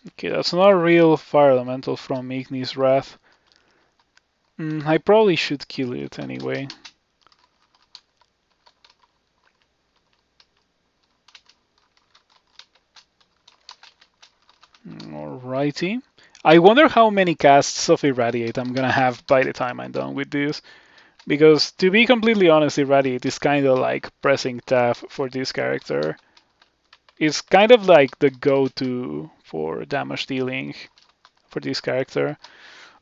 Okay, that's not a real fire elemental from Ignis Wrath. I probably should kill it anyway. Alrighty. I wonder how many casts of Irradiate I'm gonna have by the time I'm done with this. Because to be completely honest, Irradiate is kind of like pressing tab for this character. It's kind of like the go-to for damage dealing for this character.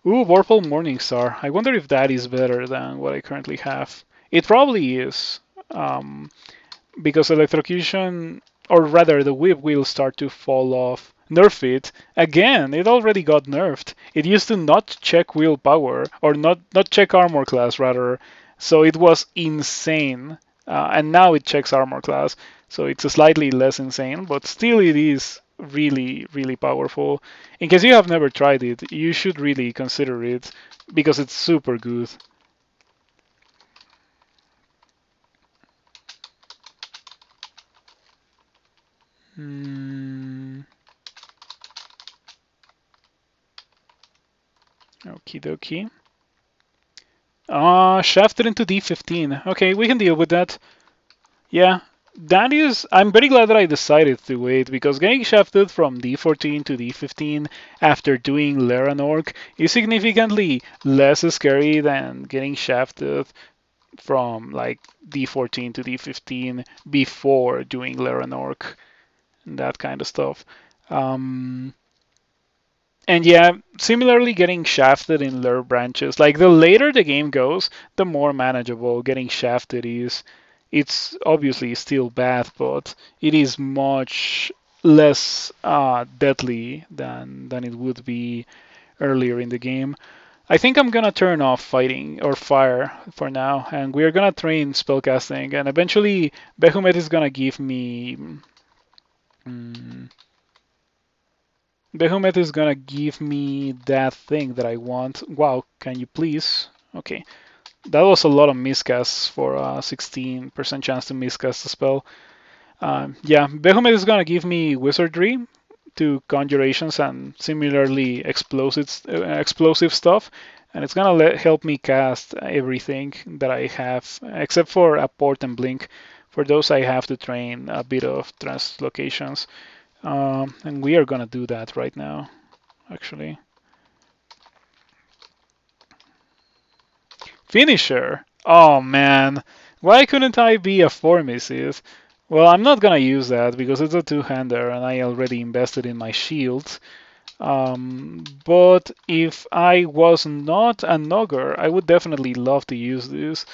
Ooh, Vorpal Morningstar. I wonder if that is better than what I currently have. It probably is. Because electrocution, or rather the whip will start to fall off. Nerf it. Again, it already got nerfed. It used to not check willpower, or not check armor class rather, so it was insane. And now it checks armor class, so it's slightly less insane, but still it is really, really powerful. In case you have never tried it, you should really consider it, because it's super good. Okie dokie. Shafted into D15. Okay, we can deal with that. Yeah, that is. I'm very glad that I decided to wait because getting shafted from D14 to D15 after doing Leranorc is significantly less scary than getting shafted from like D14 to D15 before doing Leranorc and that kind of stuff. And yeah, similarly getting shafted in lure branches. Like the later the game goes, the more manageable getting shafted is. It's obviously still bad, but it is much less deadly than it would be earlier in the game. I think I'm gonna turn off fighting or fire for now, and we're gonna train spellcasting, and eventually Behemoth is gonna give me Behemoth is gonna give me that thing that I want. Wow, can you please? Okay, that was a lot of miscasts for a 16% chance to miscast the spell. Yeah, Behemoth is gonna give me Wizardry to conjurations and similarly explosive stuff, and it's gonna help me cast everything that I have except for a port and blink. For those, I have to train a bit of translocations, and we are gonna do that right now, actually. Finisher. Oh man, why couldn't I be a Formices? Well, I'm not gonna use that because it's a two-hander and I already invested in my shield. But if I was not an Ogre, I would definitely love to use this.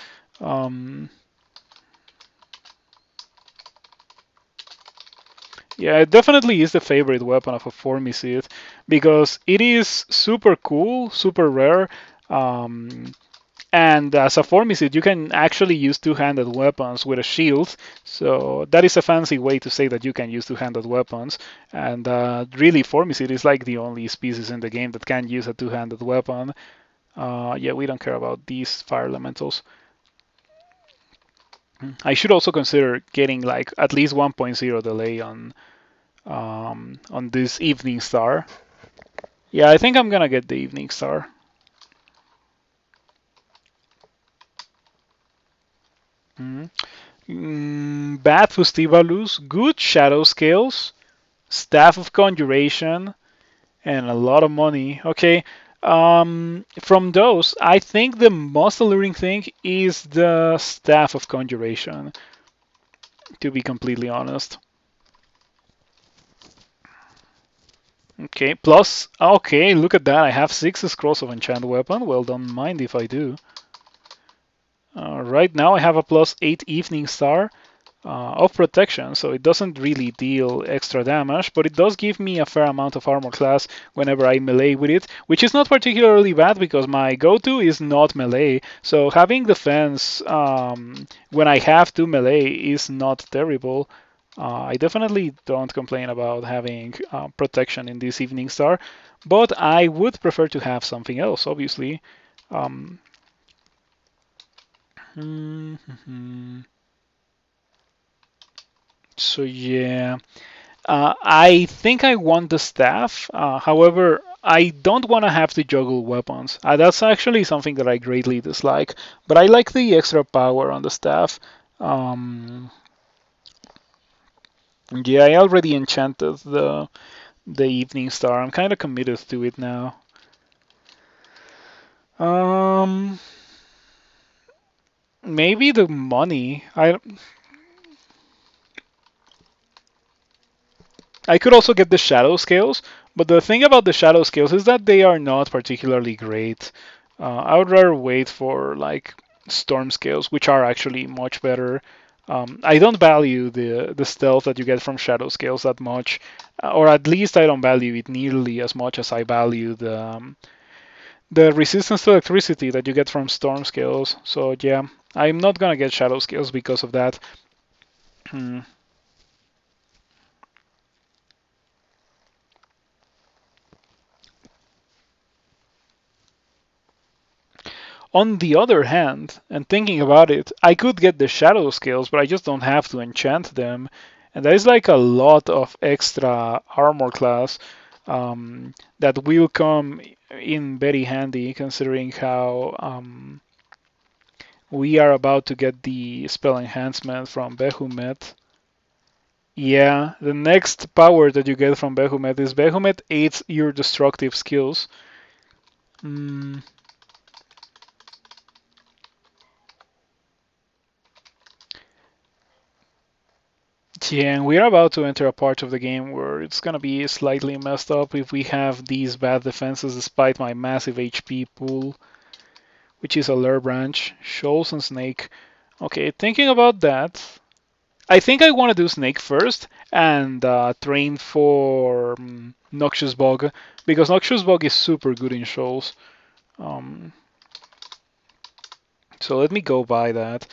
Yeah, it definitely is the favorite weapon of a Formicid because it is super cool, super rare. Um, And as a Formicid, you can actually use two-handed weapons with a shield. So that is a fancy way to say that you can use two-handed weapons. And really, Formicid is like the only species in the game that can use a two-handed weapon. Yeah, we don't care about these fire elementals. I should also consider getting like at least 1.0 delay on this Evening Star. Yeah, I think I'm gonna get the Evening Star. Bad Fustivalus, good Shadow Scales, Staff of Conjuration, and a lot of money. Okay, from those, I think the most alluring thing is the Staff of Conjuration, to be completely honest. Okay, plus, okay, look at that. I have 6 Scrolls of Enchant Weapon. Well, don't mind if I do. Right now, I have a +8 Evening Star. Of protection, so it doesn't really deal extra damage, but it does give me a fair amount of armor class whenever I melee with it, which is not particularly bad because my go-to is not melee, so having defense when I have to melee is not terrible. I definitely don't complain about having protection in this Evening Star, but I would prefer to have something else, obviously. Um, so yeah. I think I want the staff. However, I don't want to have to juggle weapons. That's actually something that I greatly dislike. But I like the extra power on the staff. Um, yeah, I already enchanted the Evening Star. I'm kind of committed to it now. Um, maybe the money. I could also get the shadow scales, but the thing about the shadow scales is that they are not particularly great. I would rather wait for like storm scales, which are actually much better. I don't value the stealth that you get from shadow scales that much, or at least I don't value it nearly as much as I value the resistance to electricity that you get from storm scales. So yeah, I'm not gonna get shadow scales because of that. Hmm. On the other hand, and thinking about it, I could get the shadow scales, but I just don't have to enchant them. And that is like a lot of extra armor class that will come in very handy considering how we are about to get the spell enhancement from Behemoth. Yeah, the next power that you get from Behemoth is Behemoth aids your destructive skills. Mm, Yeah, and we're about to enter a part of the game where it's gonna be slightly messed up if we have these bad defenses despite my massive HP pool, which is a Lure Branch, Shoals, and Snake. Okay, thinking about that, I think I want to do Snake first and train for Noxious Bog, because Noxious Bog is super good in Shoals. Um, so let me go buy that.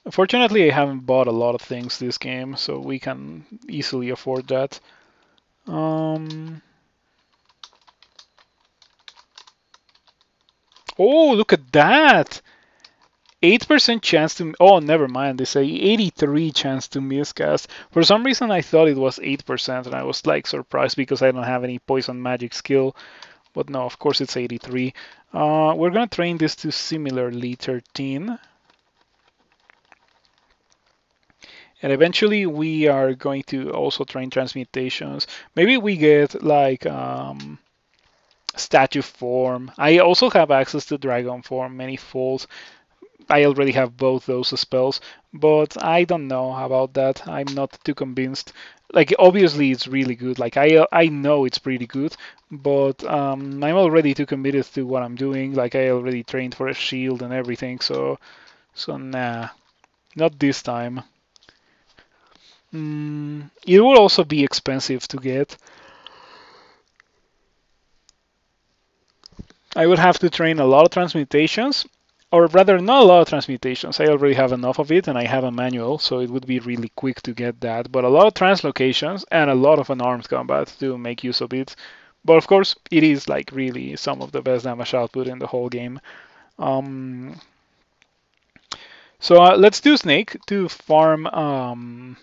Unfortunately, I haven't bought a lot of things this game, so we can easily afford that. Um, Oh, look at that! 8% chance to... Oh, never mind. They say 83 chance to miscast. For some reason, I thought it was 8%, and I was like surprised because I don't have any poison magic skill. But no, of course it's 83. We're gonna train this to similarly 13. And eventually we are going to also train transmutations. Maybe we get like statue form. I also have access to dragon form, manifold. I already have both those spells, but I don't know about that. I'm not too convinced. Like obviously it's really good. Like I know it's pretty good, but I'm already too committed to what I'm doing. Like I already trained for a shield and everything, so nah, not this time. It will also be expensive to get. I would have to train a lot of transmutations, or rather, not a lot of transmutations. I already have enough of it, and I have a manual, so it would be really quick to get that. But a lot of translocations and a lot of unarmed combat to make use of it. But of course, it is like really some of the best damage output in the whole game. So let's do Snake to farm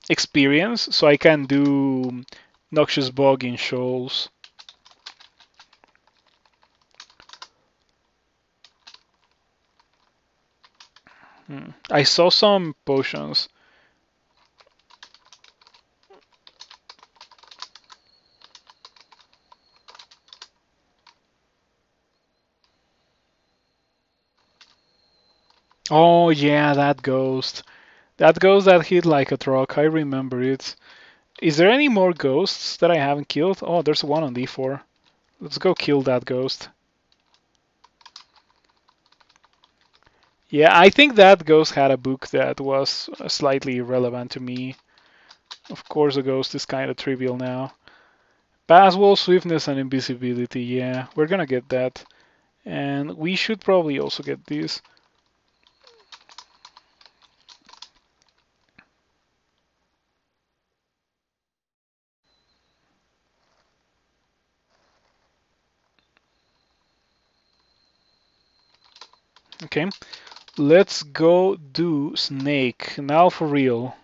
experience, so I can do Noxious Bug in shoals. I saw some potions. Oh yeah, that ghost. That ghost that hit like a truck. I remember it. Is there any more ghosts that I haven't killed? Oh, there's one on D4. Let's go kill that ghost. Yeah, I think that ghost had a book that was slightly irrelevant to me. Of course, the ghost is kind of trivial now. Pass wall, swiftness, and invisibility. Yeah, we're gonna get that. And we should probably also get this. Okay, let's go do Snake. Now for real.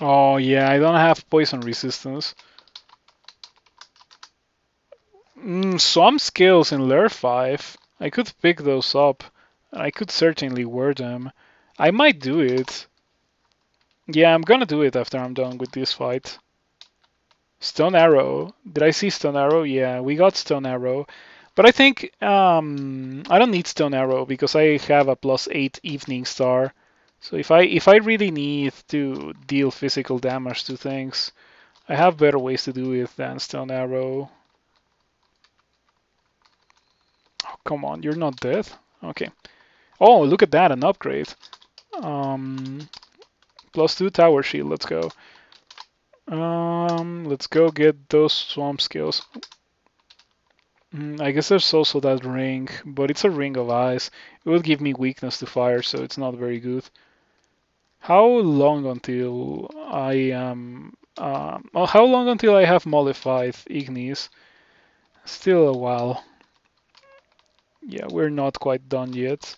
Oh yeah, I don't have poison resistance. Some skills in Layer 5. I could pick those up. I could certainly wear them. I might do it. Yeah, I'm gonna do it after I'm done with this fight. Stone Arrow. Did I see Stone Arrow? Yeah, we got Stone Arrow. But I think I don't need Stone Arrow because I have a +8 Evening Star. So if I really need to deal physical damage to things, I have better ways to do it than Stone Arrow. Oh, come on, you're not dead? Okay. Oh, look at that, an upgrade. +2 tower shield, let's go. Let's go get those swamp skills. I guess there's also that ring, but it's a ring of ice. It will give me weakness to fire, so it's not very good. How long until I am... how long until I have mollified Ignis? Still a while. Yeah, we're not quite done yet.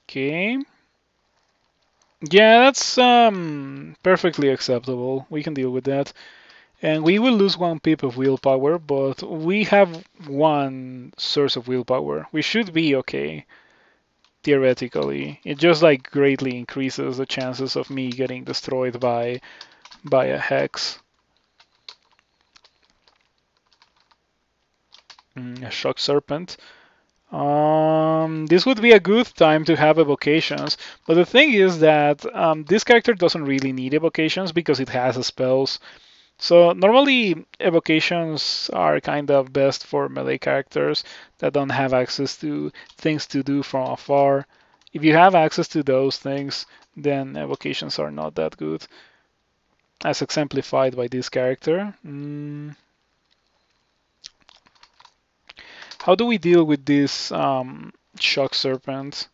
Okay. Yeah, that's perfectly acceptable. We can deal with that. And we will lose 1 pip of willpower, but we have 1 source of willpower. We should be okay, theoretically. It just like greatly increases the chances of me getting destroyed by a hex. A shock serpent. This would be a good time to have evocations, but the thing is that this character doesn't really need evocations because it has spells. So normally evocations are kind of best for melee characters that don't have access to things to do from afar. If you have access to those things, then evocations are not that good, as exemplified by this character. How do we deal with this Shock Serpent?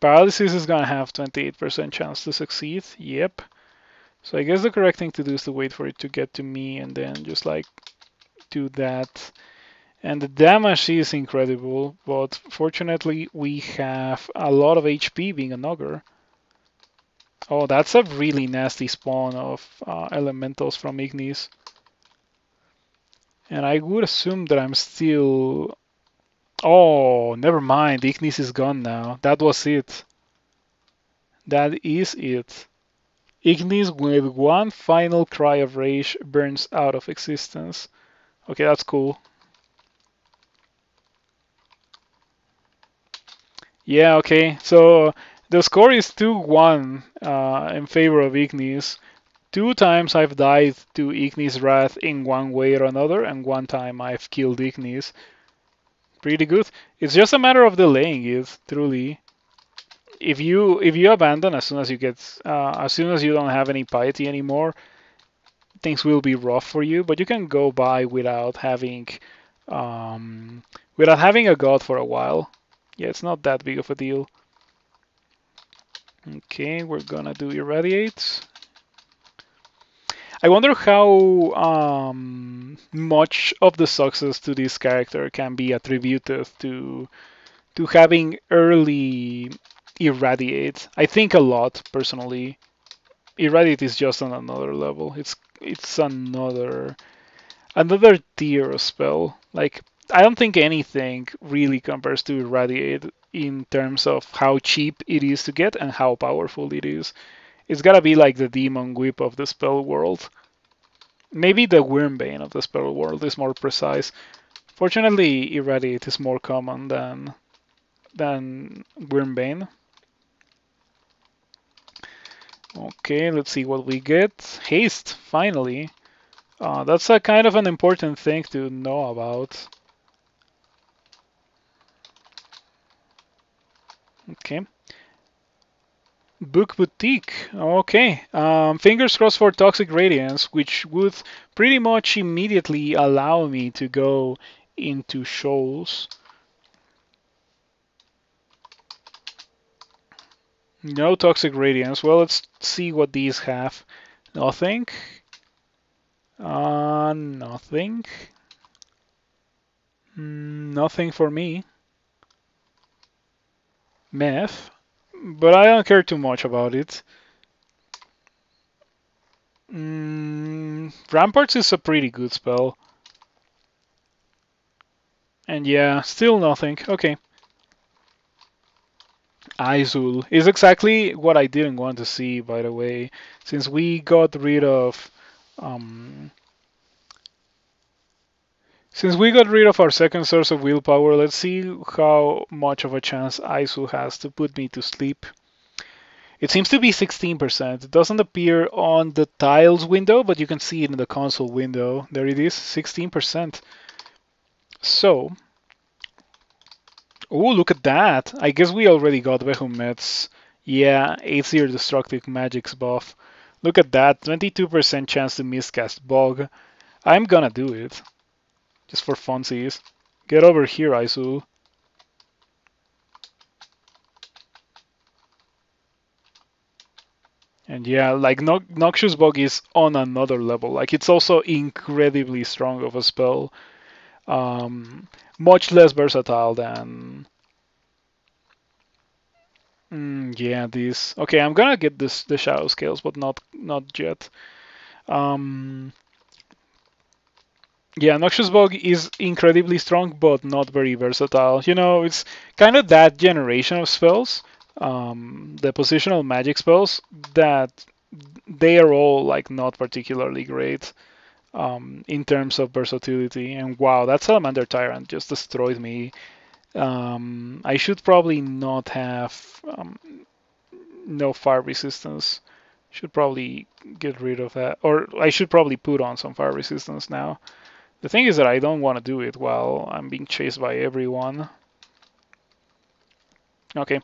Paralysis is gonna have 28% chance to succeed. Yep. So I guess the correct thing to do is to wait for it to get to me and then just like do that. And the damage is incredible, but fortunately we have a lot of HP being an Ogre. Oh, that's a really nasty spawn of elementals from Ignis. And I would assume that I'm still... Oh, never mind. Ignis is gone now. That was it. That is it. Ignis with one final cry of rage burns out of existence. Okay, that's cool. Yeah, okay. So the score is 2-1 in favor of Ignis. 2 times I've died to Ignis Wrath in one way or another, and 1 time I've killed Ignis. Pretty good. It's just a matter of delaying it, truly. If you abandon as soon as you get as soon as you don't have any piety anymore, things will be rough for you. But you can go by without having a god for a while. Yeah, it's not that big of a deal. Okay, we're gonna do Irradiate. I wonder how much of the success to this character can be attributed to having early Irradiate. I think a lot, personally. Irradiate is just on another level. It's another tier of spell. Like, I don't think anything really compares to Irradiate in terms of how cheap it is to get and how powerful it is. It's gotta be like the demon whip of the spell world. Maybe the Wyrmbane of the spell world is more precise. Fortunately, Irradiate is more common than Wyrmbane. Okay, let's see what we get. Haste, finally. That's a kind of an important thing to know about. Okay. Book Boutique. Okay. Fingers crossed for Toxic Radiance, which would pretty much immediately allow me to go into shoals. No Toxic Radiance. Well, let's see what these have. Nothing. Nothing. Nothing for me. Meth. But I don't care too much about it. Ramparts is a pretty good spell. And yeah, still nothing. Okay. Izul is exactly what I didn't want to see, by the way. Since we got rid of um, since we got rid of our second source of willpower, let's see how much of a chance Izul has to put me to sleep. It seems to be 16%. It doesn't appear on the tiles window, but you can see it in the console window. There it is, 16%. So, oh, look at that. I guess we already got Vehumet's, yeah, 8-0 Destructive Magic's buff. Look at that, 22% chance to miscast Bog. I'm gonna do it. Just for funsies. Get over here, Izul. And yeah, like Noxious Bog is on another level. Like, it's also incredibly strong of a spell. Much less versatile than... yeah, this. Okay, I'm gonna get the Shadow Scales, but not yet. Yeah, Noxious Bog is incredibly strong, but not very versatile. You know, it's kind of that generation of spells, the positional magic spells, that they are all like not particularly great in terms of versatility. And wow, that Salamander Tyrant just destroyed me. I should probably not have no fire resistance. Should probably get rid of that, or I should probably put on some fire resistance now. The thing is that I don't want to do it while I'm being chased by everyone. Okay,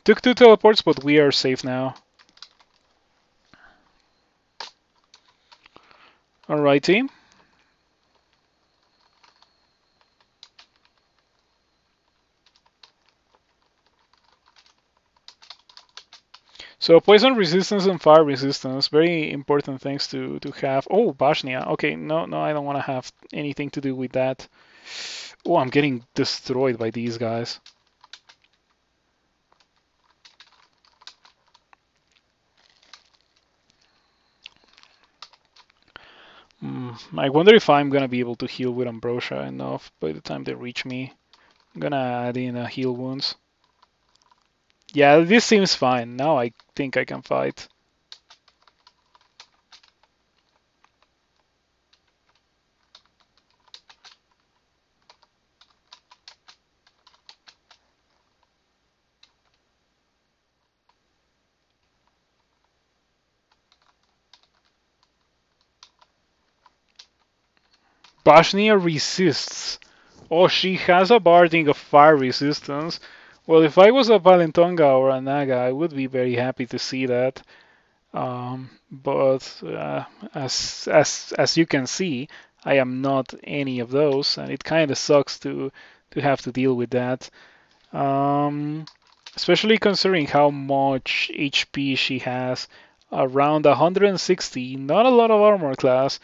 took 2 teleports, but we are safe now. Alrighty. So poison resistance and fire resistance, very important things to have. Oh, Bashnia. Okay, no, I don't want to have anything to do with that. Oh, I'm getting destroyed by these guys. I wonder if I'm gonna be able to heal with Ambrosia enough by the time they reach me. I'm gonna add in a heal wounds. Yeah, this seems fine. Now I think I can fight. Bashnia resists. Oh, she has a barding of fire resistance. Well, if I was a Valentonga or a Naga, I would be very happy to see that. But as you can see, I am not any of those, and it kind of sucks to have to deal with that. Um, Especially considering how much HP she has, around 160. Not a lot of armor class,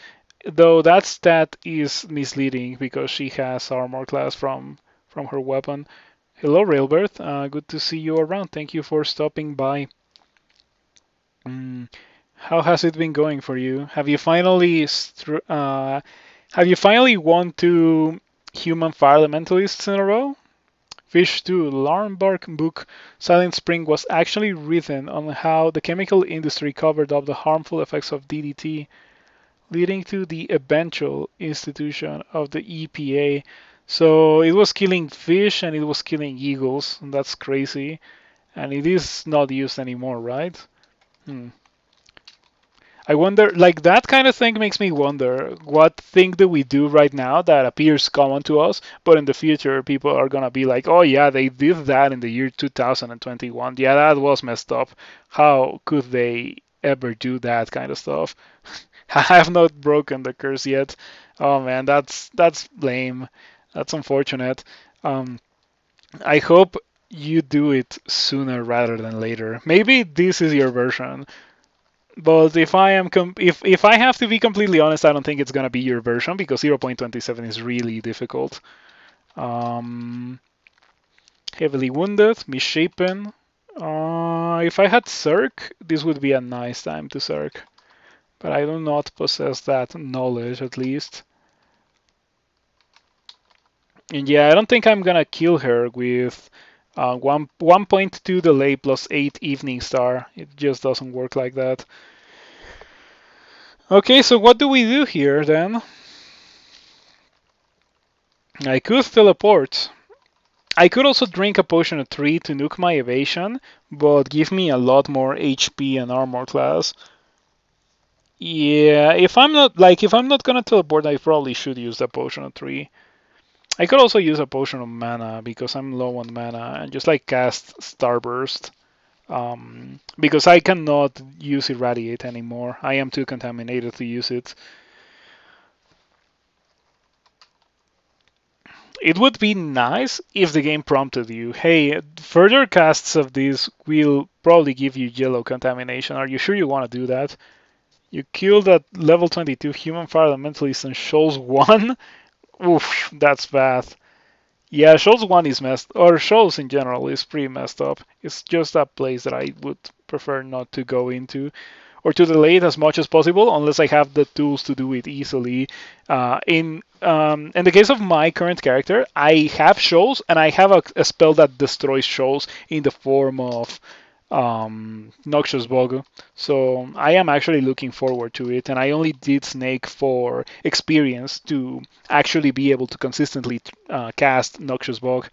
though that stat is misleading because she has armor class from her weapon. Hello, Railbird. Good to see you around. Thank you for stopping by. Mm, how has it been going for you? Have you finally won 2 human fire elementalists in a row? Fish 2 Larnbark book Silent Spring was actually written on how the chemical industry covered up the harmful effects of DDT, leading to the eventual institution of the EPA. So it was killing fish and it was killing eagles. And that's crazy. And it is not used anymore, right? Hmm. I wonder, like that kind of thing makes me wonder what thing do we do right now that appears common to us, but in the future people are gonna be like, oh yeah, they did that in the year 2021. Yeah, that was messed up. How could they ever do that kind of stuff? I have not broken the curse yet. Oh man, that's lame. That's unfortunate. Um, I hope you do it sooner rather than later. Maybe this is your version. But if I have to be completely honest, I don't think it's gonna be your version because 0.27 is really difficult. Um, Heavily wounded, misshapen. If I had Circ, this would be a nice time to Circ, but I do not possess that knowledge at least. And yeah, I don't think I'm gonna kill her with 1.2 delay plus 8 Evening Star. It just doesn't work like that. Okay, so what do we do here then? I could teleport. I could also drink a potion of 3 to nuke my evasion, but give me a lot more HP and armor class. Yeah, if I'm not gonna teleport, I probably should use the potion of 3. I could also use a potion of mana because I'm low on mana and just like cast Starburst. Because I cannot use Irradiate anymore. I am too contaminated to use it. It would be nice if the game prompted you, hey, further casts of this will probably give you yellow contamination. Are you sure you want to do that? You killed at level 22 human fire elementalist and Shoals 1? Oof, that's bad. Yeah, Shoals 1 is messed, or Shoals in general is pretty messed up. It's just a place that I would prefer not to go into, or to delay it as much as possible unless I have the tools to do it easily. In the case of my current character, I have Shoals and I have a spell that destroys Shoals in the form of Noxious Bug. So I am actually looking forward to it, and I only did Snake for experience to actually be able to consistently cast Noxious Bug.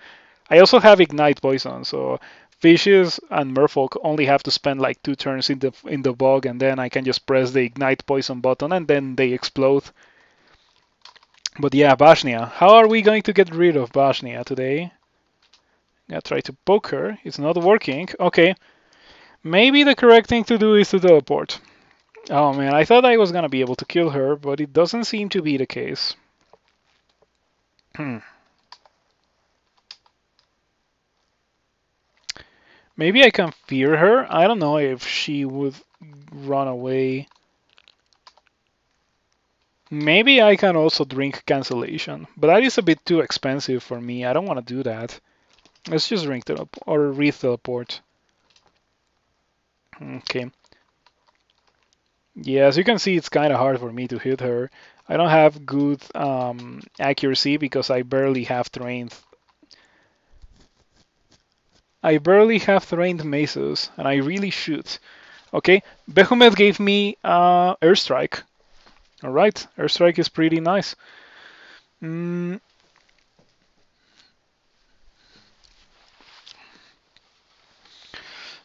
I also have Ignite Poison, so Fishes and Merfolk only have to spend like 2 turns in the bog, and then I can just press the Ignite Poison button, and then they explode. But yeah, Bashnia. How are we going to get rid of Bashnia today? I'm gonna try to poke her. It's not working. Okay. Maybe the correct thing to do is to teleport. Oh man, I thought I was gonna be able to kill her, but it doesn't seem to be the case. Maybe I can fear her. I don't know if she would run away. Maybe I can also drink cancellation, but that is a bit too expensive for me. I don't want to do that. Let's just drink teleport or re-teleport. Okay. Yeah, as you can see, it's kind of hard for me to hit her. I don't have good accuracy because I barely have trained. I barely have trained maces, and I really should. Okay, Behemoth gave me Airstrike. All right, Airstrike is pretty nice. Mm,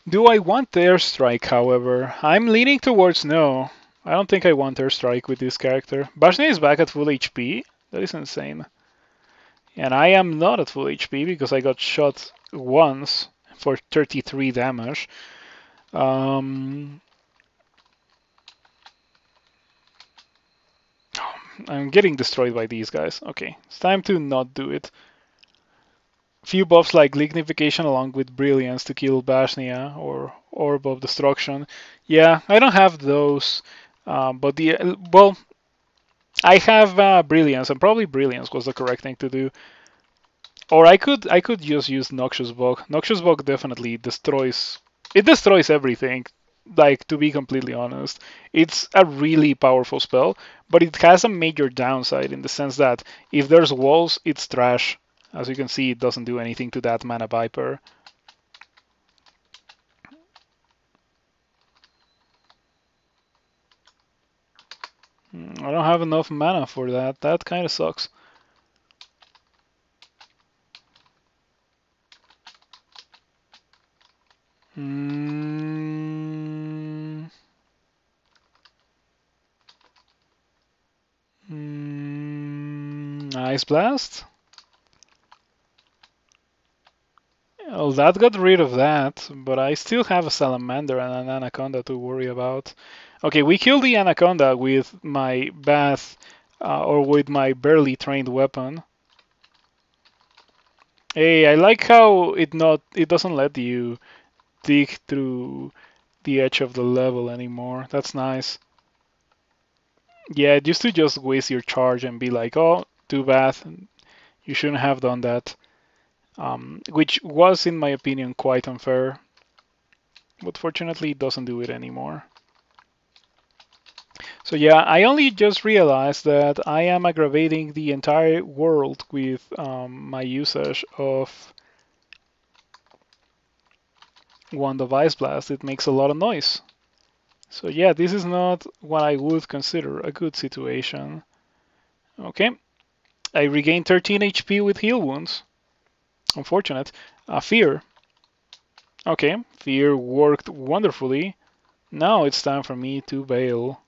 do I want the Airstrike, however? I'm leaning towards no. I don't think I want Airstrike with this character. Bashne is back at full HP. That is insane. And I am not at full HP because I got shot once for 33 damage. I'm getting destroyed by these guys. Okay, it's time to not do it. Few buffs like Lignification along with Brilliance to kill Bashnia or Orb of Destruction. Yeah, I don't have those, but well, I have Brilliance, and probably Brilliance was the correct thing to do. Or I could just use Noxious Bug. Noxious Bug definitely destroys. It destroys everything. Like, to be completely honest, it's a really powerful spell, but it has a major downside in the sense that if there's walls, it's trash. As you can see, it doesn't do anything to that Mana Viper. I don't have enough mana for that. That kind of sucks. Ice Blast. Well, that got rid of that, but I still have a Salamander and an Anaconda to worry about. Okay, we killed the Anaconda with my Bath, or with my barely trained weapon. Hey, I like how it doesn't let you dig through the edge of the level anymore. That's nice. Yeah, it used to just waste your charge and be like, oh, too bad. You shouldn't have done that. Which was, in my opinion, quite unfair. But fortunately, it doesn't do it anymore. So yeah, I only just realized that I am aggravating the entire world with my usage of Wand of Ice Blast. It makes a lot of noise. So yeah, this is not what I would consider a good situation. Okay, I regained 13 HP with heal wounds. Unfortunate. Fear. Okay, fear worked wonderfully. Now it's time for me to bail.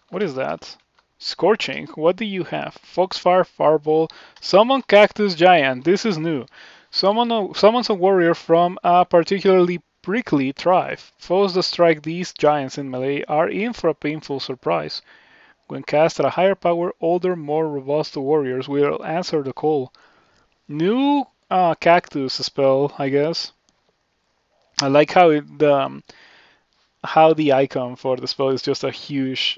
What is that? Scorching. What do you have? Foxfire, Fireball, Summon Cactus Giant. This is new. Summons a warrior from a particularly prickly tribe. Foes that strike these giants in melee are in for a painful surprise. When cast at a higher power, older, more robust warriors will answer the call. New cactus spell, I guess. I like how how the icon for the spell is just a huge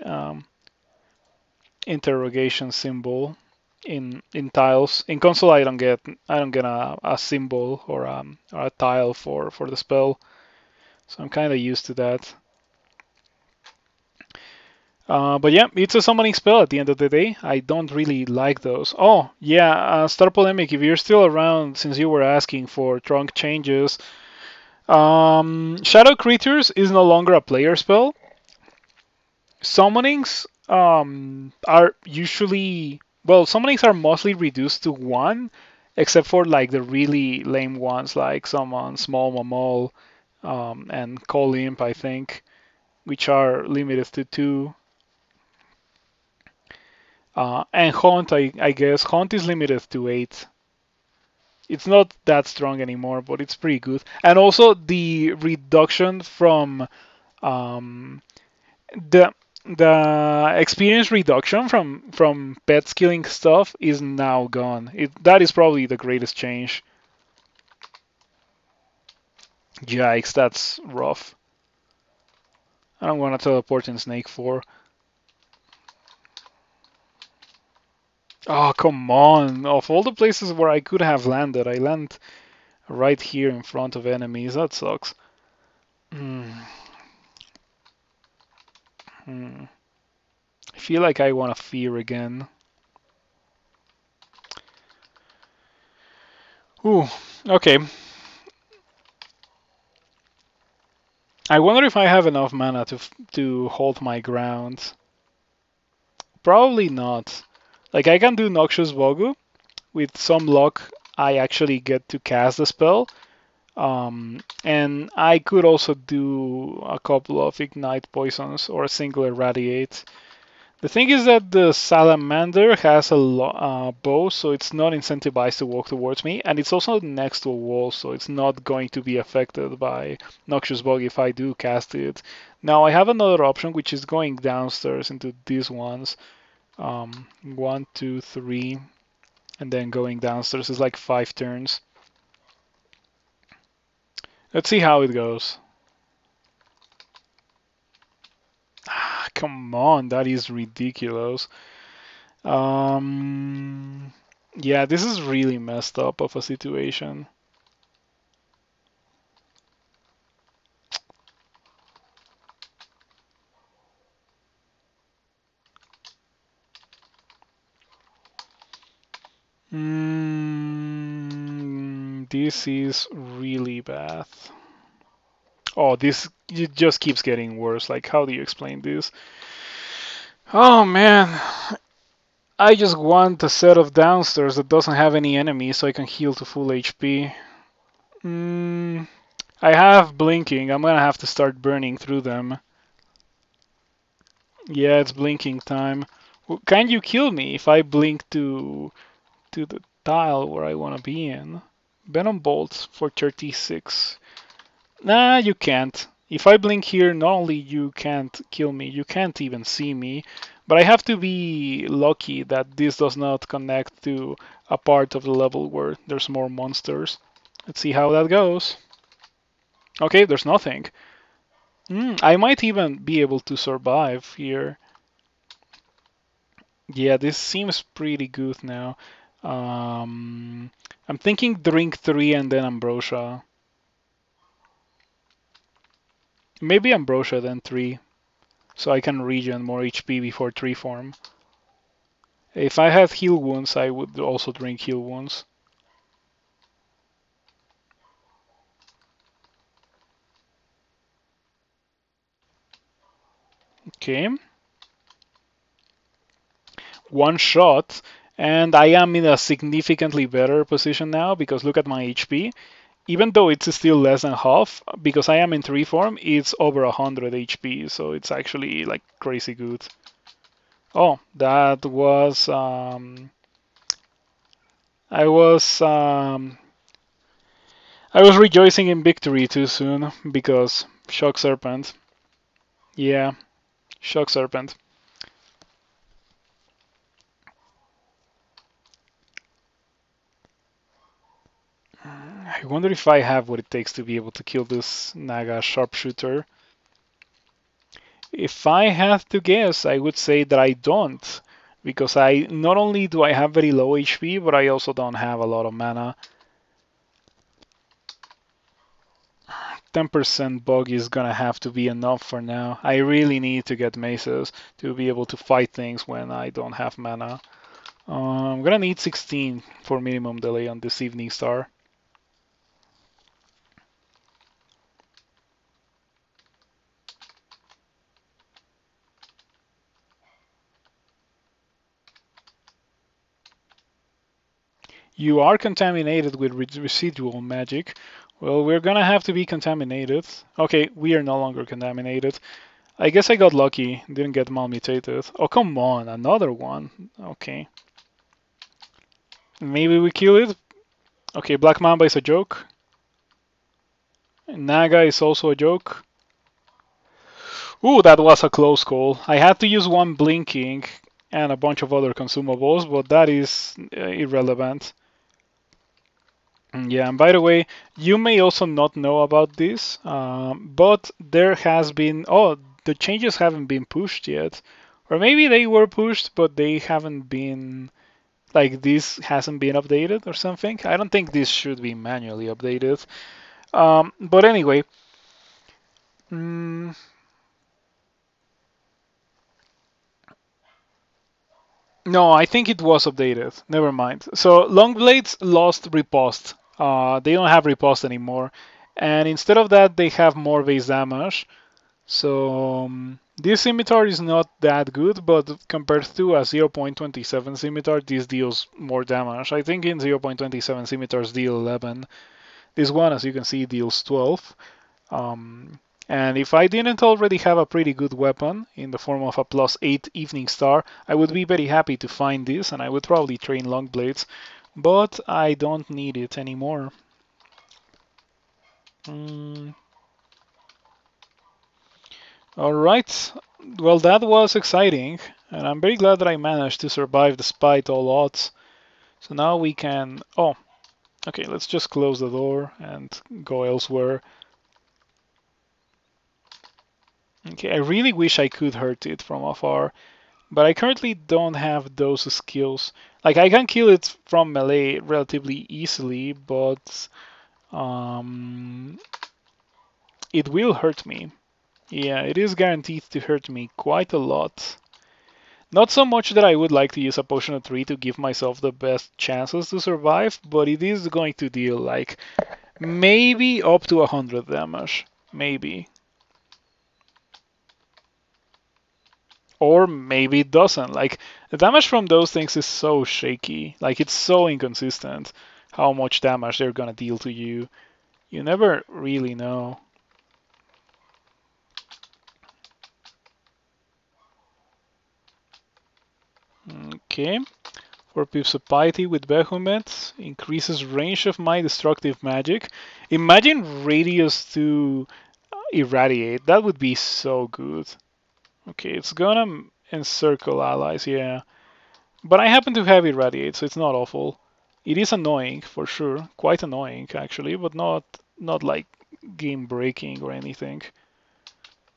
interrogation symbol in tiles. In console, I don't get a symbol or a tile for the spell, so I'm kind of used to that. But yeah, it's a summoning spell at the end of the day. I don't really like those. Oh, yeah, Star Polemic, if you're still around, since you were asking for trunk changes, Shadow Creatures is no longer a player spell. Summonings are usually, well, summonings are mostly reduced to one, except for like the really lame ones like summon Small Mammal and Call Imp, I think, which are limited to two. And Haunt, I guess. Haunt is limited to 8. It's not that strong anymore, but it's pretty good. And also the reduction from um, the experience reduction from pets killing stuff is now gone. That is probably the greatest change. Yikes, that's rough. I don't want to teleport in Snake 4. Oh, come on. Of all the places where I could have landed, I land right here in front of enemies. That sucks. Hmm. Hmm. I feel like I want to fear again. Ooh, okay. I wonder if I have enough mana to hold my ground. Probably not. Like, I can do Noxious Bogu. With some luck, I actually get to cast the spell. And I could also do a couple of Ignite Poisons or a single Irradiate. The thing is that the Salamander has a bow, so it's not incentivized to walk towards me, and it's also next to a wall, so it's not going to be affected by Noxious Bog if I do cast it. Now I have another option, which is going downstairs into these ones. 1, 2, 3, and then going downstairs is like 5 turns. Let's see how it goes. Come on, that is ridiculous. Yeah, this is really messed up of a situation. This is really bad. Oh, this it just keeps getting worse. Like, how do you explain this? Oh man, I just want a set of downstairs that doesn't have any enemies so I can heal to full HP. I have blinking. I'm gonna have to start burning through them. Yeah, it's blinking time. Can you kill me if I blink to the tile where I want to be in? Venom Bolt for 36. Nah, you can't. If I blink here, not only you can't kill me, you can't even see me, but I have to be lucky that this does not connect to a part of the level where there's more monsters. Let's see how that goes. Okay, there's nothing. I might even be able to survive here. Yeah, this seems pretty good now. I'm thinking drink 3 and then Ambrosia. Maybe Ambrosia then 3, so I can regen more HP before 3 form. If I had heal wounds, I would also drink heal wounds. Okay. One shot, and I am in a significantly better position now because look at my HP. Even though it's still less than half, because I am in 3 form, it's over 100 HP, so it's actually like crazy good. Oh, that was I was I was rejoicing in victory too soon because Shock Serpent. Yeah, Shock Serpent. I wonder if I have what it takes to be able to kill this Naga sharpshooter. If I had to guess, I would say that I don't, because I not only do I have very low HP, but I also don't have a lot of mana. 10% bug is gonna have to be enough for now. I really need to get maces to be able to fight things when I don't have mana. I'm gonna need 16 for minimum delay on this Evening Star. You are contaminated with residual magic. Well, we're gonna have to be contaminated. Okay, we are no longer contaminated. I guess I got lucky, didn't get malmutated. Oh, come on, another one. Okay. Maybe we kill it? Okay, Black Mamba is a joke. Naga is also a joke. Ooh, that was a close call. I had to use one blinking and a bunch of other consumables, but that is irrelevant. Yeah, and by the way, you may also not know about this, but there has been, oh, the changes haven't been pushed yet. Or maybe they were pushed, but they haven't been, like, this hasn't been updated or something. I don't think this should be manually updated. But anyway, mm, no, I think it was updated. Never mind. So Longblades lost riposte. They don't have riposte anymore. And instead of that, they have more base damage. So this scimitar is not that good, but compared to a 0.27 scimitar, this deals more damage. I think in 0.27 scimitars deal 11. This one, as you can see, deals 12. Um, and if I didn't already have a pretty good weapon in the form of a +8 Evening Star, I would be very happy to find this, and I would probably train Longblades. But I don't need it anymore. Mm, Alright, well that was exciting, and I'm very glad that I managed to survive despite all odds. So now we can... Oh, okay, let's just close the door and go elsewhere. Okay, I really wish I could hurt it from afar, but I currently don't have those skills. Like, I can kill it from melee relatively easily, but um, it will hurt me. Yeah, it is guaranteed to hurt me quite a lot. Not so much that I would like to use a potion of 3 to give myself the best chances to survive, but it is going to deal like maybe up to 100 damage. Maybe. Or maybe it doesn't. Like, the damage from those things is so shaky. Like, it's so inconsistent how much damage they're gonna deal to you. You never really know. Okay. 4 pips of piety with Behemoth increases range of my destructive magic. Imagine radius to Irradiate. That would be so good. Okay, it's gonna encircle allies, yeah. But I happen to have Irradiate, so it's not awful. It is annoying, for sure. Quite annoying, actually, but not like game breaking or anything.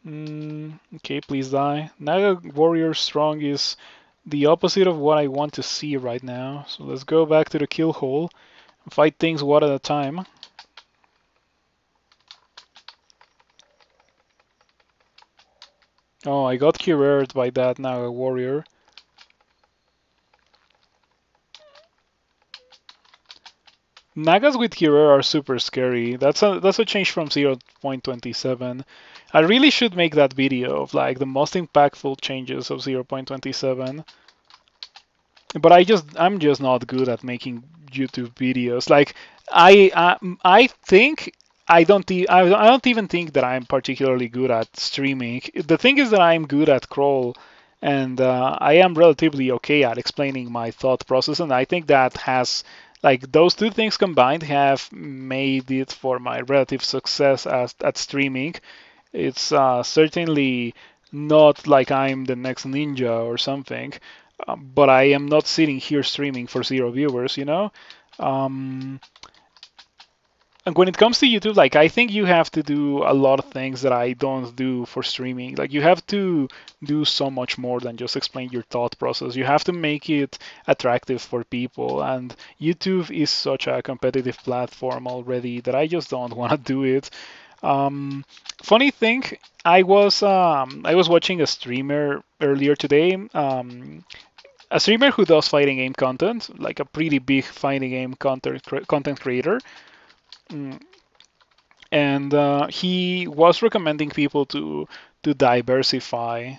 Okay, please die. Naga Warrior Strong is the opposite of what I want to see right now. So let's go back to the kill hole and fight things one at a time. Oh, I got cured by that Naga Warrior. Nagas with Hero are super scary. That's a change from 0.27. I really should make that video of like the most impactful changes of 0.27. But I'm just not good at making YouTube videos. Like I think I don't even think that I'm particularly good at streaming. The thing is that I'm good at crawl, and I am relatively okay at explaining my thought process, and I think that has like those two things combined have made it for my relative success at streaming. It's certainly not like I'm the next ninja or something, but I am not sitting here streaming for 0 viewers, you know? Um, and when it comes to YouTube, like I think you have to do a lot of things that I don't do for streaming. Like you have to do so much more than just explain your thought process. You have to make it attractive for people. And YouTube is such a competitive platform already that I just don't want to do it. Funny thing, I was watching a streamer earlier today. A streamer who does fighting game content, like a pretty big fighting game content creator. Mm, and he was recommending people to diversify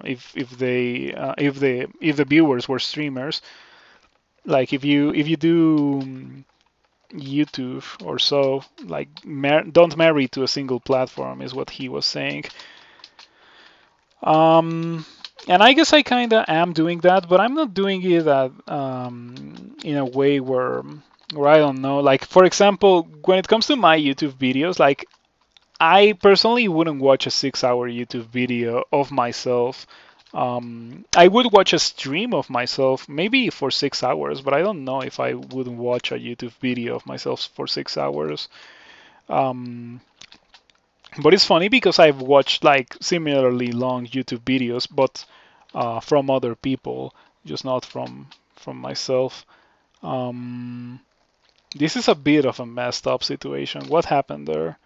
if the viewers were streamers. Like if you do YouTube or so, like don't marry to a single platform is what he was saying. And I guess I kind of am doing that, but I'm not doing it in a way where I don't know. Like for example, when it comes to my YouTube videos, like I personally wouldn't watch a 6-hour YouTube video of myself I would watch a stream of myself, maybe for 6 hours, but I don't know if I would watch a YouTube video of myself for 6 hours. Um, but it's funny because I've watched like similarly long YouTube videos, but from other people, just not from myself. Um, this is a bit of a messed up situation. What happened there?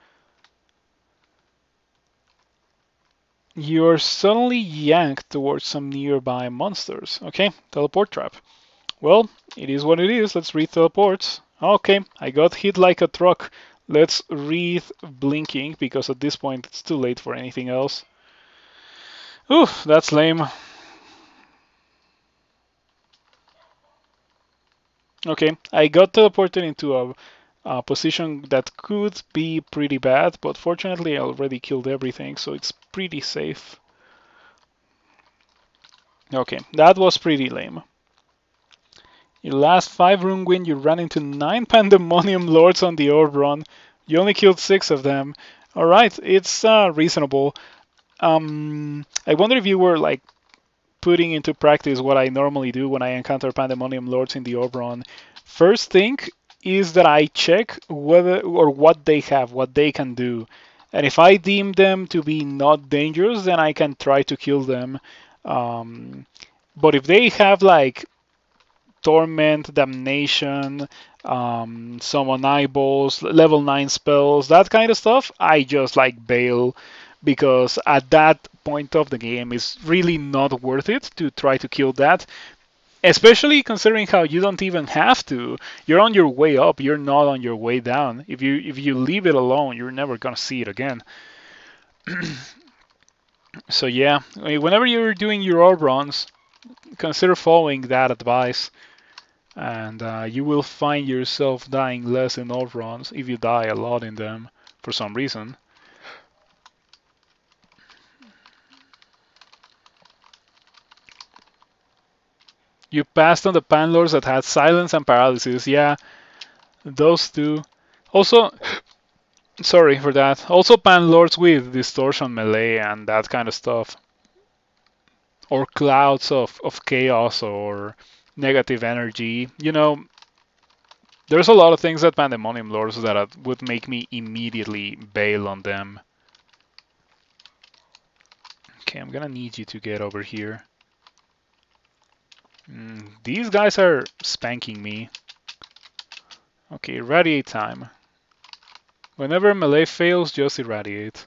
You're suddenly yanked towards some nearby monsters. Okay, teleport trap. Well, it is what it is. Let's read teleports. Okay, I got hit like a truck. Let's read blinking because at this point it's too late for anything else. Oof, that's lame. Okay, I got teleported into a position that could be pretty bad, but fortunately I already killed everything, so it's pretty safe. Okay, that was pretty lame. Your last 5-rune win, you ran into 9 Pandemonium Lords on the Orb run. You only killed 6 of them. Alright, it's reasonable. I wonder if you were like putting into practice what I normally do when I encounter Pandemonium Lords in the Orb run. First thing is that I check whether or what they have, what they can do. And if I deem them to be not dangerous, then I can try to kill them. But if they have like Torment, Damnation, Summon Eyeballs, level 9 spells, that kind of stuff, I just like bail because at that point of the game it's really not worth it to try to kill that. Especially considering how you don't even have to. You're on your way up, you're not on your way down. If you leave it alone, you're never gonna see it again. So yeah, I mean, whenever you're doing your orb runs, consider following that advice. And you will find yourself dying less in orb runs if you die a lot in them for some reason. You passed on the Panlords that had silence and paralysis. Yeah, those two. Also, sorry for that. Also Panlords with distortion melee and that kind of stuff. Or clouds of chaos or negative energy. You know, there's a lot of things that Pandemonium Lords that would make me immediately bail on them. Okay, I'm gonna need you to get over here. These guys are spanking me. Okay, irradiate time. Whenever melee fails, just irradiate.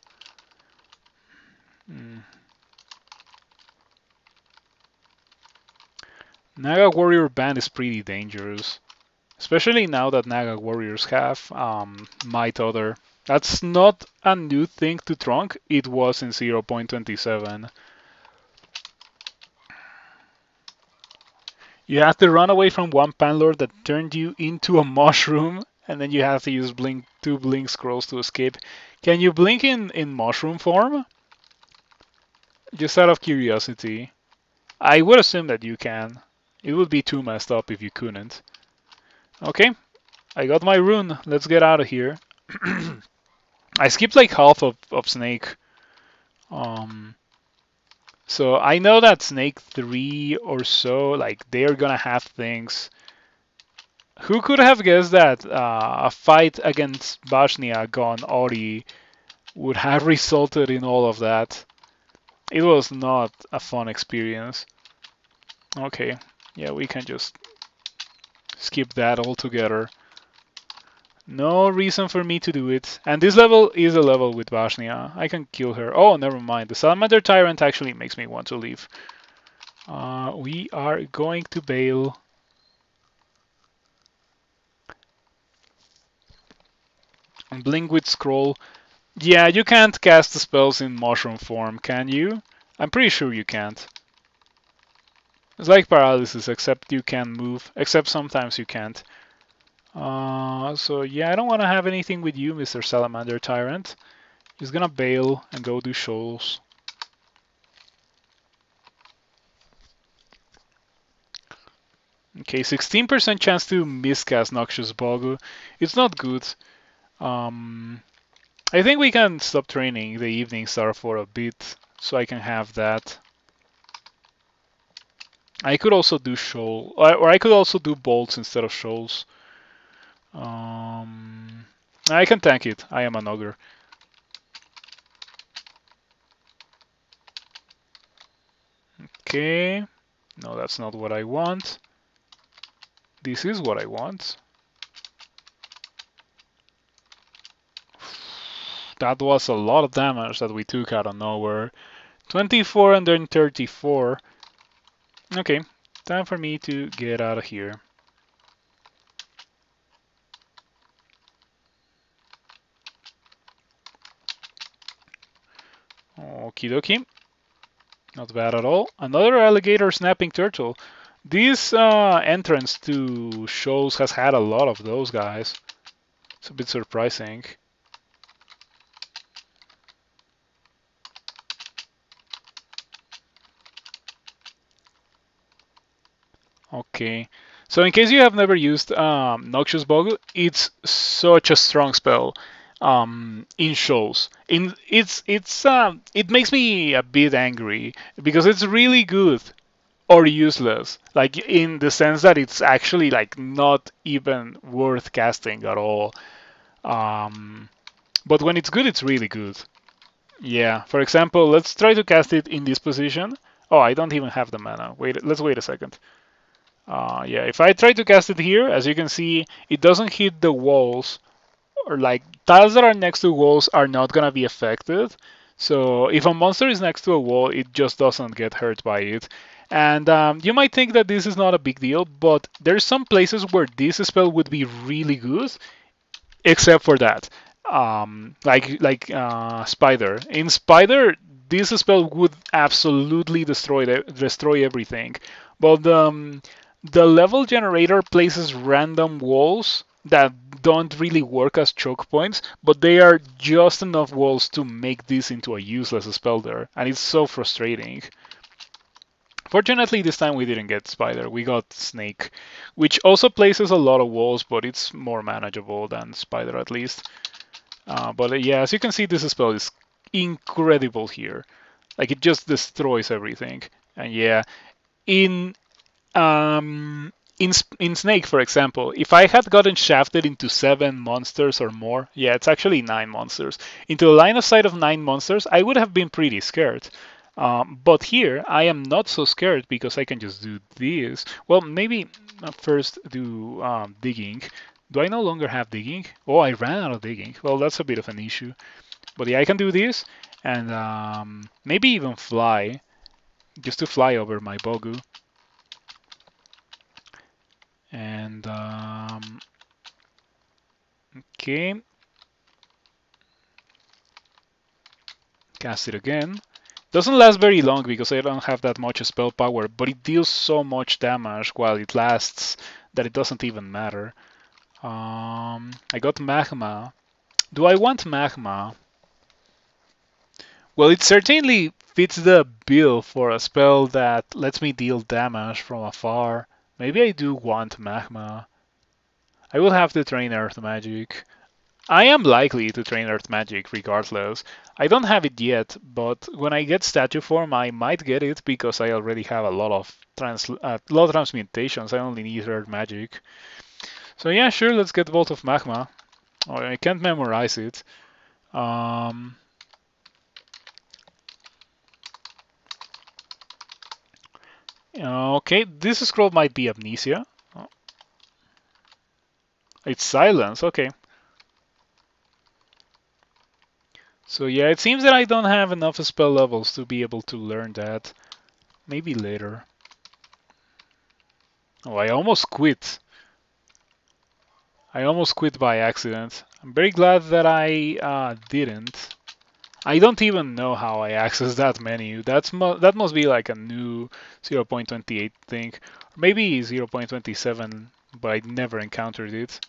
Naga Warrior Band is pretty dangerous. Especially now that Naga Warriors have Might Other. That's not a new thing to Trunk, it was in 0.27. You have to run away from one Panlord that turned you into a mushroom, and then you have to use two blink scrolls to escape. Can you blink in mushroom form? Just out of curiosity. I would assume that you can. It would be too messed up if you couldn't. Okay, I got my rune. Let's get out of here. I skipped like half of Snake. So I know that Snake 3 or so, like they're gonna have things. Who could have guessed that a fight against Bashnia gone Ori would have resulted in all of that? It was not a fun experience. Okay, yeah, we can just skip that altogether. No reason for me to do it. And this level is a level with Bashnia. I can kill her. Oh, never mind. The Salamander Tyrant actually makes me want to leave. We are going to bail. And Blink with Scroll. Yeah, you can't cast the spells in mushroom form, can you? I'm pretty sure you can't. It's like paralysis, except you can move. Except sometimes you can't. So yeah, I don't want to have anything with you, Mr. Salamander Tyrant. He's gonna bail and go do shoals. Okay, 16% chance to miscast Noxious Bogu. It's not good. I think we can stop training the Evening Star for a bit, so I can have that. I could also do shoal, or I could also do bolts instead of shoals. I can tank it. I am an ogre. Okay. No, that's not what I want. This is what I want. That was a lot of damage that we took out of nowhere. 24 and then 34. Okay, time for me to get out of here. Okie dokie. Not bad at all. Another alligator snapping turtle. This entrance to shows has had a lot of those guys. It's a bit surprising. Okay. So in case you have never used Noxious Bogle, it's such a strong spell in shows. It makes me a bit angry because it's really good or useless. Like in the sense that it's actually like not even worth casting at all. Um, but when it's good, it's really good. Yeah. For example, let's try to cast it in this position. Oh, I don't even have the mana. Wait, let's wait a second. Yeah, if I try to cast it here, as you can see, it doesn't hit the walls, or like tiles that are next to walls are not gonna be affected. So if a monster is next to a wall, it just doesn't get hurt by it. And you might think that this is not a big deal, but there's some places where this spell would be really good, except for that. Like Spider. In Spider, this spell would absolutely destroy everything. But the level generator places random walls that don't really work as choke points, but they are just enough walls to make this into a useless spell there, and it's so frustrating. Fortunately, this time we didn't get Spider, we got Snake, which also places a lot of walls, but it's more manageable than Spider at least. But yeah, as you can see, this spell is incredible here. Like, it just destroys everything. And yeah, in in Snake, for example, if I had gotten shafted into 7 monsters or more, yeah, it's actually 9 monsters, into a line of sight of 9 monsters, I would have been pretty scared. But here, I am not so scared because I can just do this. Well, maybe first do digging. Do I no longer have digging? Oh, I ran out of digging. Well, that's a bit of an issue. But yeah, I can do this and maybe even fly, just to fly over my Bogu. And okay, cast it again. Doesn't last very long because I don't have that much spell power, but it deals so much damage while it lasts that it doesn't even matter. I got magma. Do I want magma? Well, it certainly fits the bill for a spell that lets me deal damage from afar. Maybe I do want magma. I will have to train Earth Magic. I am likely to train Earth Magic regardless. I don't have it yet, but when I get statue form, I might get it because I already have a lot of transmutations. I only need Earth Magic. So yeah, sure, let's get Vault of Magma. Oh, I can't memorize it. Okay, this scroll might be Amnesia. Oh, it's Silence, okay. So yeah, it seems that I don't have enough spell levels to be able to learn that. Maybe later. Oh, I almost quit. I almost quit by accident. I'm very glad that I didn't. I don't even know how I access that menu. That must be like a new 0.28 thing. Or maybe 0.27, but I never encountered it.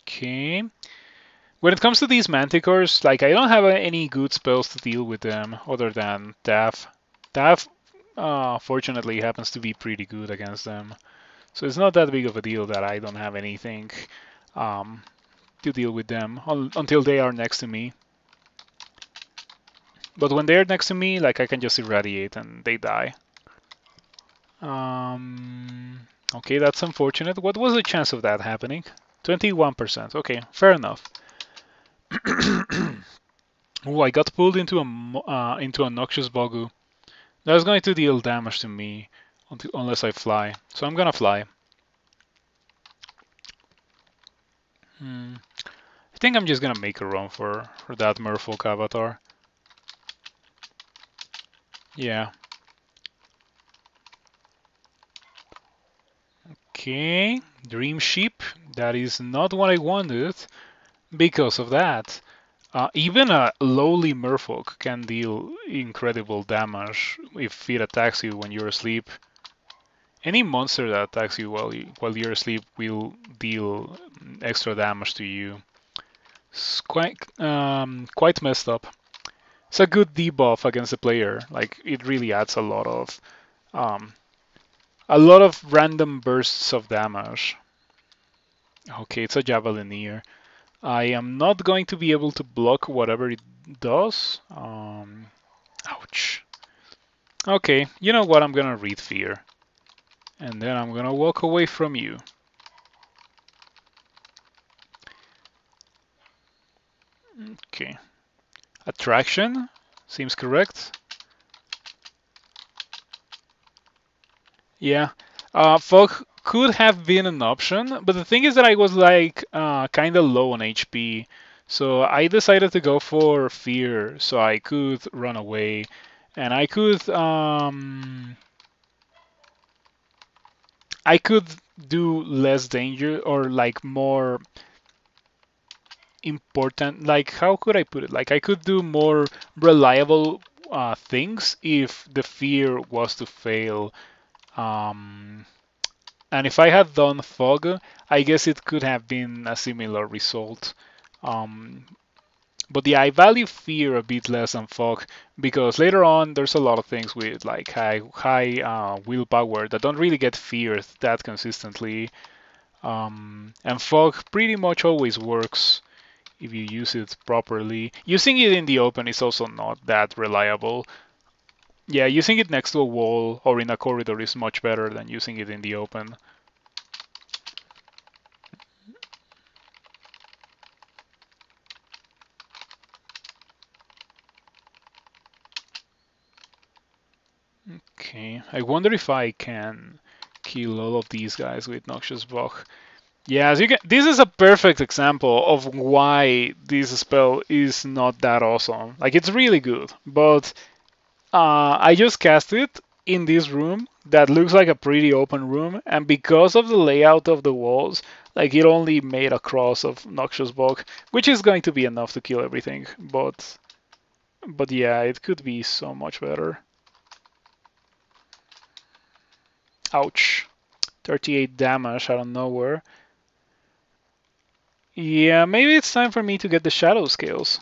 Okay. When it comes to these manticores, like I don't have any good spells to deal with them other than Daff. Daff, fortunately, happens to be pretty good against them. So it's not that big of a deal that I don't have anything to deal with them until they are next to me. But when they're next to me, like I can just irradiate and they die. Okay, that's unfortunate. What was the chance of that happening? 21%. Okay, fair enough. Oh, I got pulled into a noxious bogu. That's going to deal damage to me unless I fly. So I'm gonna fly. I think I'm just gonna make a run for that merfolk avatar. Yeah. Okay, Dream Sheep. That is not what I wanted because of that. Even a lowly merfolk can deal incredible damage if it attacks you when you're asleep. Any monster that attacks you while you're asleep will deal extra damage to you. It's quite messed up. It's a good debuff against the player. Like it really adds um, a lot of random bursts of damage. Okay, it's a Javelineer. I am not going to be able to block whatever it does. Ouch. Okay, you know what? I'm gonna read Fear. And then I'm gonna walk away from you. Okay. Attraction seems correct. Yeah. Fog could have been an option, but the thing is that I was like kind of low on HP. So I decided to go for Fear so I could run away. And I could do less danger or like more important, like how could I put it? Like I could do more reliable things if the fear was to fail. Um, and if I had done fog, I guess it could have been a similar result. Um, but yeah, I value fear a bit less than fog because later on there's a lot of things with like high willpower that don't really get feared that consistently. And fog pretty much always works if you use it properly. Using it in the open is also not that reliable. Yeah, using it next to a wall or in a corridor is much better than using it in the open. Okay, I wonder if I can kill all of these guys with Noxious Bog. Yeah, as you can, this is a perfect example of why this spell is not that awesome. Like, it's really good, but I just cast it in this room that looks like a pretty open room, and because of the layout of the walls, like it only made a cross of Noxious Bog, which is going to be enough to kill everything. But yeah, it could be so much better. Ouch. 38 damage out of nowhere. Yeah, maybe it's time for me to get the shadow scales.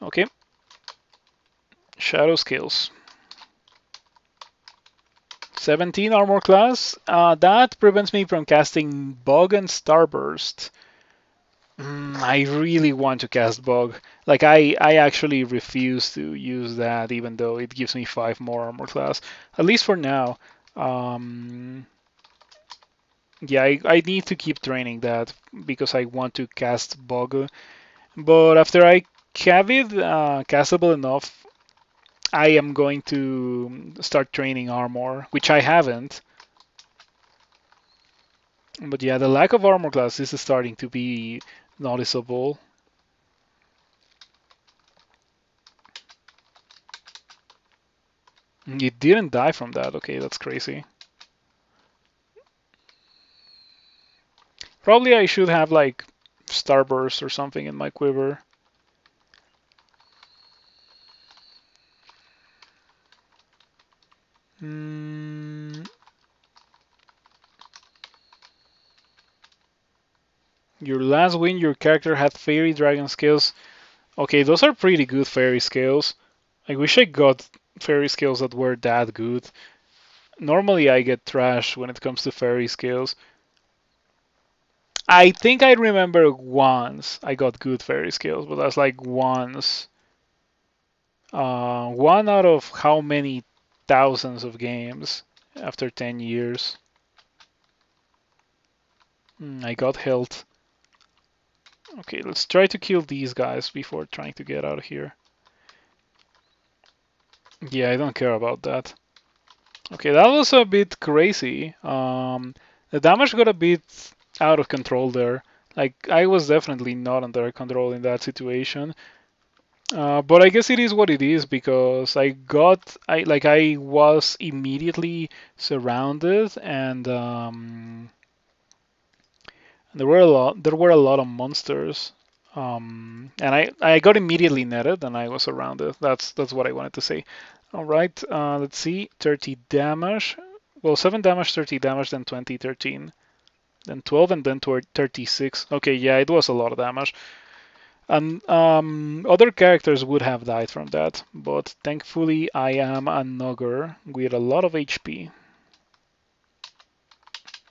Okay. Shadow scales. 17 armor class. That prevents me from casting Bug and Starburst. I really want to cast Bug. Like, I actually refuse to use that, even though it gives me 5 more armor class. At least for now. Um, yeah, I need to keep training that because I want to cast Bug. But after I have it castable enough, I am going to start training armor, which I haven't. But yeah, the lack of armor class is starting to be noticeable. It didn't die from that. Okay, that's crazy. Probably I should have like Starburst or something in my quiver. Mm, your last win, your character had Fairy Dragon scales. Okay, those are pretty good Fairy scales. I wish I got Fairy scales that were that good. Normally I get trash when it comes to Fairy scales. I think I remember once I got good fairy skills, but that's like once. One out of how many thousands of games after 10 years. I got health. Okay, let's try to kill these guys before trying to get out of here. Yeah, I don't care about that. Okay, that was a bit crazy. The damage got a bit out of control there. Like, I was definitely not under control in that situation. But I guess it is what it is because I was immediately surrounded and there were a lot of monsters. And I got immediately netted and I was surrounded. That's what I wanted to say. All right, let's see. 30 damage. Well, 7 damage, 30 damage, then 20, 13, then 12, and then 36. Okay, yeah, it was a lot of damage. And other characters would have died from that, but thankfully I am an Ogre with a lot of HP.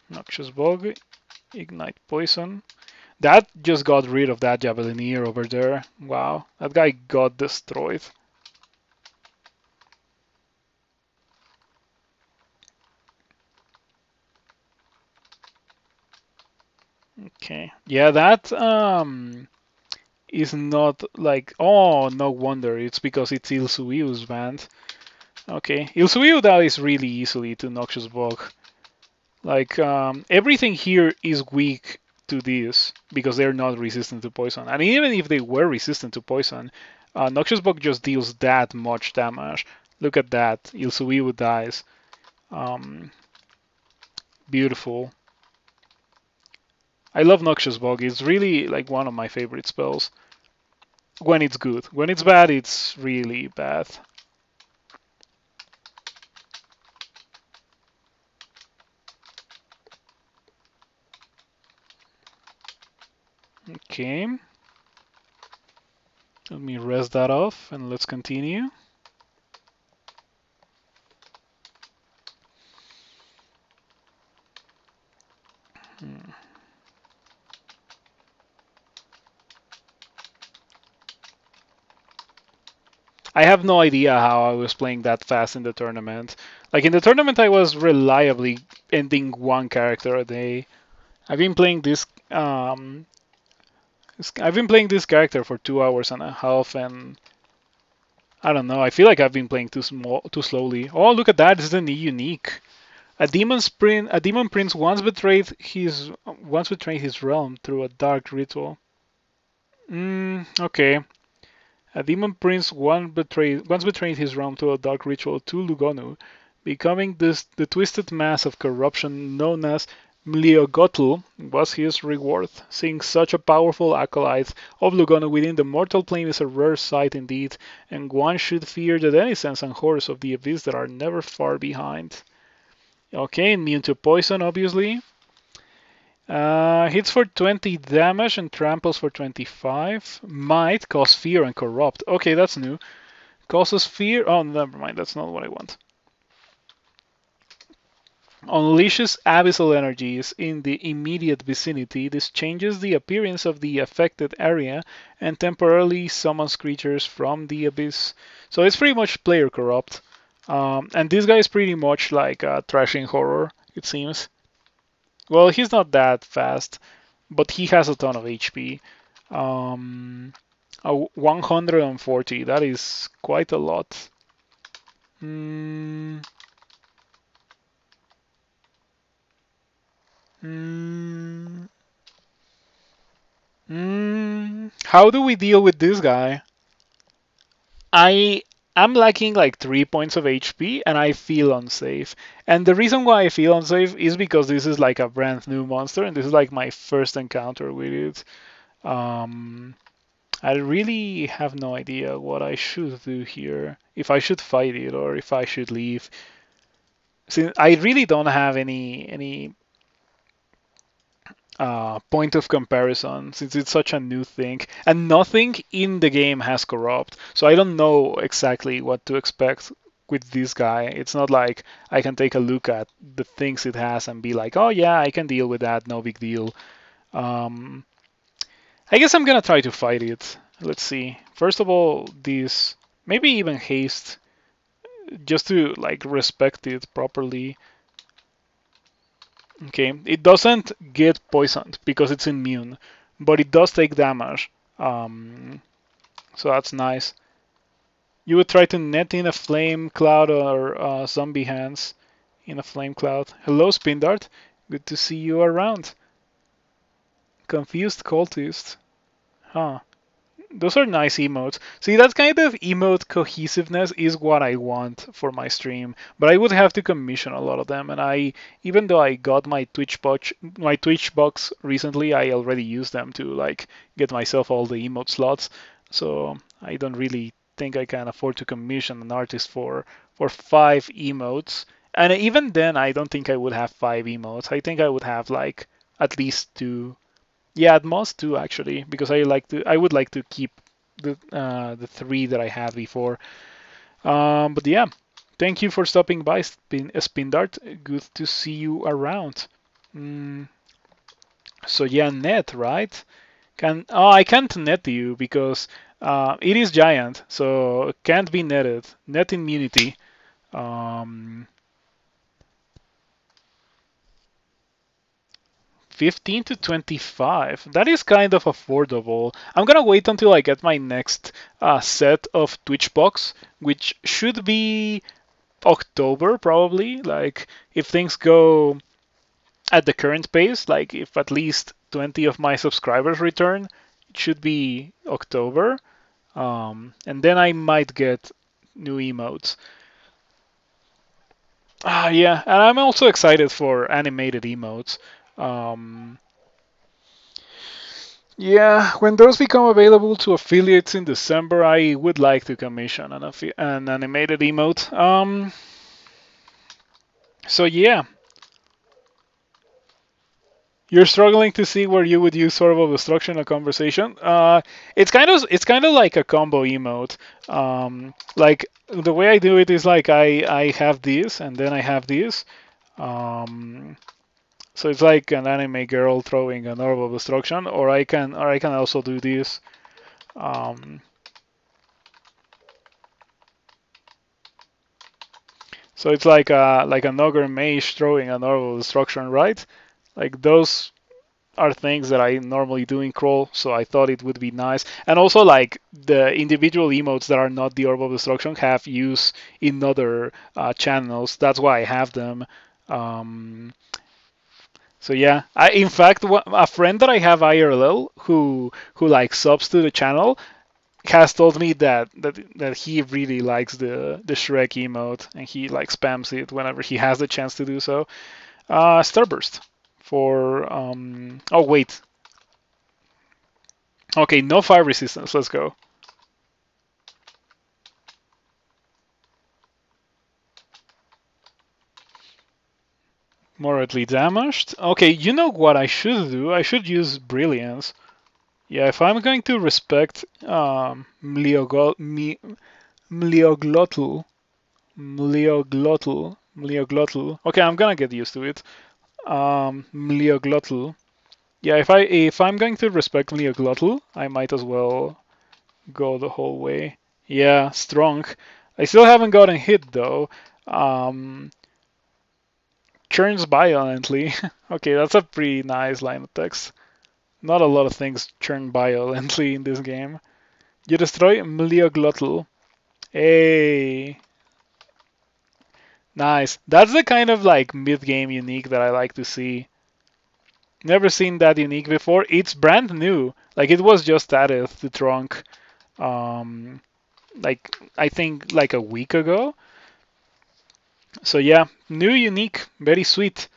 Noxious Bug, Ignite Poison. That just got rid of that Javelineer over there. Wow, that guy got destroyed. Okay, yeah, that is not like, oh, no wonder, it's because it's Ilsuiu's band. Okay, Ilsuiu dies really easily to Noxious Bug. Like, everything here is weak to this because they're not resistant to poison. And even if they were resistant to poison, Noxious Bug just deals that much damage. Look at that. Ilsuiu dies. Beautiful. I love Noxious Bug. It's really like one of my favorite spells. When it's good. When it's bad, it's really bad. Okay. Let me rest that off and let's continue. I have no idea how I was playing that fast in the tournament. Like in the tournament, I was reliably ending one character a day. I've been playing this. I've been playing this character for 2 hours and a half, and I don't know. I feel like I've been playing too slowly. Oh, look at that! This is a unique. A demon prince once betrayed his realm through a dark ritual. Okay. A demon prince once betrayed his realm to a dark ritual to Lugonu, becoming the twisted mass of corruption known as Mliogotl was his reward. Seeing such a powerful acolyte of Lugonu within the mortal plane is a rare sight indeed, and one should fear the denizens and horrors of the abyss that are never far behind. Okay, immune to poison, obviously. Hits for 20 damage and tramples for 25. Might cause fear and corrupt. Okay, that's new. Causes fear. Oh, never mind. That's not what I want. Unleashes abyssal energies in the immediate vicinity. This changes the appearance of the affected area and temporarily summons creatures from the abyss. So it's pretty much player corrupt. And this guy is pretty much like a trashing horror, it seems. Well, he's not that fast, but he has a ton of HP. 140, that is quite a lot. How do we deal with this guy? I'm lacking like 3 points of HP and I feel unsafe. And the reason why I feel unsafe is because this is like a brand new monster and this is like my first encounter with it. I really have no idea what I should do here. If I should fight it or if I should leave. Since I really don't have any point of comparison since it's such a new thing and nothing in the game has corrupt, so I don't know exactly what to expect with this guy. It's not like I can take a look at the things it has and be like, oh yeah, I can deal with that, no big deal. Um, I guess I'm gonna try to fight it. Let's see. First of all, this maybe even haste, just to like respect it properly. Okay, it doesn't get poisoned because it's immune, but it does take damage. So that's nice. You would try to net in a flame cloud or zombie hands in a flame cloud. Hello, Spin Dart. Good to see you around. Confused cultist. Huh. Those are nice emotes. See, that kind of emote cohesiveness is what I want for my stream, but I would have to commission a lot of them. And even though I got my Twitch box recently, I already used them to like get myself all the emote slots. So I don't really think I can afford to commission an artist for 5 emotes. And even then, I don't think I would have 5 emotes. I think I would have like at least 2. Yeah, at most 2 actually, because I would like to keep the 3 that I had before. But yeah, thank you for stopping by, Spin Dart. Good to see you around. Mm, so yeah, net, right? I can't net you because it is giant, so can't be netted. Net immunity. Um, 15 to 25. That is kind of affordable. I'm gonna wait until I get my next set of Twitch box, which should be October probably. Like if things go at the current pace, like if at least 20 of my subscribers return, it should be October. And then I might get new emotes. Yeah, and I'm also excited for animated emotes. Um, Yeah, when those become available to affiliates in December, I would like to commission an animated emote. So yeah, you're struggling to see where you would use sort of obstruction or conversation. It's kind of like a combo emote. Like the way I do it is like I have this and then I have this. Um, so it's like an anime girl throwing an orb of destruction, or I can also do this. Um, So it's like an ogre mage throwing a normal destruction, right? Like those are things that I normally do in crawl, so I thought it would be nice. And also like the individual emotes that are not the orb of destruction have use in other channels. That's why I have them. Um, so yeah, in fact a friend that I have IRL who like subs to the channel has told me that he really likes the Shrek emote and he like spams it whenever he has the chance to do so. Starburst for oh wait, okay, no fire resistance. Let's go. Moderately damaged. Okay, you know what I should do? I should use brilliance. Yeah, if I'm going to respect Mleoglotl, Mleoglotl. Okay, I'm gonna get used to it. Mleoglotl. Yeah, if I'm going to respect Mleoglotl, I might as well go the whole way. Yeah, strong. I still haven't gotten hit though. Um, churns violently. Okay, that's a pretty nice line of text. Not a lot of things churn violently in this game. You destroy Mleoglotl. Hey, nice. That's the kind of like mid-game unique that I like to see. Never seen that unique before. It's brand new. Like it was just added to Trunk. Um, like I think like a week ago. So yeah, new unique, very sweet.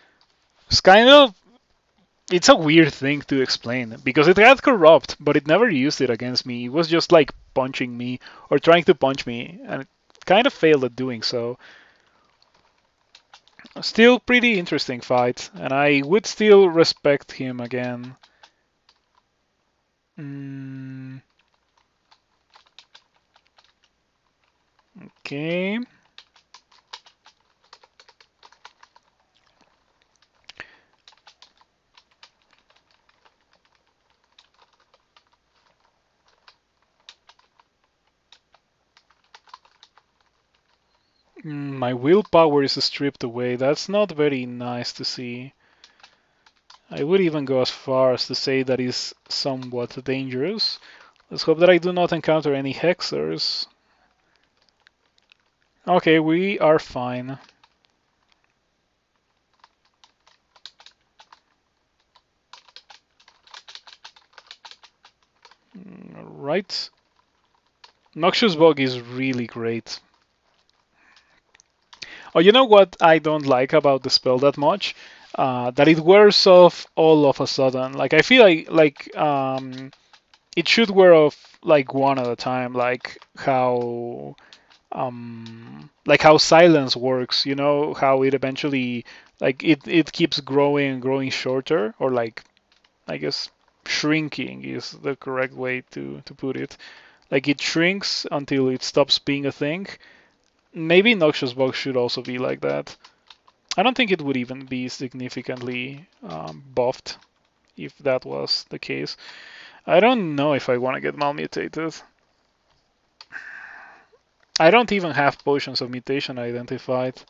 It's a weird thing to explain because it had corrupt, but it never used it against me. It was just like punching me or trying to punch me, and it kind of failed at doing so. Still pretty interesting fight, and I would still respect him again. Mm, okay. My willpower is stripped away. That's not very nice to see. I would even go as far as to say that is somewhat dangerous. Let's hope that I do not encounter any hexers. Okay, we are fine. Right. Noxious Bug is really great. Oh, you know what I don't like about the spell that much? That it wears off all of a sudden. Like I feel like it should wear off like one at a time, like how silence works. You know how it eventually like it keeps growing and growing shorter, or like I guess shrinking is the correct way to put it. Like it shrinks until it stops being a thing. Maybe Noxious Bug should also be like that. I don't think it would even be significantly buffed if that was the case. I don't know if I want to get malmutated. I don't even have potions of mutation identified.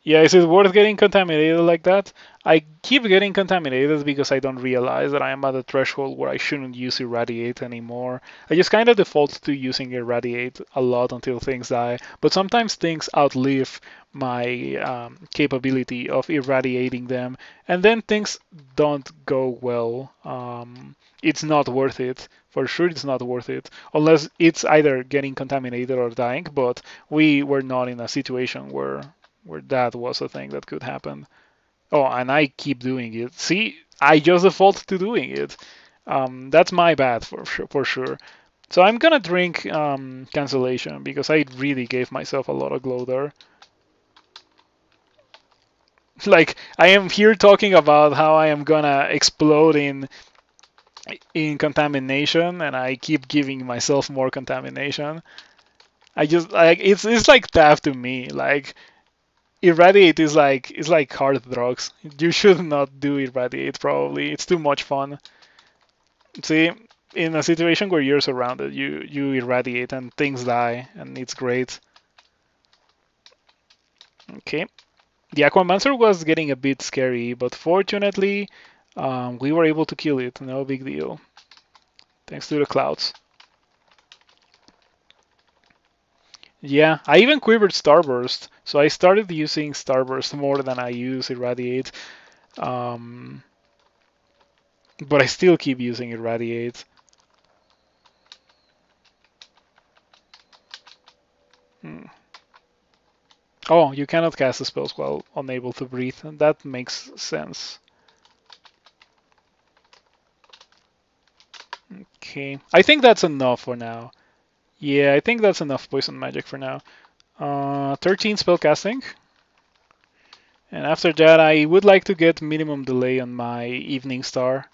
Yeah, is it worth getting contaminated like that? I keep getting contaminated because I don't realize that I am at a threshold where I shouldn't use Irradiate anymore. I just kind of default to using Irradiate a lot until things die, but sometimes things outlive my capability of irradiating them, and then things don't go well. It's not worth it. For sure, it's not worth it, unless it's either getting contaminated or dying, but we were not in a situation where that was a thing that could happen. Oh, and I keep doing it. See, I just default to doing it. That's my bad for sure. So I'm gonna drink cancellation because I really gave myself a lot of glow there. Like I am here talking about how I am gonna explode in contamination, and I keep giving myself more contamination. I just like it's like that to me. Like Irradiate is like hard drugs. You should not do Irradiate probably. It's too much fun. See, in a situation where you're surrounded, you irradiate and things die and it's great. Okay. The Aquamancer was getting a bit scary, but fortunately we were able to kill it. No big deal. Thanks to the clouds. Yeah, I even quivered Starburst, so I started using Starburst more than I use Irradiate. Um, but I still keep using Irradiate. Hmm. Oh, you cannot cast the spells while unable to breathe. That makes sense. Okay, I think that's enough for now. Yeah, I think that's enough poison magic for now. 13 spell casting. And after that, I would like to get minimum delay on my Evening Star.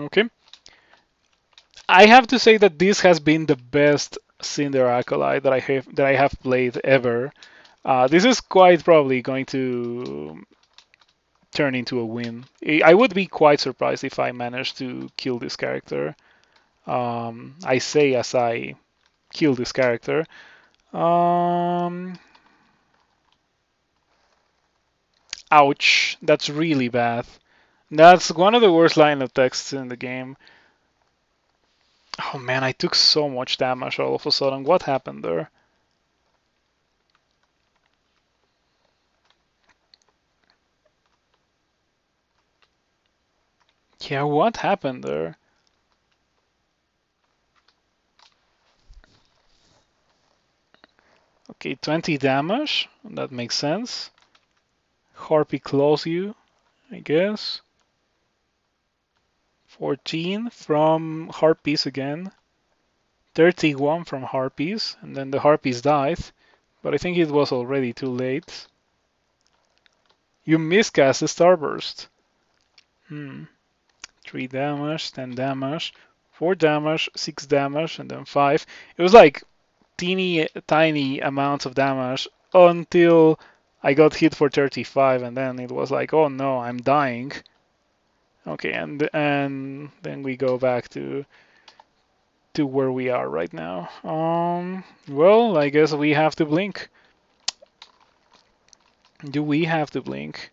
Okay. I have to say that this has been the best Cinder Acolyte that I have played ever. This is quite probably going to turn into a win. I would be quite surprised if I managed to kill this character. I say as I kill this character. Ouch, that's really bad. That's one of the worst line of texts in the game. Oh man, I took so much damage all of a sudden. What happened there? Yeah, what happened there? Okay, 20 damage. That makes sense. Harpy claws you, I guess. 14 from Harpies again. 31 from Harpies, and then the Harpies died. But I think it was already too late. You miscast the Starburst. 3 damage, 10 damage, 4 damage, 6 damage, and then 5. It was like teeny tiny amounts of damage until I got hit for 35, and then it was like, oh no, I'm dying. Okay, and then we go back to where we are right now. Well, I guess we have to blink. Do we have to blink?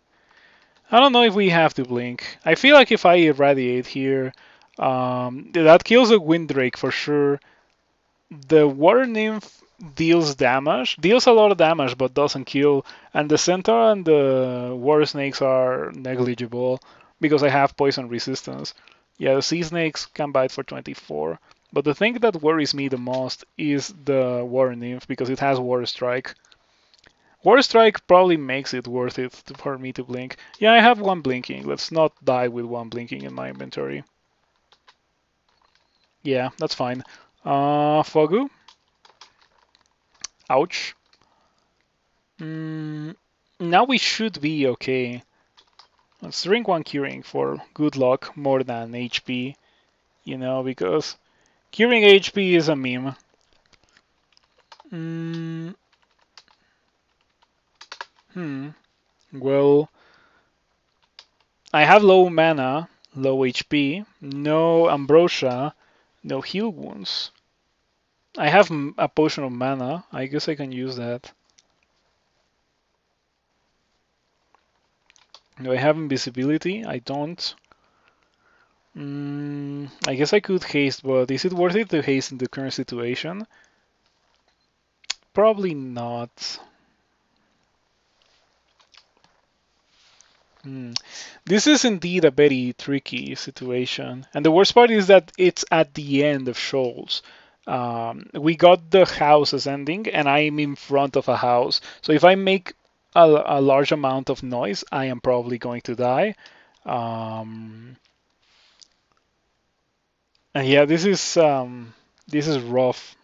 I don't know if we have to blink. I feel like if I irradiate here, that kills a Windrake for sure. The Water Nymph deals damage, deals a lot of damage, but doesn't kill. And the Centaur and the Water Snakes are negligible because I have poison resistance. Yeah, the Sea Snakes can bite for 24. But the thing that worries me the most is the Water Nymph because it has Water Strike. Water Strike probably makes it worth it for me to blink. Yeah, I have one blinking. Let's not die with one blinking in my inventory. Yeah, that's fine. Fogu. Ouch. Now we should be okay. Let's drink one curing for good luck more than HP, you know, because curing HP is a meme. Well, I have low mana, low HP, no ambrosia, no heal wounds. I have a potion of mana. I guess I can use that. Do I have invisibility? I don't. I guess I could haste, but is it worth it to haste in the current situation? Probably not. This is indeed a very tricky situation. And the worst part is that it's at the end of Shoals. We got the house ascending, and I'm in front of a house. So if I make a large amount of noise, I am probably going to die. And yeah, this is rough.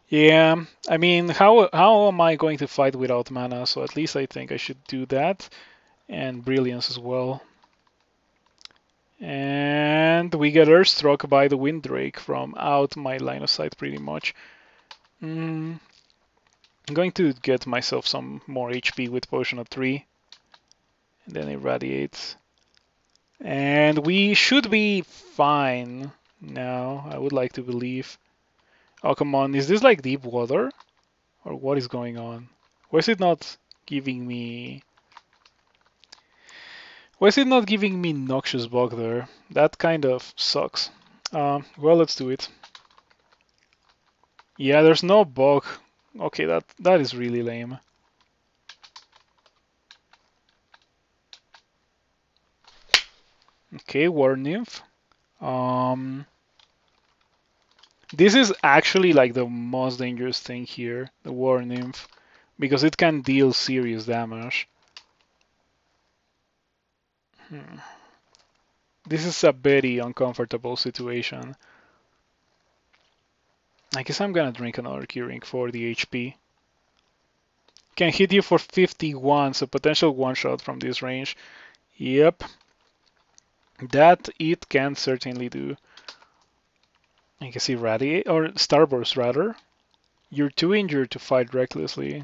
Yeah, I mean, how am I going to fight without mana? So at least I think I should do that, and brilliance as well. And we get Earthstruck by the Windrake from out my line of sight pretty much. I'm going to get myself some more HP with Potion of 3. And then Irradiate. And we should be fine now, I would like to believe. Oh, come on, is this like deep water? Or what is going on? Why is it not giving me... Why is it not giving me Noxious Bug there? That kind of sucks. Well, let's do it. Yeah, there's no bug. Okay, that is really lame. Okay, War Nymph. This is actually like the most dangerous thing here, the War Nymph, because it can deal serious damage. This is a very uncomfortable situation. I guess I'm gonna drink another curing for the HP. Can hit you for 51, so potential one-shot from this range. Yep. That it can certainly do. I guess Irradiate, or Starburst rather. You're too injured to fight recklessly.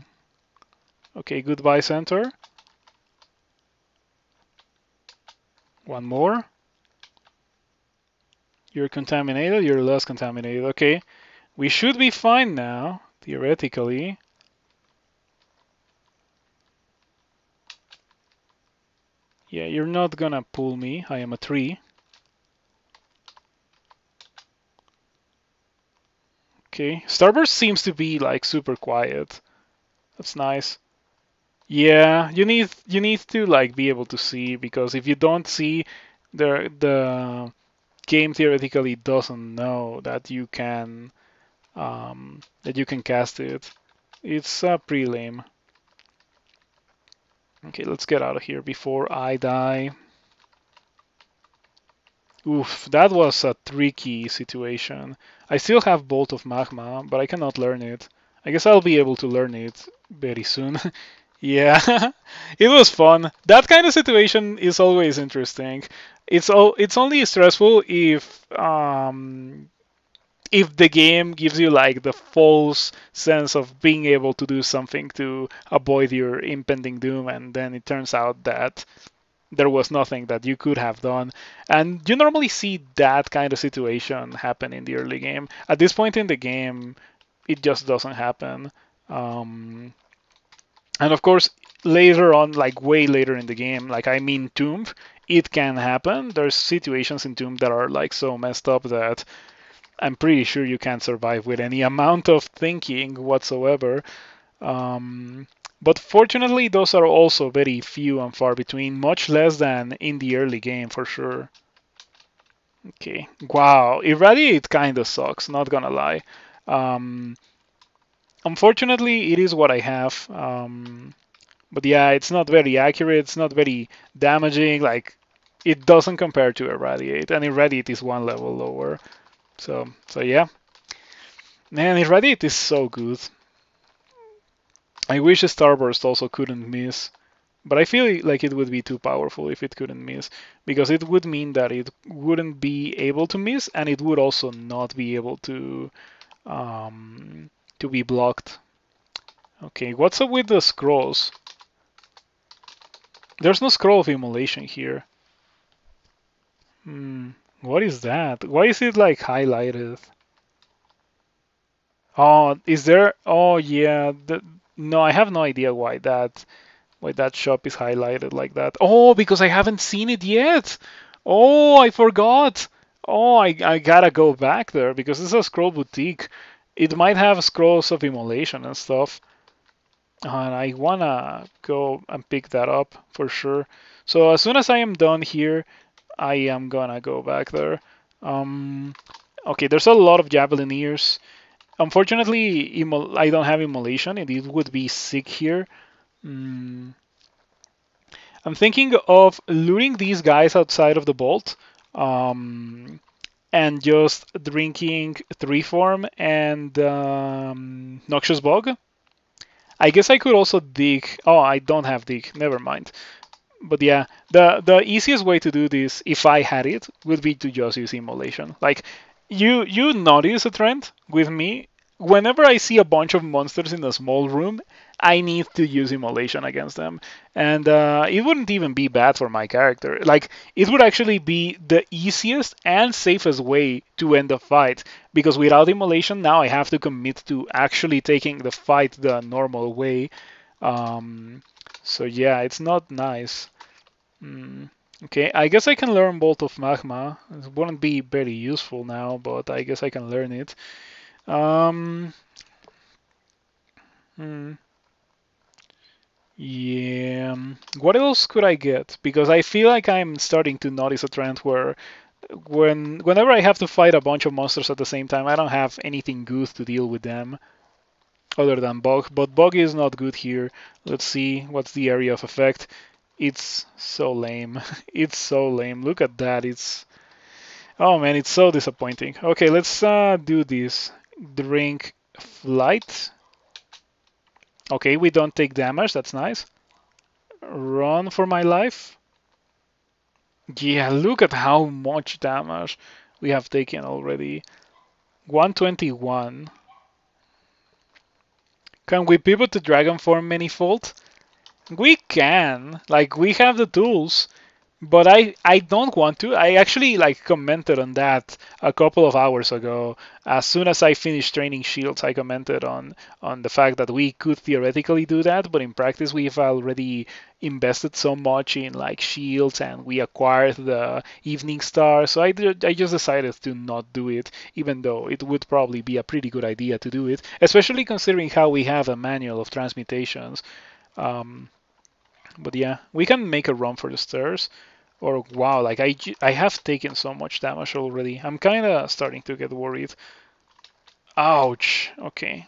Okay, goodbye Centaur. One more. You're contaminated, you're less contaminated. Okay, we should be fine now, theoretically. Yeah, you're not gonna pull me. I am a tree. Okay, Starburst seems to be like super quiet. That's nice. Yeah, you need to like be able to see, because if you don't see, the game theoretically doesn't know that you can cast it. It's pretty lame. Okay, let's get out of here before I die. Oof, that was a tricky situation. I still have Bolt of Magma, but I cannot learn it. I guess I'll be able to learn it very soon. Yeah, it was fun. That kind of situation is always interesting. It's only stressful if the game gives you like the false sense of being able to do something to avoid your impending doom, and then it turns out that there was nothing that you could have done. And you normally see that kind of situation happen in the early game. At this point in the game, it just doesn't happen. Um, and of course, later on, like way later in the game, like I mean Tomb, it can happen. There's situations in Tomb that are like so messed up that I'm pretty sure you can't survive with any amount of thinking whatsoever. Um, but fortunately, those are also very few and far between, much less than in the early game for sure. Okay, wow, Irradiate kind of sucks, not gonna lie. Um, Unfortunately, it is what I have. But yeah, it's not very accurate, it's not very damaging, like, it doesn't compare to Irradiate, and Irradiate is one level lower. So yeah. Man, Irradiate is so good. I wish Starburst also couldn't miss. But I feel like it would be too powerful if it couldn't miss, because it would mean that it wouldn't be able to miss, and it would also not be able to be blocked. Okay, what's up with the scrolls? There's no scroll of immolation here. What is that? Why is it like highlighted? Oh, is there? Oh yeah. No, I have no idea why that shop is highlighted like that. Oh, because I haven't seen it yet. Oh, I forgot. Oh, I gotta go back there because it's a scroll boutique. It might have scrolls of immolation and stuff. And I wanna go and pick that up for sure. So as soon as I am done here, I am gonna go back there. Um, okay, there's a lot of Javelineers. Unfortunately, I don't have immolation. It would be sick here. Mm, I'm thinking of luring these guys outside of the vault, um, and just drinking Three Form and Noxious Bog. I guess I could also dig. Oh, I don't have dig. Never mind. But yeah, the easiest way to do this, if I had it, would be to just use immolation. Like you notice a trend with me. Whenever I see a bunch of monsters in a small room, I need to use immolation against them, and it wouldn't even be bad for my character. Like it would actually be the easiest and safest way to end the fight, because without immolation, now I have to commit to actually taking the fight the normal way. Um, so yeah, it's not nice. Okay, I guess I can learn Bolt of Magma. It wouldn't be very useful now, but I guess I can learn it. Um, hmm, yeah. What else could I get? Because I feel like I'm starting to notice a trend where whenever I have to fight a bunch of monsters at the same time, I don't have anything good to deal with them other than Bug. But Bug is not good here. Let's see what's the area of effect. It's so lame. It's so lame. Look at that. Oh man, it's so disappointing. Okay, let's do this. Drink flight. Okay, we don't take damage. That's nice. Run for my life. Yeah, look at how much damage we have taken already. 121. Can we pivot to Dragon Form Manifold? We can. Like, we have the tools. But I don't want to. I actually like commented on that a couple of hours ago. As soon as I finished training shields, I commented on the fact that we could theoretically do that, but in practice we've already invested so much in like shields and we acquired the Evening Star. So I just decided to not do it, even though it would probably be a pretty good idea to do it, especially considering how we have a manual of transmutations. Um, but yeah, we can make a run for the stairs. Or wow, like I have taken so much damage already. I'm kind of starting to get worried. Ouch. Okay.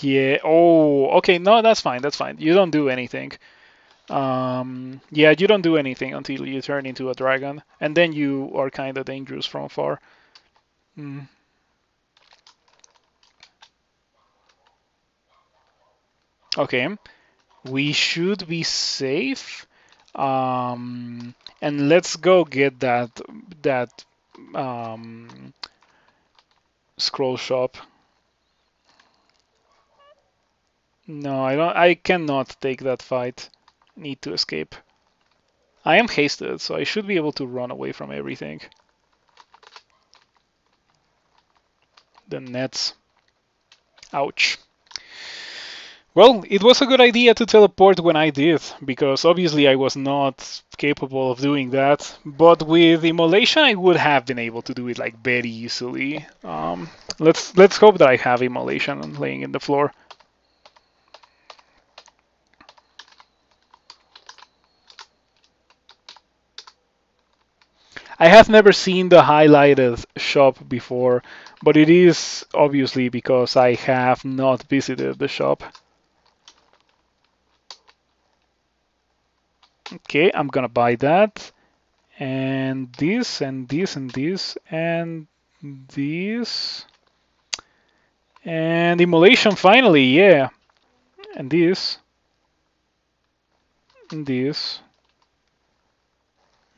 Yeah. Oh, okay. No, that's fine. That's fine. You don't do anything. Yeah, you don't do anything until you turn into a dragon, and then you are kind of dangerous from far. Mm. Okay, we should be safe. And let's go get that um, scroll shop. No, I don't. I cannot take that fight. Need to escape. I am hasted, so I should be able to run away from everything. The nets. Ouch. Well, it was a good idea to teleport when I did, because obviously I was not capable of doing that. But with immolation, I would have been able to do it like very easily. Let's hope that I have immolation laying in the floor. I have never seen the highlighted shop before, but it is obviously because I have not visited the shop. Okay, I'm gonna buy that. And this, and this, and this, and this. And immolation finally, yeah. And this. And this.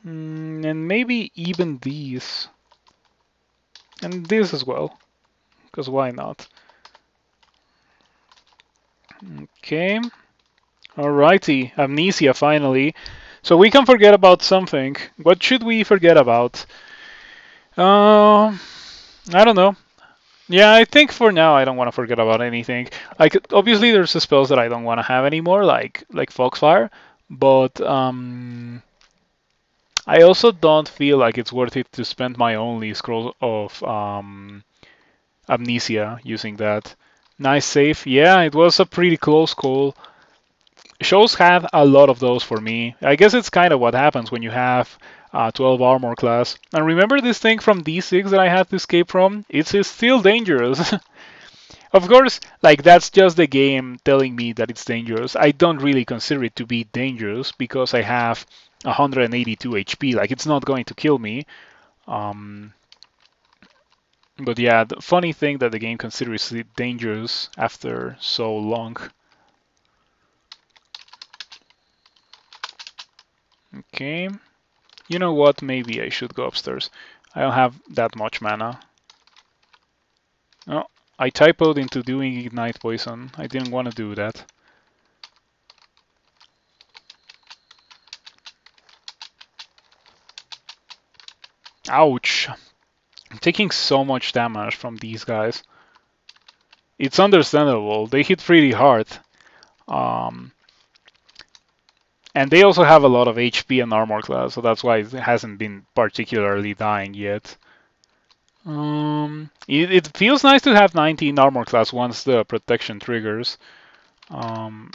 And maybe even these. And this as well. Because why not? Okay. Alrighty. Amnesia finally. So we can forget about something. What should we forget about? I don't know. Yeah, I think for now I don't want to forget about anything. Like obviously there's the spells that I don't want to have anymore, like Foxfire, but I also don't feel like it's worth it to spend my only scroll of Amnesia using that. Nice save. Yeah, it was a pretty close call. Shows had a lot of those for me. I guess it's kind of what happens when you have 12 armor class. And remember this thing from D6 that I had to escape from? It's still dangerous. Of course, like that's just the game telling me that it's dangerous. I don't really consider it to be dangerous because I have 182 HP. Like it's not going to kill me. Um, but yeah, the funny thing that the game considers it dangerous after so long. Okay. You know what? Maybe I should go upstairs. I don't have that much mana. Oh, I typoed into doing Ignite Poison. I didn't want to do that. Ouch. I'm taking so much damage from these guys. It's understandable. They hit pretty hard. Um, and they also have a lot of HP and armor class, so that's why it hasn't been particularly dying yet. It feels nice to have 19 armor class once the protection triggers. Um,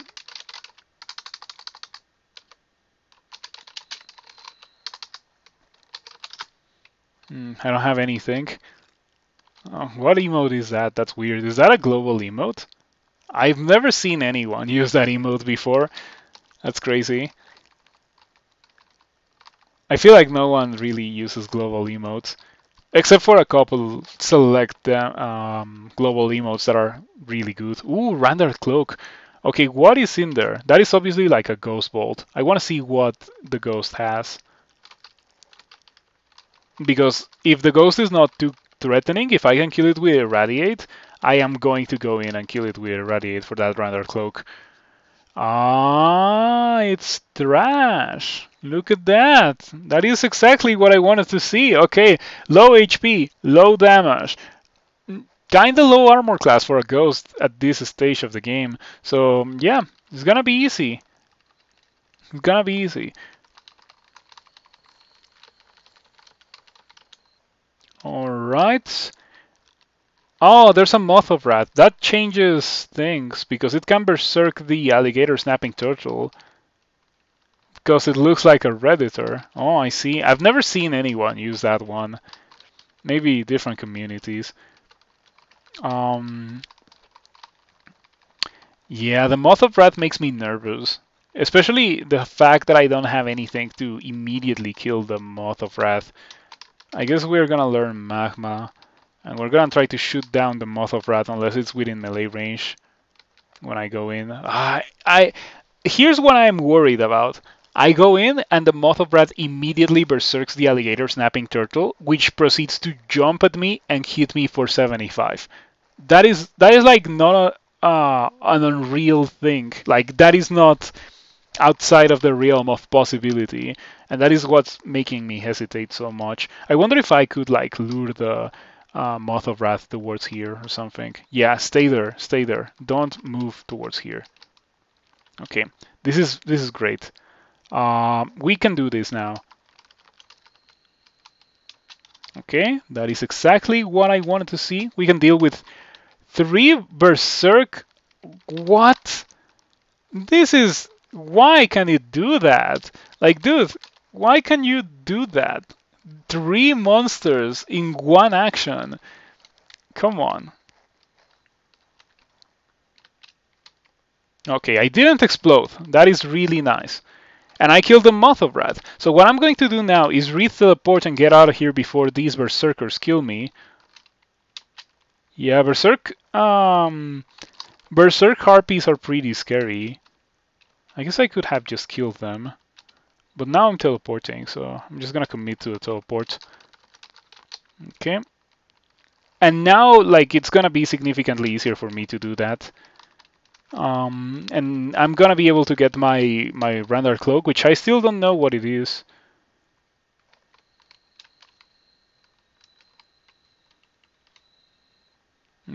I don't have anything. What emote is that? That's weird. Is that a global emote? I've never seen anyone use that emote before. That's crazy. I feel like no one really uses global emotes, except for a couple select global emotes that are really good. Ooh, Rendered Cloak. Okay, what is in there? That is obviously like a Ghost Bolt. I want to see what the Ghost has. Because if the Ghost is not too threatening, if I can kill it with Irradiate, I am going to go in and kill it with Irradiate for that Rendered Cloak. Ah, it's trash. Look at that. That is exactly what I wanted to see. Okay, low HP, low damage. Kinda low armor class for a ghost at this stage of the game. So, yeah, it's gonna be easy. It's gonna be easy. Alright. Oh, there's a Moth of Wrath. That changes things because it can berserk the alligator snapping turtle. Because it looks like a Redditor. Oh, I see. I've never seen anyone use that one. Maybe different communities. Yeah, the Moth of Wrath makes me nervous. Especially the fact that I don't have anything to immediately kill the Moth of Wrath. I guess we're gonna learn Magma, and we're gonna try to shoot down the Moth of Wrath unless it's within melee range when I go in. Here's what I'm worried about. I go in and the Moth of Wrath immediately berserks the alligator snapping turtle, which proceeds to jump at me and hit me for 75. That is like not an unreal thing. Like that is not outside of the realm of possibility, and that is what's making me hesitate so much. I wonder if I could like lure the Moth of Wrath towards here or something. Yeah, stay there, stay there. Don't move towards here. Okay, this is great. We can do this now. Okay, that is exactly what I wanted to see. We can deal with 3 Berserk. What? This is... Why can it do that? Like, dude, why can you do that? 3 monsters in 1 action. Come on. Okay, I didn't explode. That is really nice. And I killed the Moth of Wrath. So what I'm going to do now is re-teleport and get out of here before these Berserkers kill me. Yeah, Berserk Harpies are pretty scary. I guess I could have just killed them. But now I'm teleporting, so I'm just gonna commit to a teleport. Okay. And now, like, it's gonna be significantly easier for me to do that. And I'm gonna be able to get my Randar Cloak, which I still don't know what it is.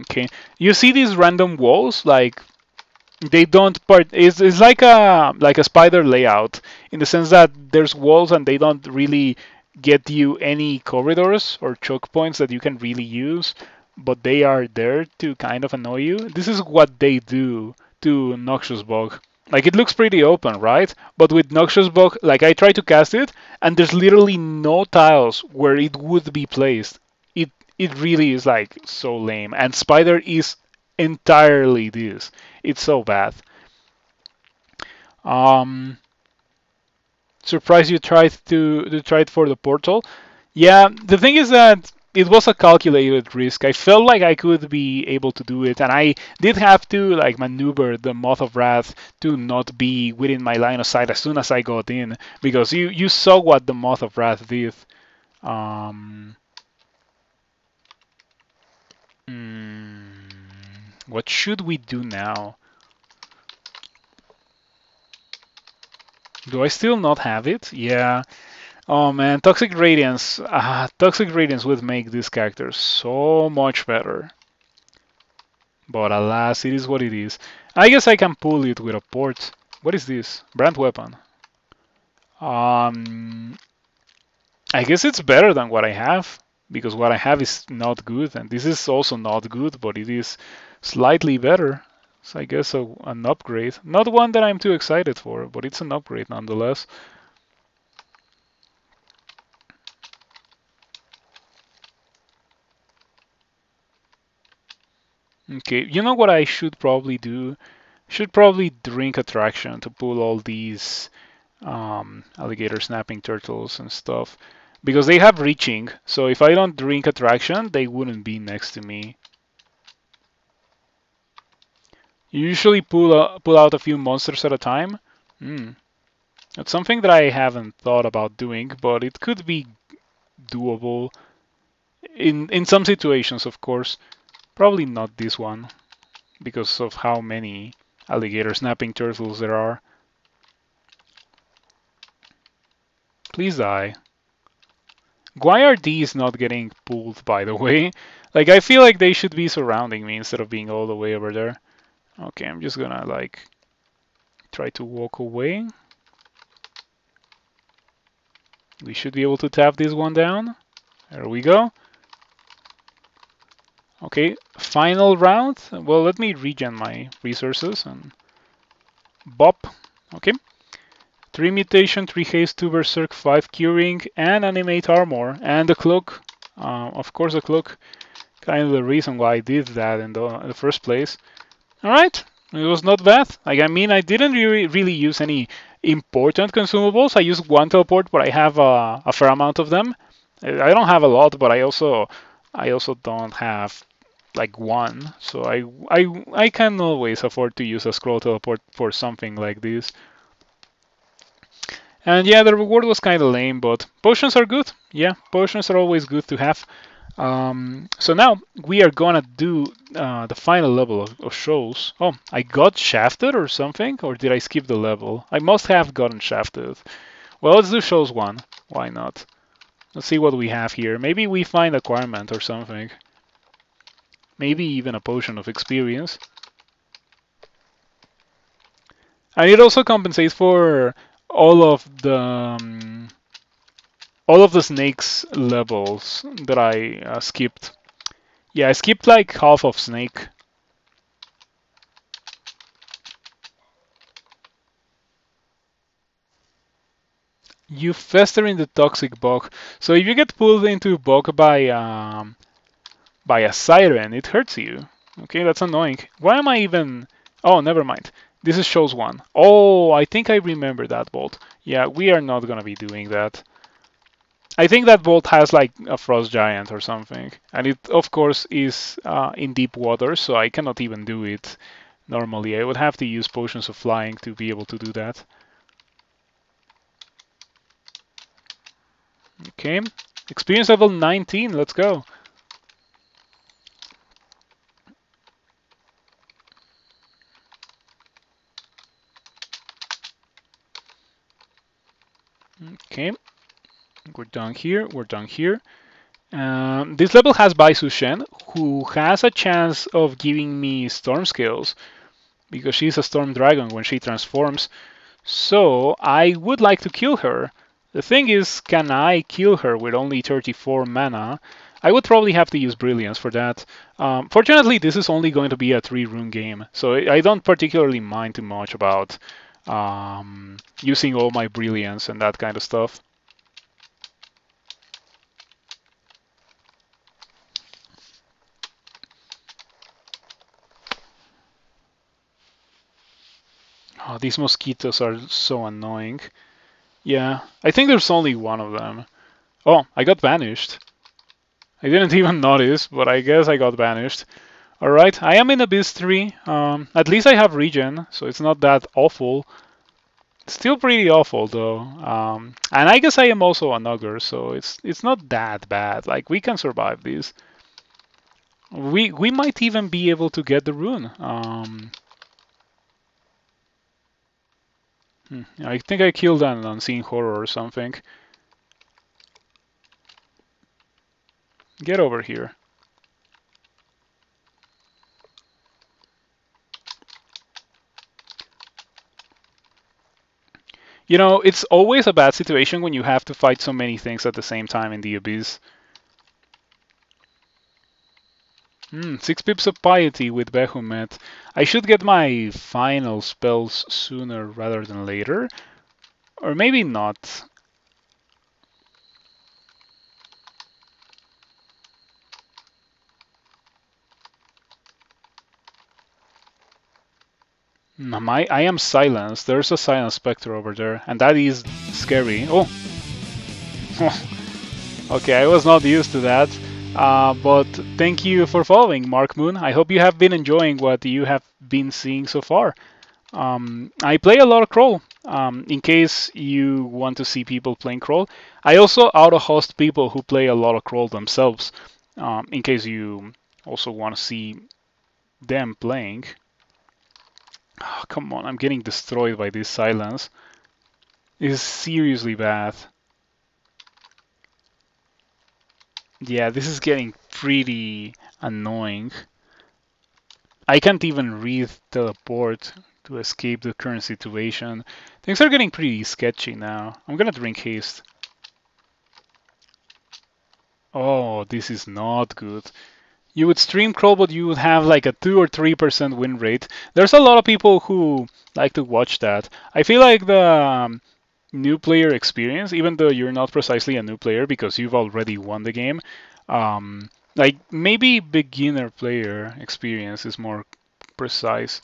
Okay. You see these random walls? Like, they don't part. It's like a spider layout in the sense that there's walls and they don't really get you any corridors or choke points that you can really use, but they are there to kind of annoy you. This is what they do to Noxious Bog. Like, it looks pretty open, right? But with Noxious Bog, like, I try to cast it and there's literally no tiles where it would be placed. It really is like so lame, and Spider is entirely this. It's so bad. Surprised you tried to try it for the portal. Yeah, the thing is that it was a calculated risk. I felt like I could be able to do it, and I did have to like maneuver the Moth of Wrath to not be within my line of sight as soon as I got in, because you saw what the Moth of Wrath did. What should we do now? Do I still not have it? Yeah. Oh man, Toxic Radiance. Toxic Radiance would make this character so much better. But alas, it is what it is. I guess I can pull it with a port. What is this? Brand Weapon. I guess it's better than what I have, because what I have is not good, and this is also not good, but it is slightly better. So I guess an upgrade. Not one that I'm too excited for, but it's an upgrade nonetheless. Okay, you know what I should probably do? Should probably drink Attraction to pull all these alligator snapping turtles and stuff. Because they have reaching, so if I don't drink Attraction, they wouldn't be next to me. You usually pull out a few monsters at a time. That's something that I haven't thought about doing, but it could be doable in some situations, of course. Probably not this one, because of how many alligator snapping turtles there are. Please die. Why are these not getting pulled, by the way? Like, I feel like they should be surrounding me instead of being all the way over there. Okay, I'm just gonna, like, try to walk away. We should be able to tap this one down. There we go. Okay, final round. Well, let me regen my resources and bop. Okay. 3 mutation, 3 haste, 2 berserk, 5 curing, and animate armor. And the cloak. Of course, the cloak. Kind of the reason why I did that in the first place. Alright, It was not bad. Like, I mean, I didn't really use any important consumables. I used one teleport, but I have a fair amount of them. I don't have a lot, but I also don't have like one. So I can always afford to use a scroll teleport for something like this. And yeah, the reward was kind of lame, but potions are good. Yeah, potions are always good to have. So now we are gonna do the final level of shows. Oh, I got shafted or something? Or did I skip the level? I must have gotten shafted. Well, let's do shows 1. Why not? Let's see what we have here. Maybe we find acquirement or something. Maybe even a potion of experience. And it also compensates for all of the snakes levels that I skipped. Yeah, I skipped like half of snake. You fester in the toxic bog. So if you get pulled into bog by a siren, it hurts you. Okay, that's annoying. Why am I even... Oh, never mind. This is shows 1. Oh, I think I remember that bolt. Yeah, we are not gonna be doing that. I think that bolt has like a frost giant or something. And it, of course, is in deep water, so I cannot even do it normally. I would have to use potions of flying to be able to do that. Okay, experience level 19, let's go. Okay, we're done here, we're done here. This level has Baisu Shen, who has a chance of giving me storm skills, because she's a storm dragon when she transforms. So I would like to kill her. The thing is, can I kill her with only 34 mana? I would probably have to use Brilliance for that. Fortunately, this is only going to be a 3-rune game, so I don't particularly mind too much about using all my Brilliance and that kind of stuff. Oh, these mosquitoes are so annoying. Yeah, I think there's only one of them. Oh, I got banished. I didn't even notice, but I guess I got banished. Alright, I am in Abyss 3. At least I have regen, so it's not that awful. Still pretty awful though. And I guess I am also an Ogre, so it's not that bad. Like, we can survive this. We might even be able to get the rune. I think I killed an unseen horror or something. Get over here. You know, it's always a bad situation when you have to fight so many things at the same time in the Abyss. 6 pips of piety with Behemoth. I should get my final spells sooner rather than later. Or maybe not. I am silenced. There's a silent specter over there, and that is scary. Oh! Okay, I was not used to that. But thank you for following, Mark Moon. I hope you have been enjoying what you have been seeing so far. I play a lot of Crawl. In case you want to see people playing Crawl. I also auto-host people who play a lot of Crawl themselves. In case you also want to see them playing. Oh, come on, I'm getting destroyed by this silence. This is seriously bad. Yeah, this is getting pretty annoying. I can't even read teleport to escape the current situation. Things are getting pretty sketchy now. I'm gonna drink haste. Oh, this is not good. You would stream Crawl, but you would have like a 2 or 3% win rate. There's a lot of people who like to watch that. I feel like the new player experience, even though you're not precisely a new player because you've already won the game, like maybe beginner player experience is more precise.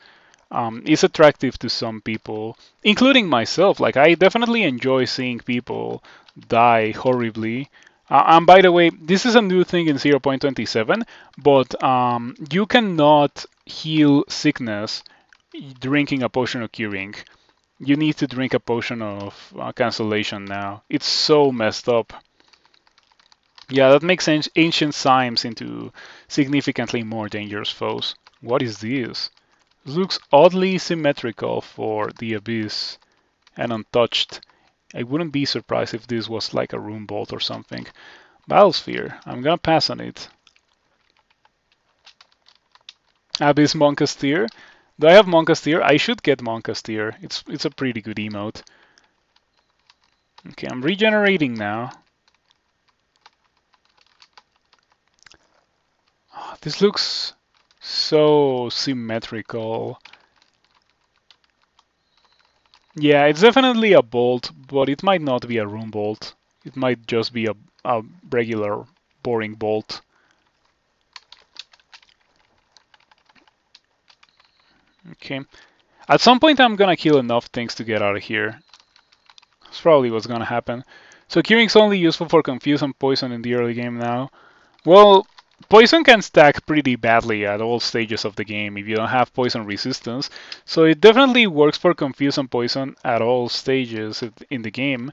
is attractive to some people, including myself. Like, I definitely enjoy seeing people die horribly. And by the way, this is a new thing in 0.27, but you cannot heal sickness drinking a potion of curing. You need to drink a potion of cancellation now. It's so messed up. Yeah, that makes ancient Symes into significantly more dangerous foes. What is this? This looks oddly symmetrical for the Abyss and untouched. I wouldn't be surprised if this was like a rune bolt or something. Battlesphere, I'm gonna pass on it. Abyss Monkasteer. Do I have Monkasteer? I should get Monkasteer. It's a pretty good emote. Okay, I'm regenerating now. Oh, this looks so symmetrical. Yeah, it's definitely a bolt, but it might not be a rune bolt. It might just be a regular boring bolt. Okay. At some point I'm gonna kill enough things to get out of here. That's probably what's gonna happen. So curing's only useful for confuse and poison in the early game now. Well, poison can stack pretty badly at all stages of the game if you don't have poison resistance. So it definitely works for confuse and poison at all stages in the game.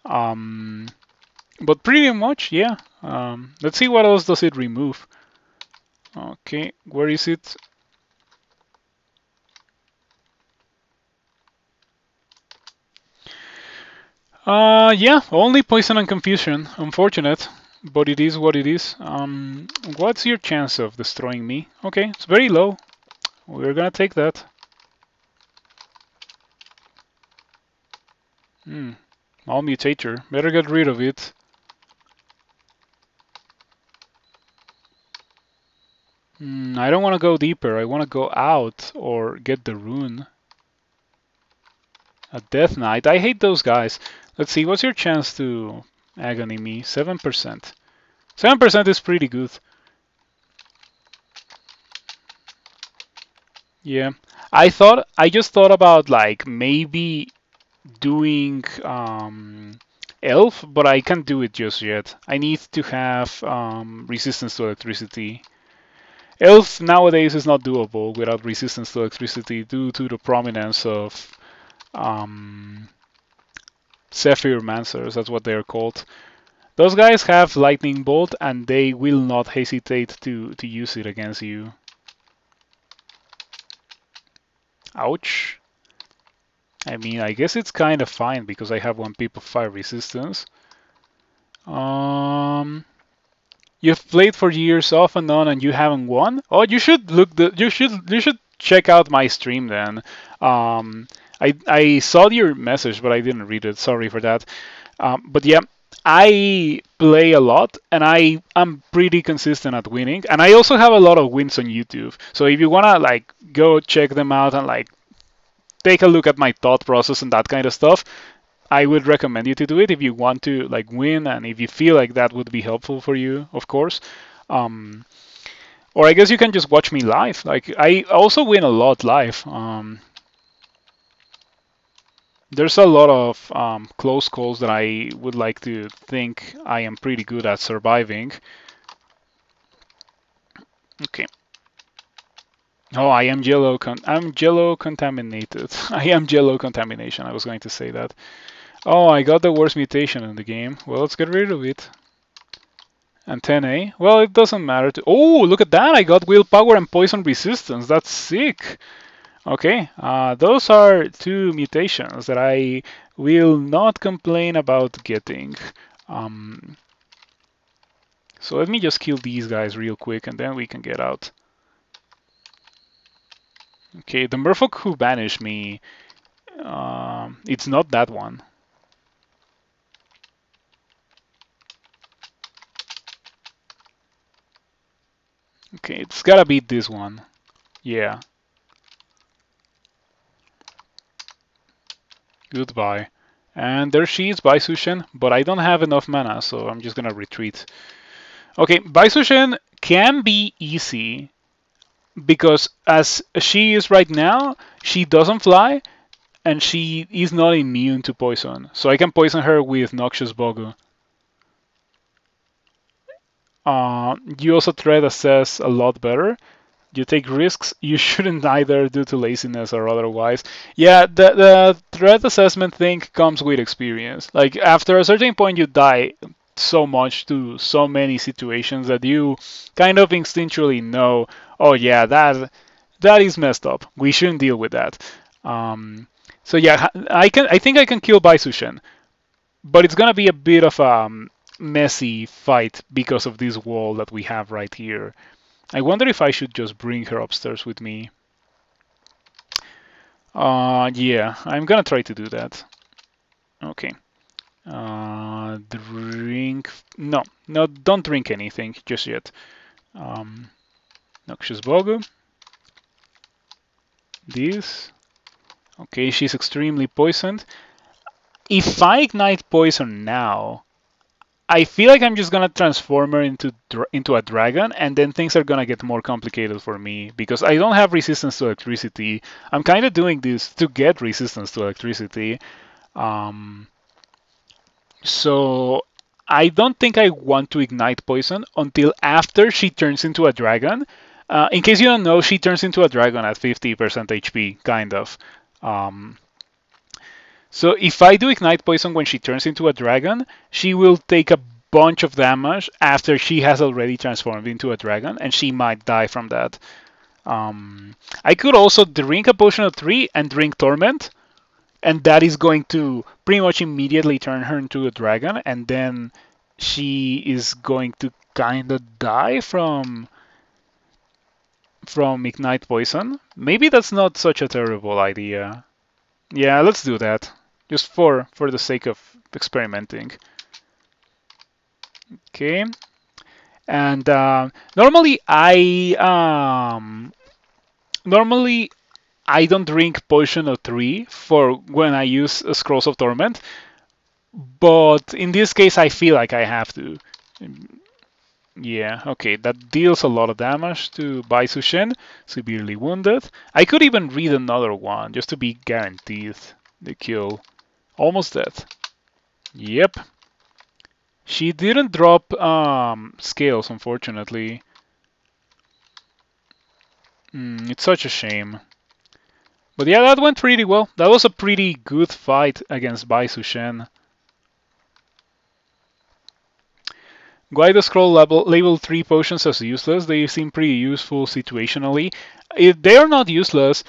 But pretty much, yeah. Let's see what else does it remove. Okay, where is it? Yeah, only poison and confusion. Unfortunate, but it is what it is. What's your chance of destroying me? Okay, it's very low. We're gonna take that. All mutator. Better get rid of it. I don't want to go deeper. I want to go out or get the rune. A Death Knight. I hate those guys. Let's see, what's your chance to agony me? 7%. 7% is pretty good. Yeah. I just thought about like maybe doing Elf, but I can't do it just yet. I need to have resistance to electricity. Elf nowadays is not doable without resistance to electricity due to the prominence of Zephyrmancers, that's what they're called. Those guys have Lightning Bolt and they will not hesitate to use it against you. Ouch. I mean, I guess it's kind of fine because I have 1 pip of fire resistance. You've played for years off and on and you haven't won? Oh, you should check out my stream then. I saw your message, but I didn't read it. Sorry for that. But yeah, I play a lot, and I'm pretty consistent at winning. And I also have a lot of wins on YouTube. So if you wanna like go check them out and like take a look at my thought process and that kind of stuff, I would recommend you to do it if you want to like win and if you feel like that would be helpful for you, of course. Or I guess you can just watch me live. Like I also win a lot live. There's a lot of close calls that I would like to think I am pretty good at surviving. Okay. Oh, I'm jello contaminated. I am jello contamination. I was going to say that. Oh, I got the worst mutation in the game. Well, let's get rid of it. And 10A. Well, it doesn't matter. Oh, look at that! I got willpower and poison resistance. That's sick. Okay, those are 2 mutations that I will not complain about getting. So let me just kill these guys real quick and then we can get out. Okay, the merfolk who banished me, it's not that one. Okay, it's gotta be this one. Yeah. Goodbye. And there she is, Baisushen, but I don't have enough mana, so I'm just gonna retreat. Okay, Baisushen can be easy because as she is right now, she doesn't fly, and she is not immune to poison. So I can poison her with Noxious Bogu. You also threat assess a lot better. You take risks you shouldn't either due to laziness or otherwise. Yeah, the threat assessment thing comes with experience. Like after a certain point, you die so much to so many situations that you kind of instinctually know, oh yeah, that is messed up. We shouldn't deal with that. Um, so yeah, I think I can kill Bai Sushen, but it's gonna be a bit of a messy fight because of this wall that we have right here. I wonder if I should just bring her upstairs with me. Yeah, I'm gonna try to do that. Okay. Drink. No, no, don't drink anything just yet. Um, Noxious Bogu. This. Okay, she's extremely poisoned. If I ignite poison now, I feel like I'm just gonna transform her into a dragon, and then things are gonna get more complicated for me because I don't have resistance to electricity. I'm kind of doing this to get resistance to electricity. Um, so I don't think I want to ignite poison until after she turns into a dragon. In case you don't know, she turns into a dragon at 50% HP, kind of. Um, so if I do ignite poison when she turns into a dragon, she will take a bunch of damage after she has already transformed into a dragon, and she might die from that. I could also drink a potion of 3 and drink Torment, and that is going to pretty much immediately turn her into a dragon, and then she is going to kind of die from ignite poison. Maybe that's not such a terrible idea. Yeah, let's do that. Just for the sake of experimenting. Okay. And normally I don't drink potion of 3 for when I use Scrolls of Torment, but in this case I feel like I have to. Yeah, okay, that deals a lot of damage to Bai Sushen, severely wounded. I could even read another one just to be guaranteed the kill. Almost dead. Yep. She didn't drop scales, unfortunately. It's such a shame. But yeah, that went pretty well. That was a pretty good fight against Bai Sushen. Why the scroll label 3 potions as useless? They seem pretty useful situationally. If they are not useless,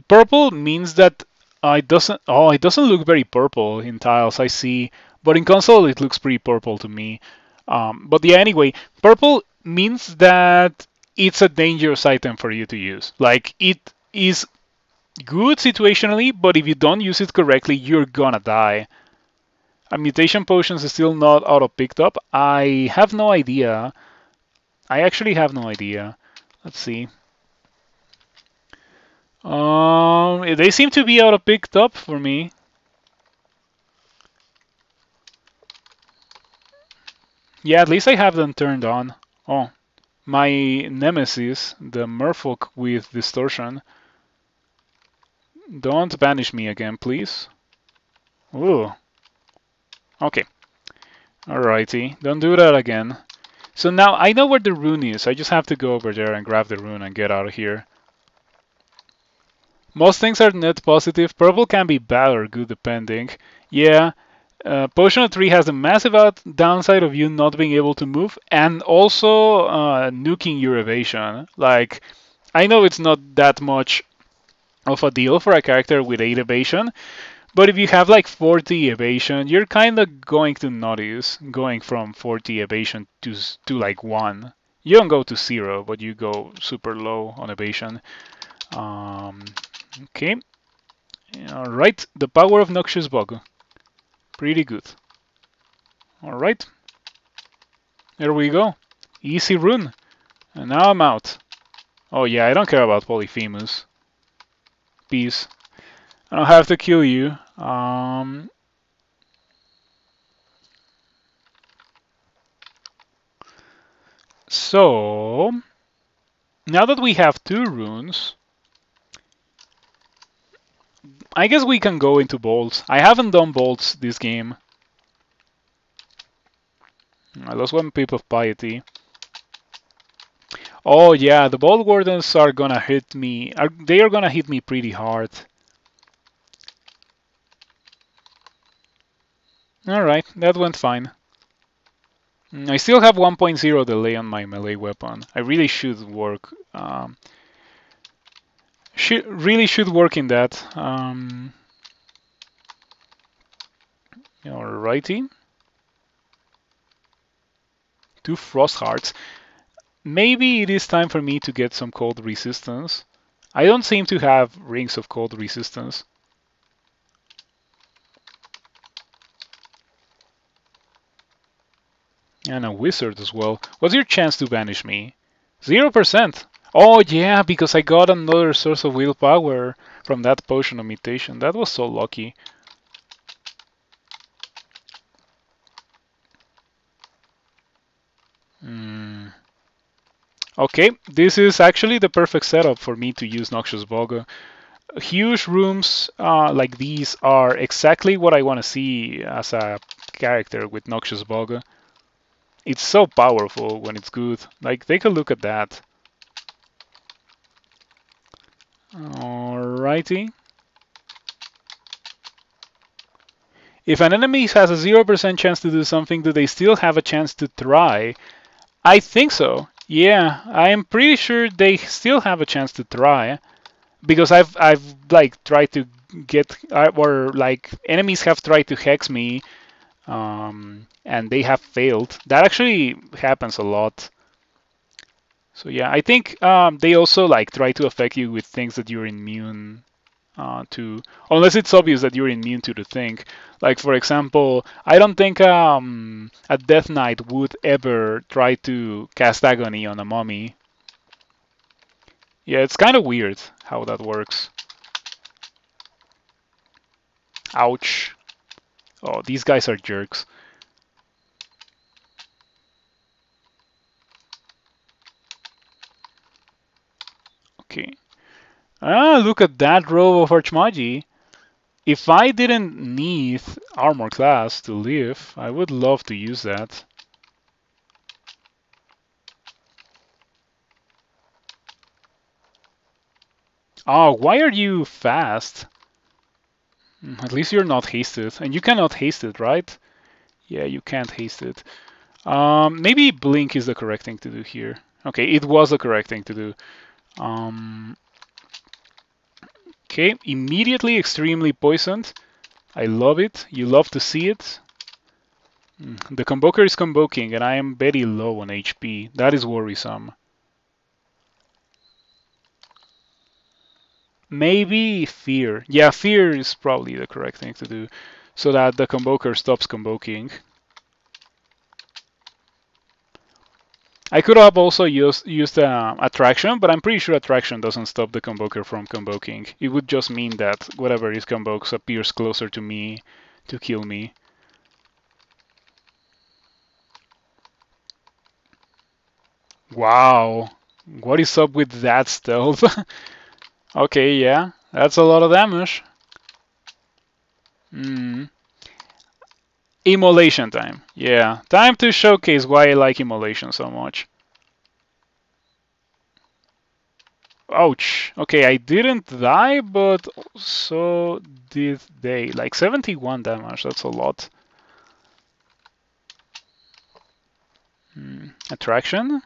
purple means that it doesn't look very purple in tiles, I see. But in console it looks pretty purple to me. But yeah, anyway, purple means that it's a dangerous item for you to use. Like, it is good situationally, but if you don't use it correctly, you're gonna die. A mutation potions is still not auto picked up. I have no idea. I actually have no idea. Let's see. They seem to be auto picked up for me. Yeah, at least I have them turned on. Oh, my nemesis, the merfolk with distortion. Don't banish me again, please. Ooh. Okay. Alrighty. Don't do that again. So now I know where the rune is. I just have to go over there and grab the rune and get out of here. Most things are net positive. Purple can be bad or good depending. Yeah, Potion of 3 has a massive downside of you not being able to move and also nuking your evasion. Like, I know it's not that much of a deal for a character with 8 evasion, but if you have like 40 evasion, you're kind of going to notice going from 40 evasion to like 1. You don't go to 0, but you go super low on evasion. Okay. Alright, the power of Noxious Bug. Pretty good. Alright. There we go. Easy rune. And now I'm out. Oh yeah, I don't care about Polyphemus. Peace. I don't have to kill you. So Now that we have 2 runes, I guess we can go into bolts. I haven't done bolts this game. I lost 1 pip of piety. Oh yeah, the bolt wardens are gonna hit me. They are gonna hit me pretty hard. Alright, that went fine. I still have 1.0 delay on my melee weapon. I really should work. Really should work in that. Alrighty. 2 frost hearts. Maybe it is time for me to get some cold resistance. I don't seem to have rings of cold resistance. And a wizard as well. What's your chance to banish me? 0%. Oh yeah, because I got another source of willpower from that potion of mutation. That was so lucky. Okay, this is actually the perfect setup for me to use Noxious Bog. Huge rooms like these are exactly what I want to see as a character with Noxious Bog. It's so powerful when it's good. Like, take a look at that. Alrighty. If an enemy has a 0% chance to do something, do they still have a chance to try? I think so. Yeah, I am pretty sure they still have a chance to try. Because I've like tried to get, or like enemies have tried to hex me, and they have failed. That actually happens a lot. So yeah, I think they also like try to affect you with things that you're immune to, unless it's obvious that you're immune to the thing. Like for example, I don't think a Death Knight would ever try to cast Agony on a mummy. Yeah, it's kind of weird how that works. Ouch. Oh, these guys are jerks. Okay. Ah, look at that row of Archmagi. If I didn't need armor class to live, I would love to use that. Oh, why are you fast? At least you're not hasted. And you cannot haste it, right? Yeah, you can't haste it. Maybe blink is the correct thing to do here. Okay, it was the correct thing to do. Okay, immediately extremely poisoned. I love it. You love to see it. The Convoker is convoking, and I am very low on HP. That is worrisome. Maybe Fear. Yeah, Fear is probably the correct thing to do, so that the Convoker stops convoking. I could have also used Attraction, but I'm pretty sure Attraction doesn't stop the Convoker from convoking. It would just mean that whatever it convokes appears closer to me to kill me. Wow, what is up with that stealth? Okay, yeah, that's a lot of damage. Immolation time. Yeah, time to showcase why I like Immolation so much. Ouch. Okay, I didn't die, but so did they. Like 71 damage, that's a lot. Attraction?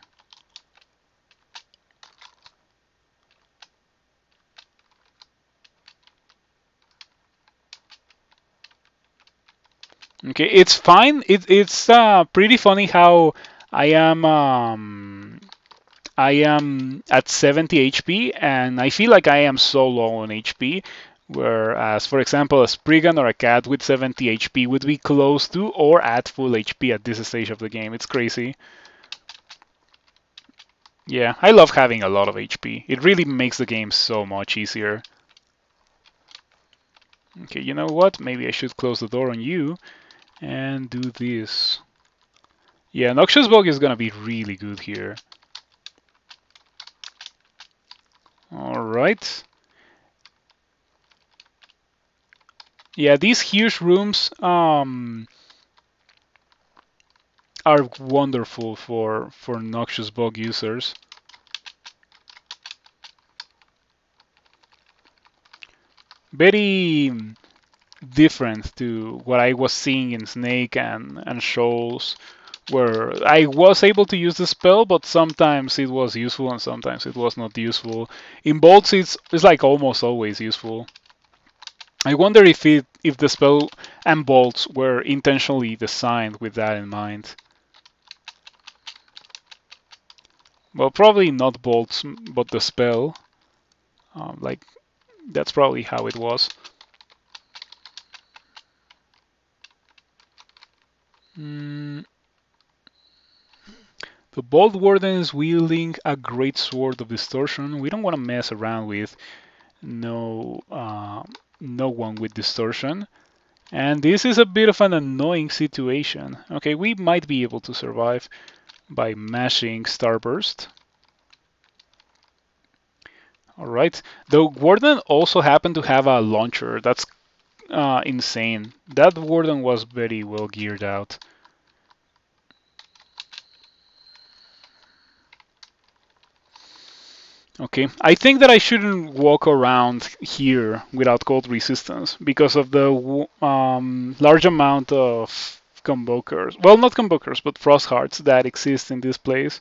Okay, it's fine. It's pretty funny how I am at 70 HP, and I feel like I am so low on HP. Whereas, for example, a Spriggan or a cat with 70 HP would be close to or at full HP at this stage of the game. It's crazy. Yeah, I love having a lot of HP. It really makes the game so much easier. Okay, you know what? Maybe I should close the door on you and do this. Yeah, Noxious Bog is gonna be really good here. right. Yeah, these huge rooms are wonderful for Noxious Bug users. Very different to what I was seeing in Snake and Shoals, where I was able to use the spell, but sometimes it was useful and sometimes it was not useful. In Bolts, it's like almost always useful. I wonder if the spell and bolts were intentionally designed with that in mind. Well, probably not bolts, but the spell. Like that's probably how it was. The Bolt Warden is wielding a great sword of distortion. We don't want to mess around with no one with distortion. And this is a bit of an annoying situation. Okay, we might be able to survive by mashing Starburst. Alright. The Warden also happened to have a launcher. That's insane. That Warden was very well geared out. Okay, I think that I shouldn't walk around here without cold resistance because of the large amount of Convokers. Well, not Convokers, but Frost Hearts that exist in this place.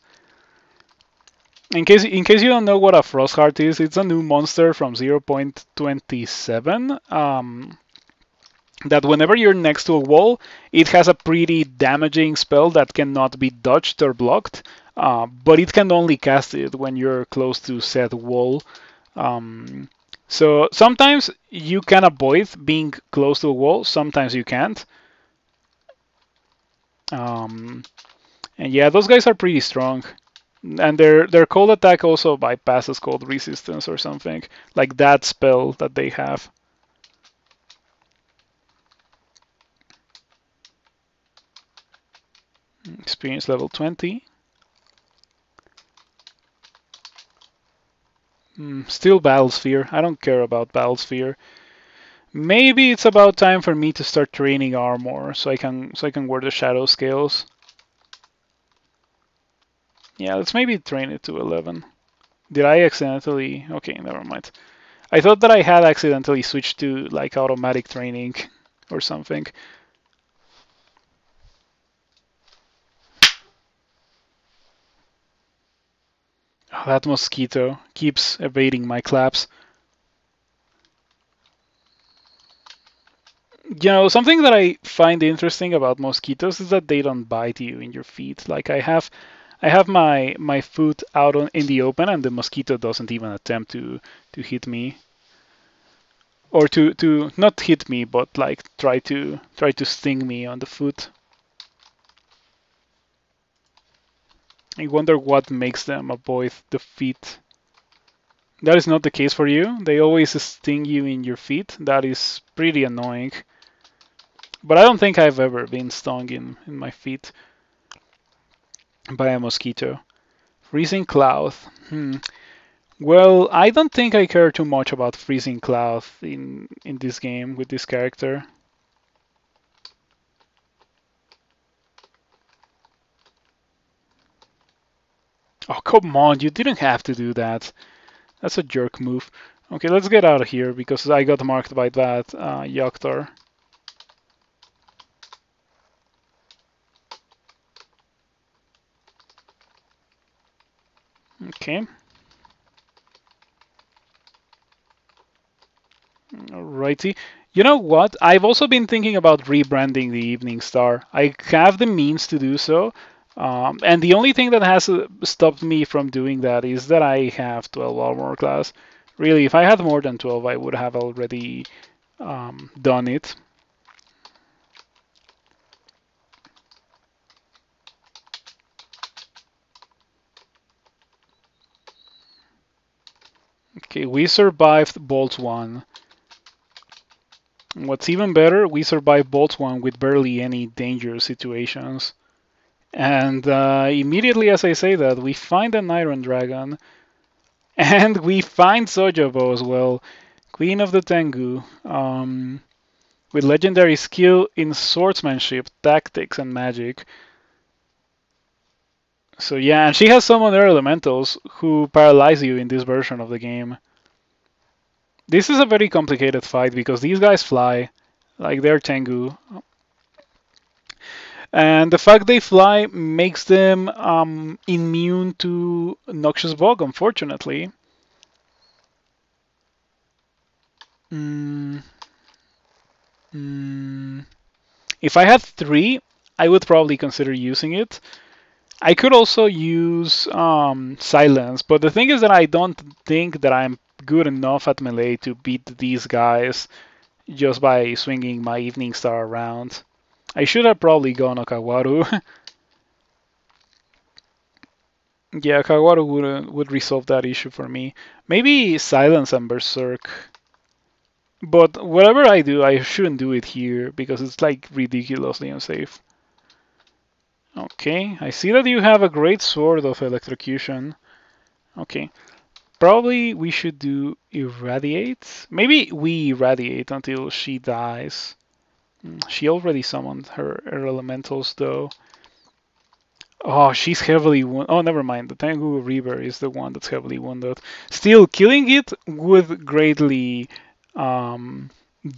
In case you don't know what a Frost Heart is, it's a new monster from 0.27. That whenever you're next to a wall, it has a pretty damaging spell that cannot be dodged or blocked, but it can only cast it when you're close to said wall. So sometimes you can avoid being close to a wall, sometimes you can't. And yeah, those guys are pretty strong. And their cold attack also bypasses cold resistance or something, like that spell that they have. Experience level 20. Still Battlesphere. I don't care about Battlesphere. Maybe it's about time for me to start training armor so I can wear the shadow scales. Yeah, let's maybe train it to 11. Did I accidentally? Okay, never mind. I thought that I had accidentally switched to like automatic training or something. Oh, that mosquito keeps evading my claps. You know, something that I find interesting about mosquitoes is that they don't bite you in your feet. Like I have my foot out in the open, and the mosquito doesn't even attempt to hit me, or to not hit me, but like try to sting me on the foot. I wonder what makes them avoid the feet. That is not the case for you. They always sting you in your feet. That is pretty annoying. But I don't think I've ever been stung in my feet by a mosquito. Freezing Cloud. Well, I don't think I care too much about Freezing Cloud in this game with this character. Oh, come on, you didn't have to do that. That's a jerk move. Okay, let's get out of here because I got marked by that Yoktar. Okay. Alrighty. You know what? I've also been thinking about rebranding the Evening Star. I have the means to do so. And the only thing that has stopped me from doing that is that I have 12 armor class. Really, if I had more than 12, I would have already done it. Okay, we survived Bolt 1. What's even better, we survived Bolt 1 with barely any danger situations. And immediately as I say that, we find an Iron Dragon. And we find Sojobo as well, Queen of the Tengu, with legendary skill in swordsmanship, tactics, and magic. So yeah, and she has some other elementals who paralyze you in this version of the game. This is a very complicated fight because these guys fly, like they're Tengu. And the fact they fly makes them immune to Noxious Bog, unfortunately. Mm, mm. If I had 3, I would probably consider using it. I could also use Silence, but the thing is that I don't think that I'm good enough at melee to beat these guys just by swinging my Evening Star around. I should have probably gone Okawaru. Yeah, Okawaru would resolve that issue for me. Maybe Silence and Berserk. But whatever I do, I shouldn't do it here because it's like ridiculously unsafe. Okay, I see that you have a great sword of electrocution. Okay, probably we should do Irradiate. Maybe we Irradiate until she dies. She already summoned her elementals though. Oh, she's heavily wounded. Oh, never mind. The Tengu Reaver is the one that's heavily wounded. Still, killing it would greatly um,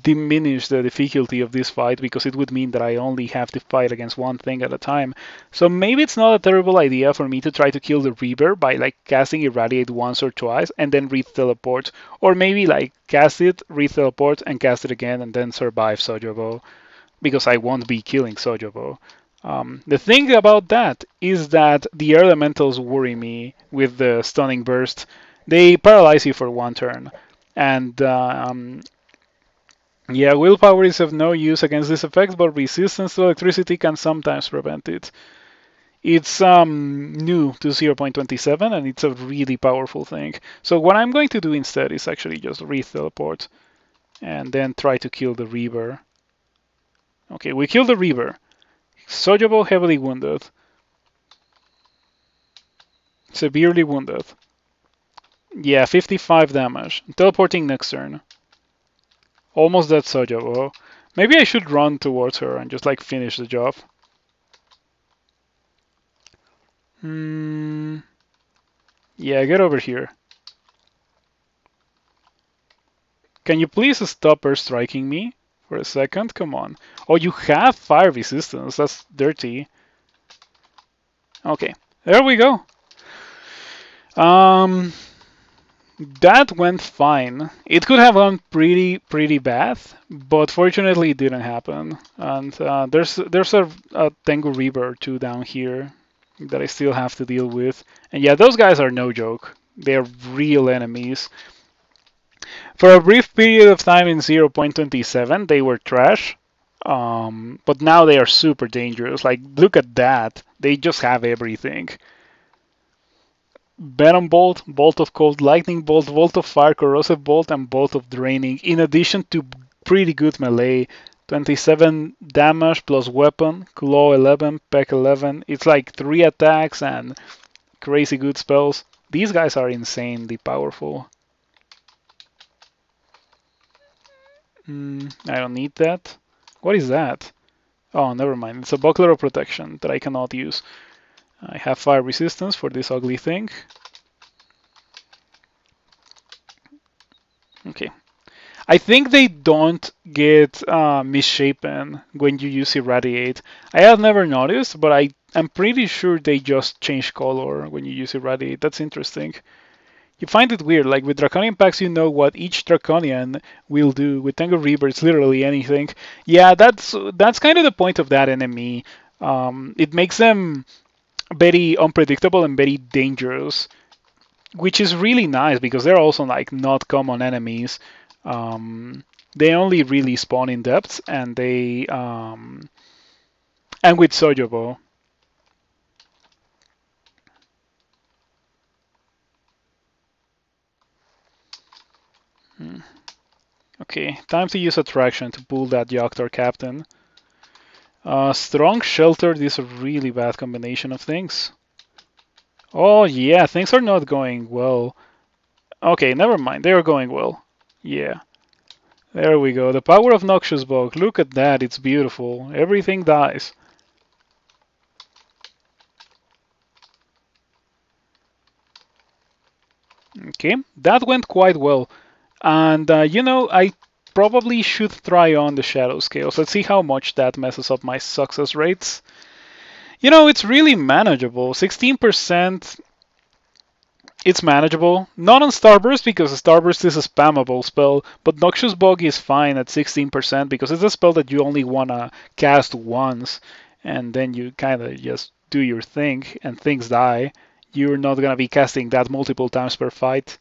diminish the difficulty of this fight because it would mean that I only have to fight against one thing at a time. So maybe it's not a terrible idea for me to try to kill the Reaver by like casting Irradiate once or twice and then Wreath Teleport. Or maybe like cast it, Wreath Teleport, and cast it again and then survive Sojobo because I won't be killing Sojobo. The thing about that is that the elementals worry me with the stunning burst. They paralyze you for one turn, and yeah, willpower is of no use against this effect, but resistance to electricity can sometimes prevent it. It's new to 0.27, and it's a really powerful thing. So what I'm going to do instead is actually just Wreath Teleport, and then try to kill the Reaver. Okay, we kill the Reaver. Sojobo heavily wounded. Severely wounded. Yeah, 55 damage. Teleporting next turn. Almost dead Sojobo. Maybe I should run towards her and just like finish the job. Yeah, get over here. Can you please stop her striking me for a second? Come on. Oh, you have fire resistance. That's dirty. Okay, there we go. That went fine. It could have gone pretty bad, but fortunately it didn't happen. And there's a Tengu Reaver too down here that I still have to deal with. And yeah, those guys are no joke. They're real enemies. For a brief period of time in 0.27, they were trash. But now they are super dangerous. Like, look at that. They just have everything. Venom Bolt, Bolt of Cold, Lightning Bolt, Bolt of Fire, Corrosive Bolt, and Bolt of Draining, in addition to pretty good melee. 27 damage plus weapon, Claw 11, Peck 11. It's like 3 attacks and crazy good spells. These guys are insanely powerful. I don't need that. What is that? Oh, never mind. It's a Buckler of Protection that I cannot use. I have fire resistance for this ugly thing. Okay. I think they don't get misshapen when you use Irradiate. I have never noticed, but I'm pretty sure they just change color when you use Irradiate. That's interesting. You find it weird, like with Draconian packs, you know what each Draconian will do. With Tengu Reaver, it's literally anything. Yeah, that's kind of the point of that enemy. It makes them very unpredictable and very dangerous, which is really nice because they're also like not common enemies. They only really spawn in depths, and they and with Sojobo. Okay, time to use Attraction to pull that Yoctor Captain. Strong Shelter, this is a really bad combination of things. Oh yeah, things are not going well. Okay, never mind. They are going well. Yeah. There we go. The power of Noxious Bog. Look at that. It's beautiful. Everything dies. Okay, that went quite well. And, you know, I probably should try on the Shadow Scales. Let's see how much that messes up my success rates. You know, it's really manageable. 16%, it's manageable. Not on Starburst because Starburst is a spammable spell, but Noxious Bog is fine at 16% because it's a spell that you only want to cast once, and then you kind of just do your thing, and things die. You're not going to be casting that multiple times per fight.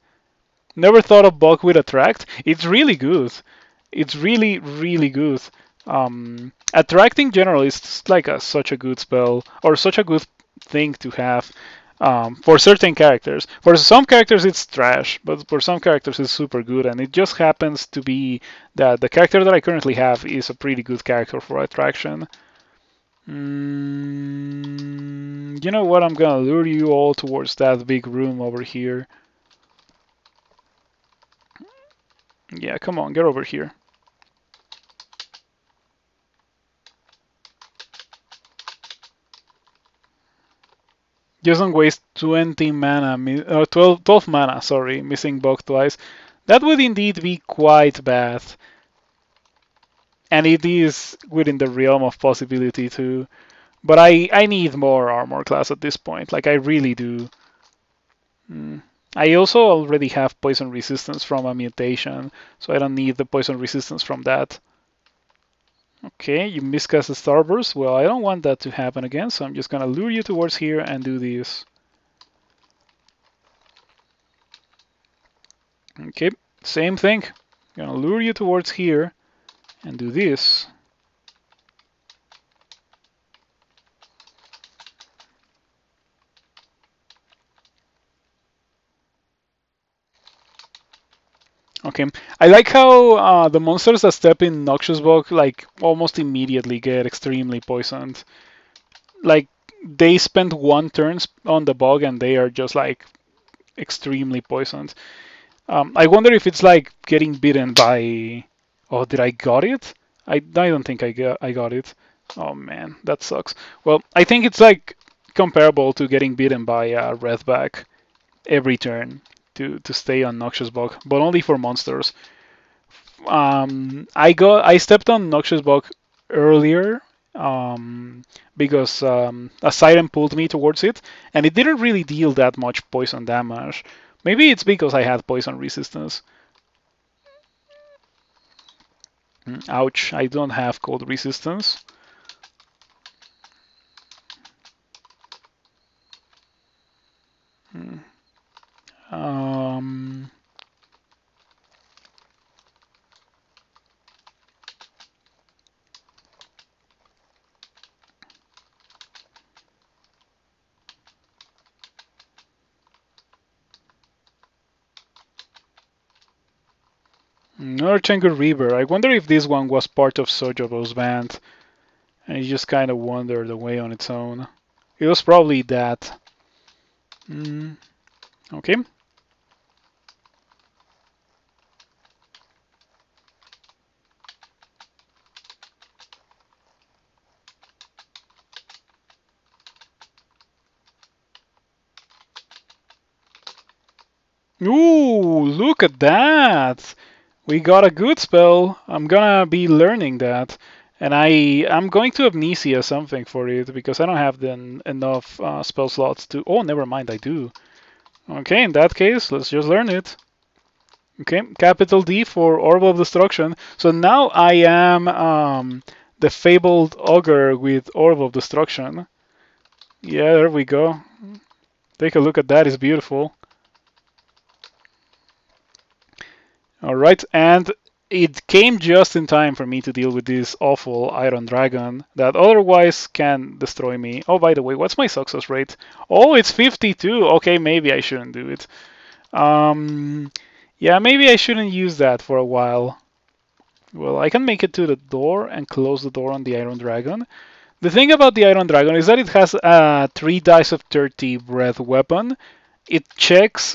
Never thought of Bog with Attract. It's really good. It's really, really good. Attract in general is like such a good spell, or such a good thing to have for certain characters. For some characters it's trash, but for some characters it's super good, and it just happens to be that the character that I currently have is a pretty good character for Attraction. You know what? I'm gonna lure you all towards that big room over here. Yeah, come on, get over here. Just don't waste 20 mana, 12 mana, sorry, missing Bog twice. That would indeed be quite bad. And it is within the realm of possibility too. But I need more armor class at this point, like I really do. I also already have poison resistance from a mutation, so I don't need the poison resistance from that. Okay, you miscast the Starburst. Well, I don't want that to happen again, so I'm just gonna lure you towards here and do this. Okay, same thing. Gonna lure you towards here and do this. Okay, I like how the monsters that step in Noxious Bog like almost immediately get extremely poisoned. Like they spend one turn on the bog and they are just like extremely poisoned. I wonder if it's like getting bitten by. Oh, did I got it? I don't think I got it. Oh man, that sucks. Well, I think it's like comparable to getting bitten by a Redback every turn to stay on Noxious Bog, but only for monsters. I stepped on Noxious Bog earlier because a siren pulled me towards it, and it didn't really deal that much poison damage. Maybe it's because I had poison resistance. Ouch, I don't have cold resistance. Um, Another Tengu Reaver. I wonder if this one was part of Sojobo's band, and it just kind of wandered away on its own. It was probably that. Okay. Ooh, look at that! We got a good spell. I'm gonna be learning that. And I'm going to Amnesia something for it because I don't have enough spell slots to. Oh, never mind, I do. Okay, in that case, let's just learn it. Okay, capital D for Orb of Destruction. So now I am the fabled Ogre with Orb of Destruction. Yeah, there we go. Take a look at that, it's beautiful. Alright, and it came just in time for me to deal with this awful Iron Dragon that otherwise can destroy me. Oh, by the way, what's my success rate? Oh, it's 52. Okay, maybe I shouldn't do it. Yeah, maybe I shouldn't use that for a while. Well, I can make it to the door and close the door on the Iron Dragon. The thing about the Iron Dragon is that it has a 3 dice of 30 breath weapon. It checks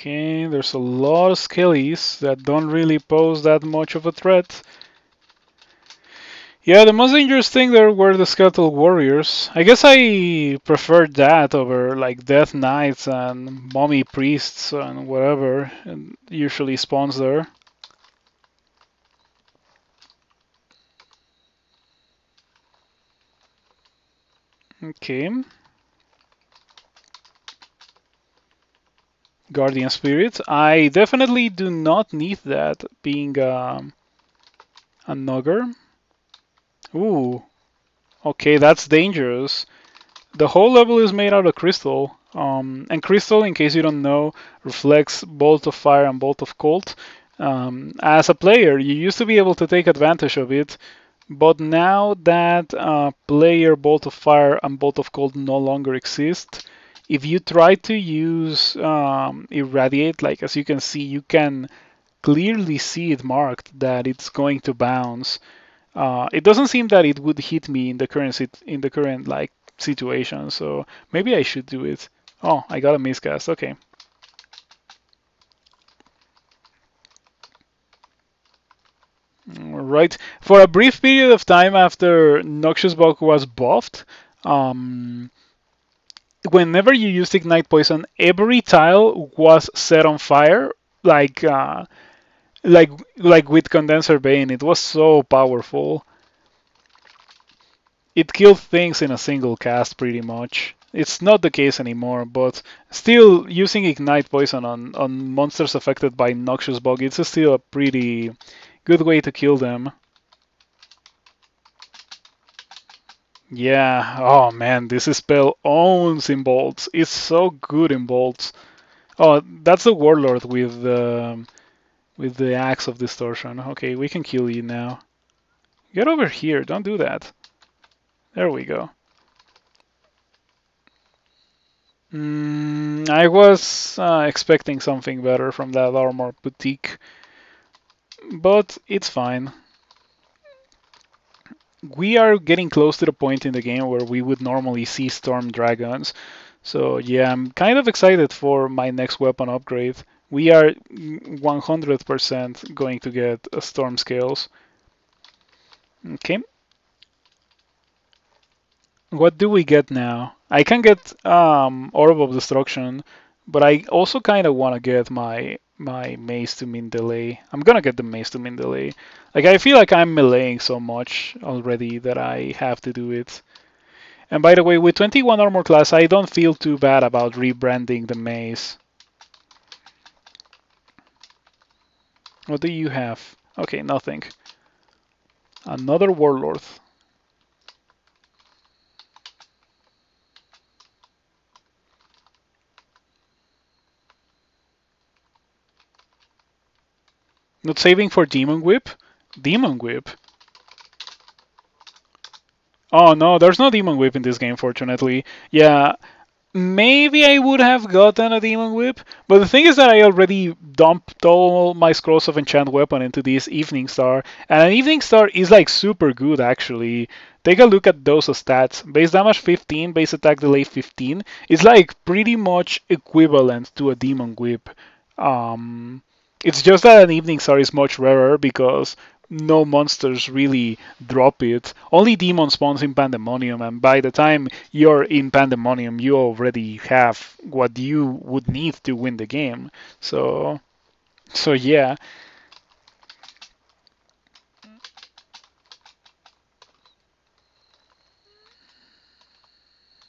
Okay, there's a lot of skellies that don't really pose that much of a threat. Yeah, the most dangerous thing there were the Skeletal Warriors. I guess I preferred that over like Death Knights and Mummy Priests and whatever and usually spawns there. Okay. Guardian Spirit. I definitely do not need that being an Ogre. Ooh, okay, that's dangerous. The whole level is made out of crystal. And crystal, in case you don't know, reflects bolt of fire and bolt of cold. As a player, you used to be able to take advantage of it, but now that player bolt of fire and bolt of cold no longer exist, if you try to use Irradiate, like as you can see, you can clearly see it marked that it's going to bounce. It doesn't seem that it would hit me in the current like situation, so maybe I should do it. Oh, I got a miscast. Okay. Right. For a brief period of time after Noxious Bug was buffed, um, whenever you used Ignite Poison, every tile was set on fire, like uh, like with Condenser Bane. It was so powerful. It killed things in a single cast pretty much. It's not the case anymore, but still using Ignite Poison on monsters affected by Noxious Bug, it's still a pretty good way to kill them. Yeah, oh man, this spell owns in bolts. It's so good in bolts. Oh, that's the Warlord with the Axe of Distortion. Okay, we can kill you now. Get over here, don't do that. There we go. I was expecting something better from that armor boutique, but it's fine. We are getting close to the point in the game where we would normally see storm dragons. So yeah, I'm kind of excited for my next weapon upgrade. We are 100% going to get a storm scales. Okay, what do we get now? I can get Orb of Destruction, but I also kind of want to get my Mace to Min Delay. I'm gonna get the Mace to Min Delay. Like I feel like I'm meleeing so much already that I have to do it. And by the way, with 21 armor class, I don't feel too bad about rebranding the Mace. What do you have? Okay, nothing. Another Warlord. Not saving for Demon Whip? Demon Whip? Oh no, there's no Demon Whip in this game, fortunately. Yeah, maybe I would have gotten a Demon Whip, but the thing is that I already dumped all my Scrolls of Enchant Weapon into this Evening Star, and an Evening Star is like super good actually. Take a look at those stats. Base damage 15, base attack delay 15. It's like pretty much equivalent to a Demon Whip. Um, it's just that an Evening Star is much rarer because no monsters really drop it. Only demon spawns in Pandemonium, and by the time you're in Pandemonium, you already have what you would need to win the game. So yeah.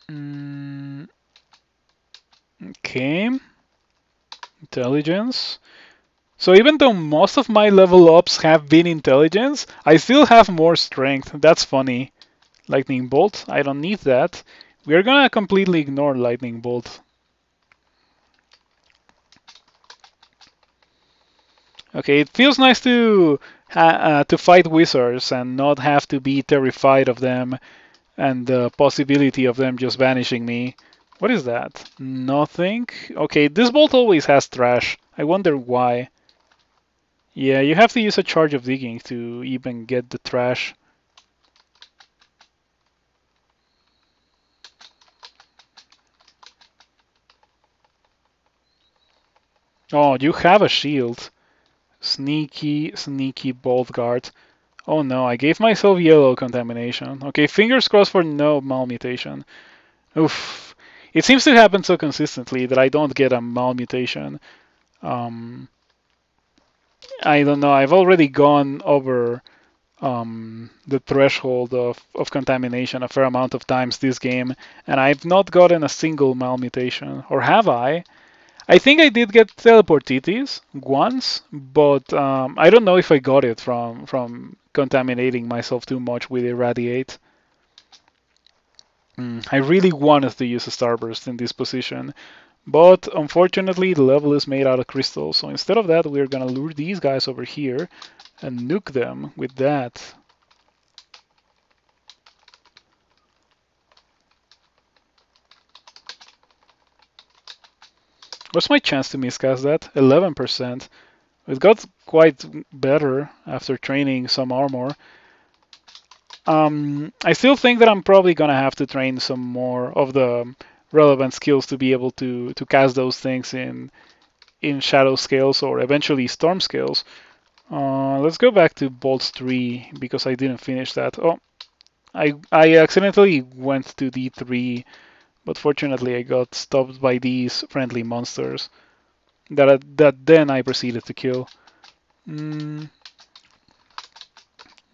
Mm, okay. Intelligence. So even though most of my level ups have been intelligence, I still have more strength. That's funny. Lightning Bolt, I don't need that. We're gonna completely ignore Lightning Bolt. Okay, it feels nice to fight wizards and not have to be terrified of them and the possibility of them just vanishing me. What is that? Nothing? Okay, this bolt always has trash. I wonder why. Yeah, you have to use a charge of digging to even get the trash. Oh, you have a shield. Sneaky, sneaky bolt guard. Oh no, I gave myself yellow contamination. Okay, fingers crossed for no malmutation. Oof. It seems to happen so consistently that I don't get a malmutation. Um, I don't know. I've already gone over the threshold of contamination a fair amount of times this game, and I've not gotten a single malmutation. Or have I? I think I did get teleportitis once, but I don't know if I got it from contaminating myself too much with Irradiate. I really wanted to use a Starburst in this position, but unfortunately the level is made out of crystals, so instead of that we're gonna lure these guys over here and nuke them with that. What's my chance to miscast that? 11%. It got quite better after training some armor. I still think that I'm probably gonna have to train some more of the relevant skills to be able to cast those things in shadow scales or eventually storm scales. Let's go back to bolts 3 because I didn't finish that. Oh, I accidentally went to D3, but fortunately I got stopped by these friendly monsters that then I proceeded to kill. All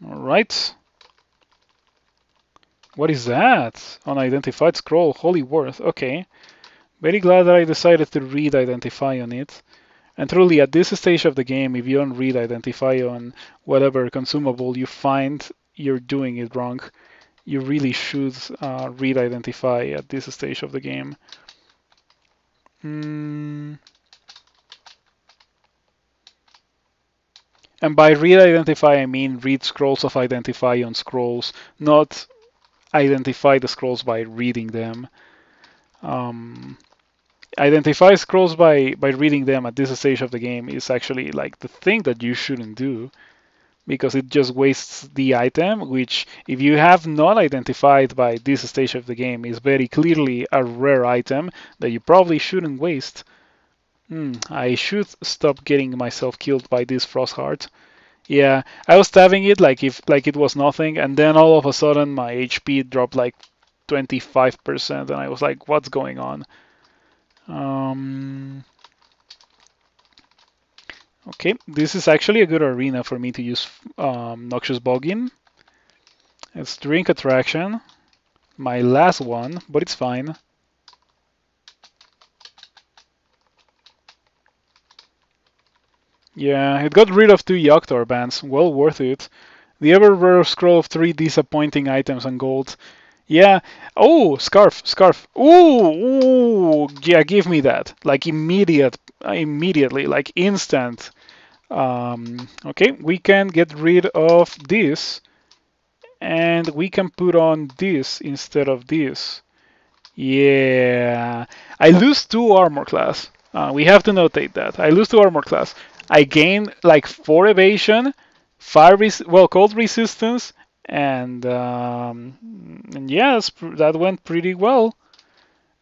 right. What is that? Unidentified scroll. Holy worth. Okay. Very glad that I decided to read identify on it. And truly, at this stage of the game, if you don't read identify on whatever consumable you find, you're doing it wrong. You really should read identify at this stage of the game. And by read identify, I mean read scrolls of identify on scrolls, not identify the scrolls by reading them. Identify scrolls by reading them at this stage of the game is actually like the thing that you shouldn't do, because it just wastes the item, which if you have not identified by this stage of the game is very clearly a rare item that you probably shouldn't waste. I should stop getting myself killed by this Frostheart. Yeah, I was stabbing it like it was nothing, and then all of a sudden my HP dropped like 25%, and I was like, what's going on? Okay, this is actually a good arena for me to use Noxious Boggin. It's Drink Attraction, my last one, but it's fine. Yeah, it got rid of 2 Yogg-Tor bands, well worth it. The ever rare scroll of 3 disappointing items and gold. Yeah. Oh, scarf. Ooh, yeah, give me that. Like immediately, like instant. Okay, we can get rid of this, and we can put on this instead of this. Yeah, I lose 2 armor class. We have to notate that. I lose 2 armor class. I gain like 4 evasion, cold resistance, and yes, that went pretty well.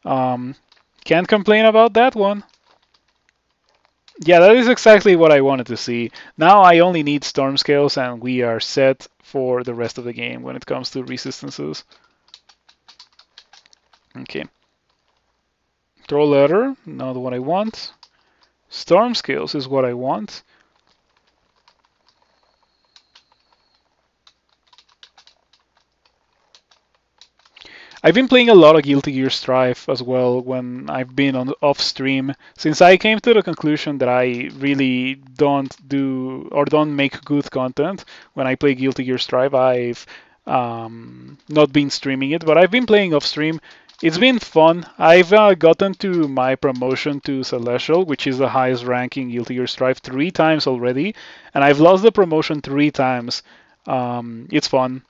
Can't complain about that one. Yeah, that is exactly what I wanted to see. Now I only need storm scales, and we are set for the rest of the game when it comes to resistances. Okay. Throw letter, not what I want. Storm scales is what I want. I've been playing a lot of Guilty Gear Strive as well when I've been on off stream, since I came to the conclusion that I really don't do or don't make good content when I play Guilty Gear Strive. I've not been streaming it, but I've been playing off stream. It's been fun. I've gotten to my promotion to Celestial, which is the highest ranking Guilty Gear Strive, 3 times already, and I've lost the promotion 3 times. It's fun.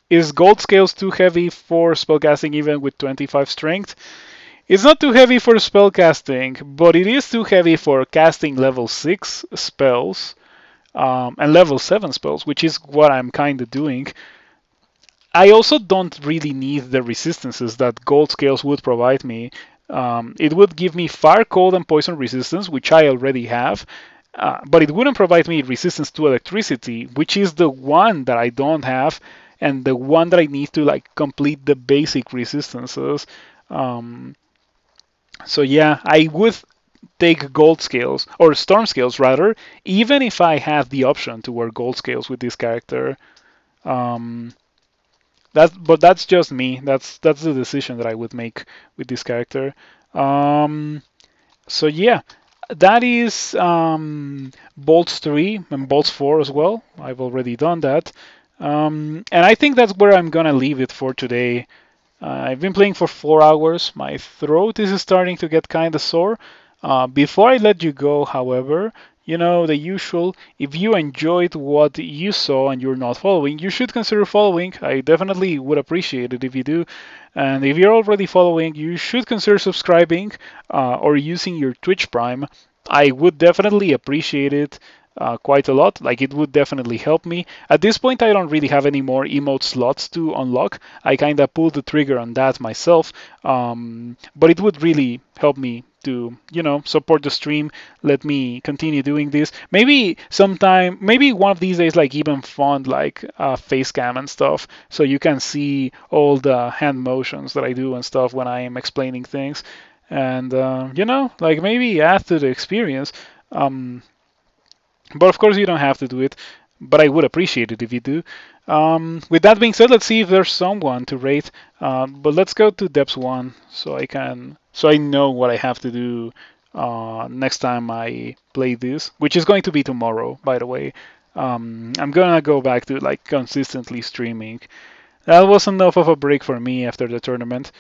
Is gold scales too heavy for spellcasting even with 25 strength? It's not too heavy for spellcasting, but it is too heavy for casting level 6 spells and level 7 spells, which is what I'm kind of doing. I also don't really need the resistances that gold scales would provide me. It would give me fire, cold, and poison resistance, which I already have. But it wouldn't provide me resistance to electricity, which is the one that I don't have, and the one that I need to like complete the basic resistances. Um, so yeah, I would take gold scales or storm scales rather, even if I have the option to wear gold scales with this character. Um, but that's just me. That's the decision that I would make with this character. Um, so yeah, that is bolts 3 and bolts 4 as well. I've already done that. And I think that's where I'm gonna leave it for today. I've been playing for 4 hours. My throat is starting to get kind of sore. Before I let you go, however, you know, the usual, if you enjoyed what you saw and you're not following, you should consider following. I definitely would appreciate it if you do. And if you're already following, you should consider subscribing or using your Twitch Prime. I would definitely appreciate it quite a lot. Like, it would definitely help me. At this point, I don't really have any more emote slots to unlock. I kind of pulled the trigger on that myself. But it would really help me to, you know, support the stream, let me continue doing this. Maybe sometime, maybe one of these days, like even fund like face cam and stuff, so you can see all the hand motions that I do and stuff when I am explaining things. And, you know, like maybe add to the experience. But of course, you don't have to do it. But I would appreciate it if you do. With that being said, let's see if there's someone to rate. But let's go to Depths 1 so I know what I have to do next time I play this, which is going to be tomorrow, by the way. I'm gonna go back to like consistently streaming. That was enough of a break for me after the tournament.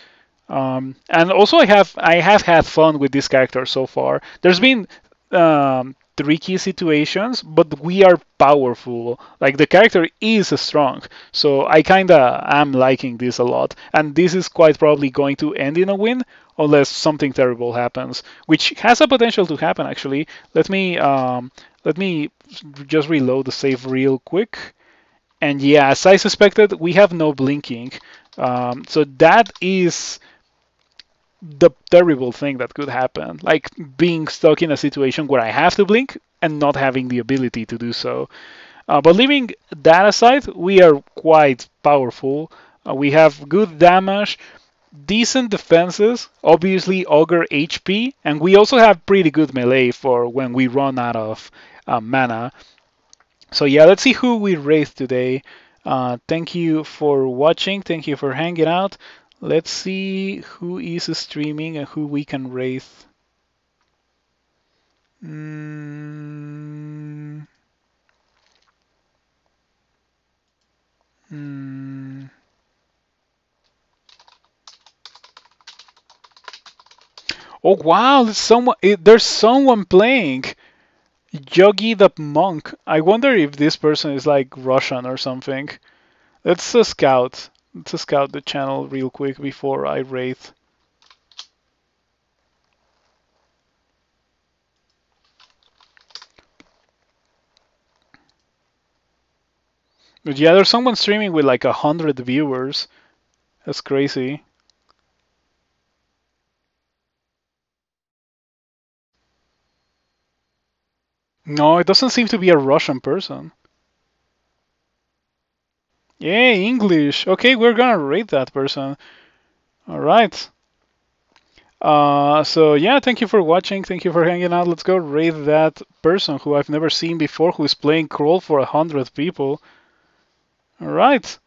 And also, I have had fun with this character so far. There's been tricky situations, but we are powerful. Like, the character is strong, so I kinda am liking this a lot. And this is quite probably going to end in a win, unless something terrible happens, which has a potential to happen actually. Let me just reload the save real quick. And yeah, as I suspected, we have no blinking. So that is the terrible thing that could happen, like being stuck in a situation where I have to blink and not having the ability to do so. But leaving that aside, we are quite powerful. We have good damage, decent defenses, obviously Ogre HP, and we also have pretty good melee for when we run out of mana. So yeah, let's see who we raised today. Thank you for watching. Thank you for hanging out. Let's see who is streaming and who we can raise. Oh wow, there's someone playing. Yogi the Monk. I wonder if this person is like Russian or something. Let's scout. Let's scout the channel real quick before I rate. But yeah, there's someone streaming with like 100 viewers. That's crazy. No, it doesn't seem to be a Russian person. Yay, English. Okay, we're gonna rate that person. All right. So yeah, thank you for watching. Thank you for hanging out. Let's go rate that person who I've never seen before, who is playing Crawl for 100 people. All right.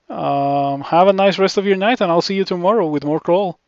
Have a nice rest of your night, and I'll see you tomorrow with more Crawl.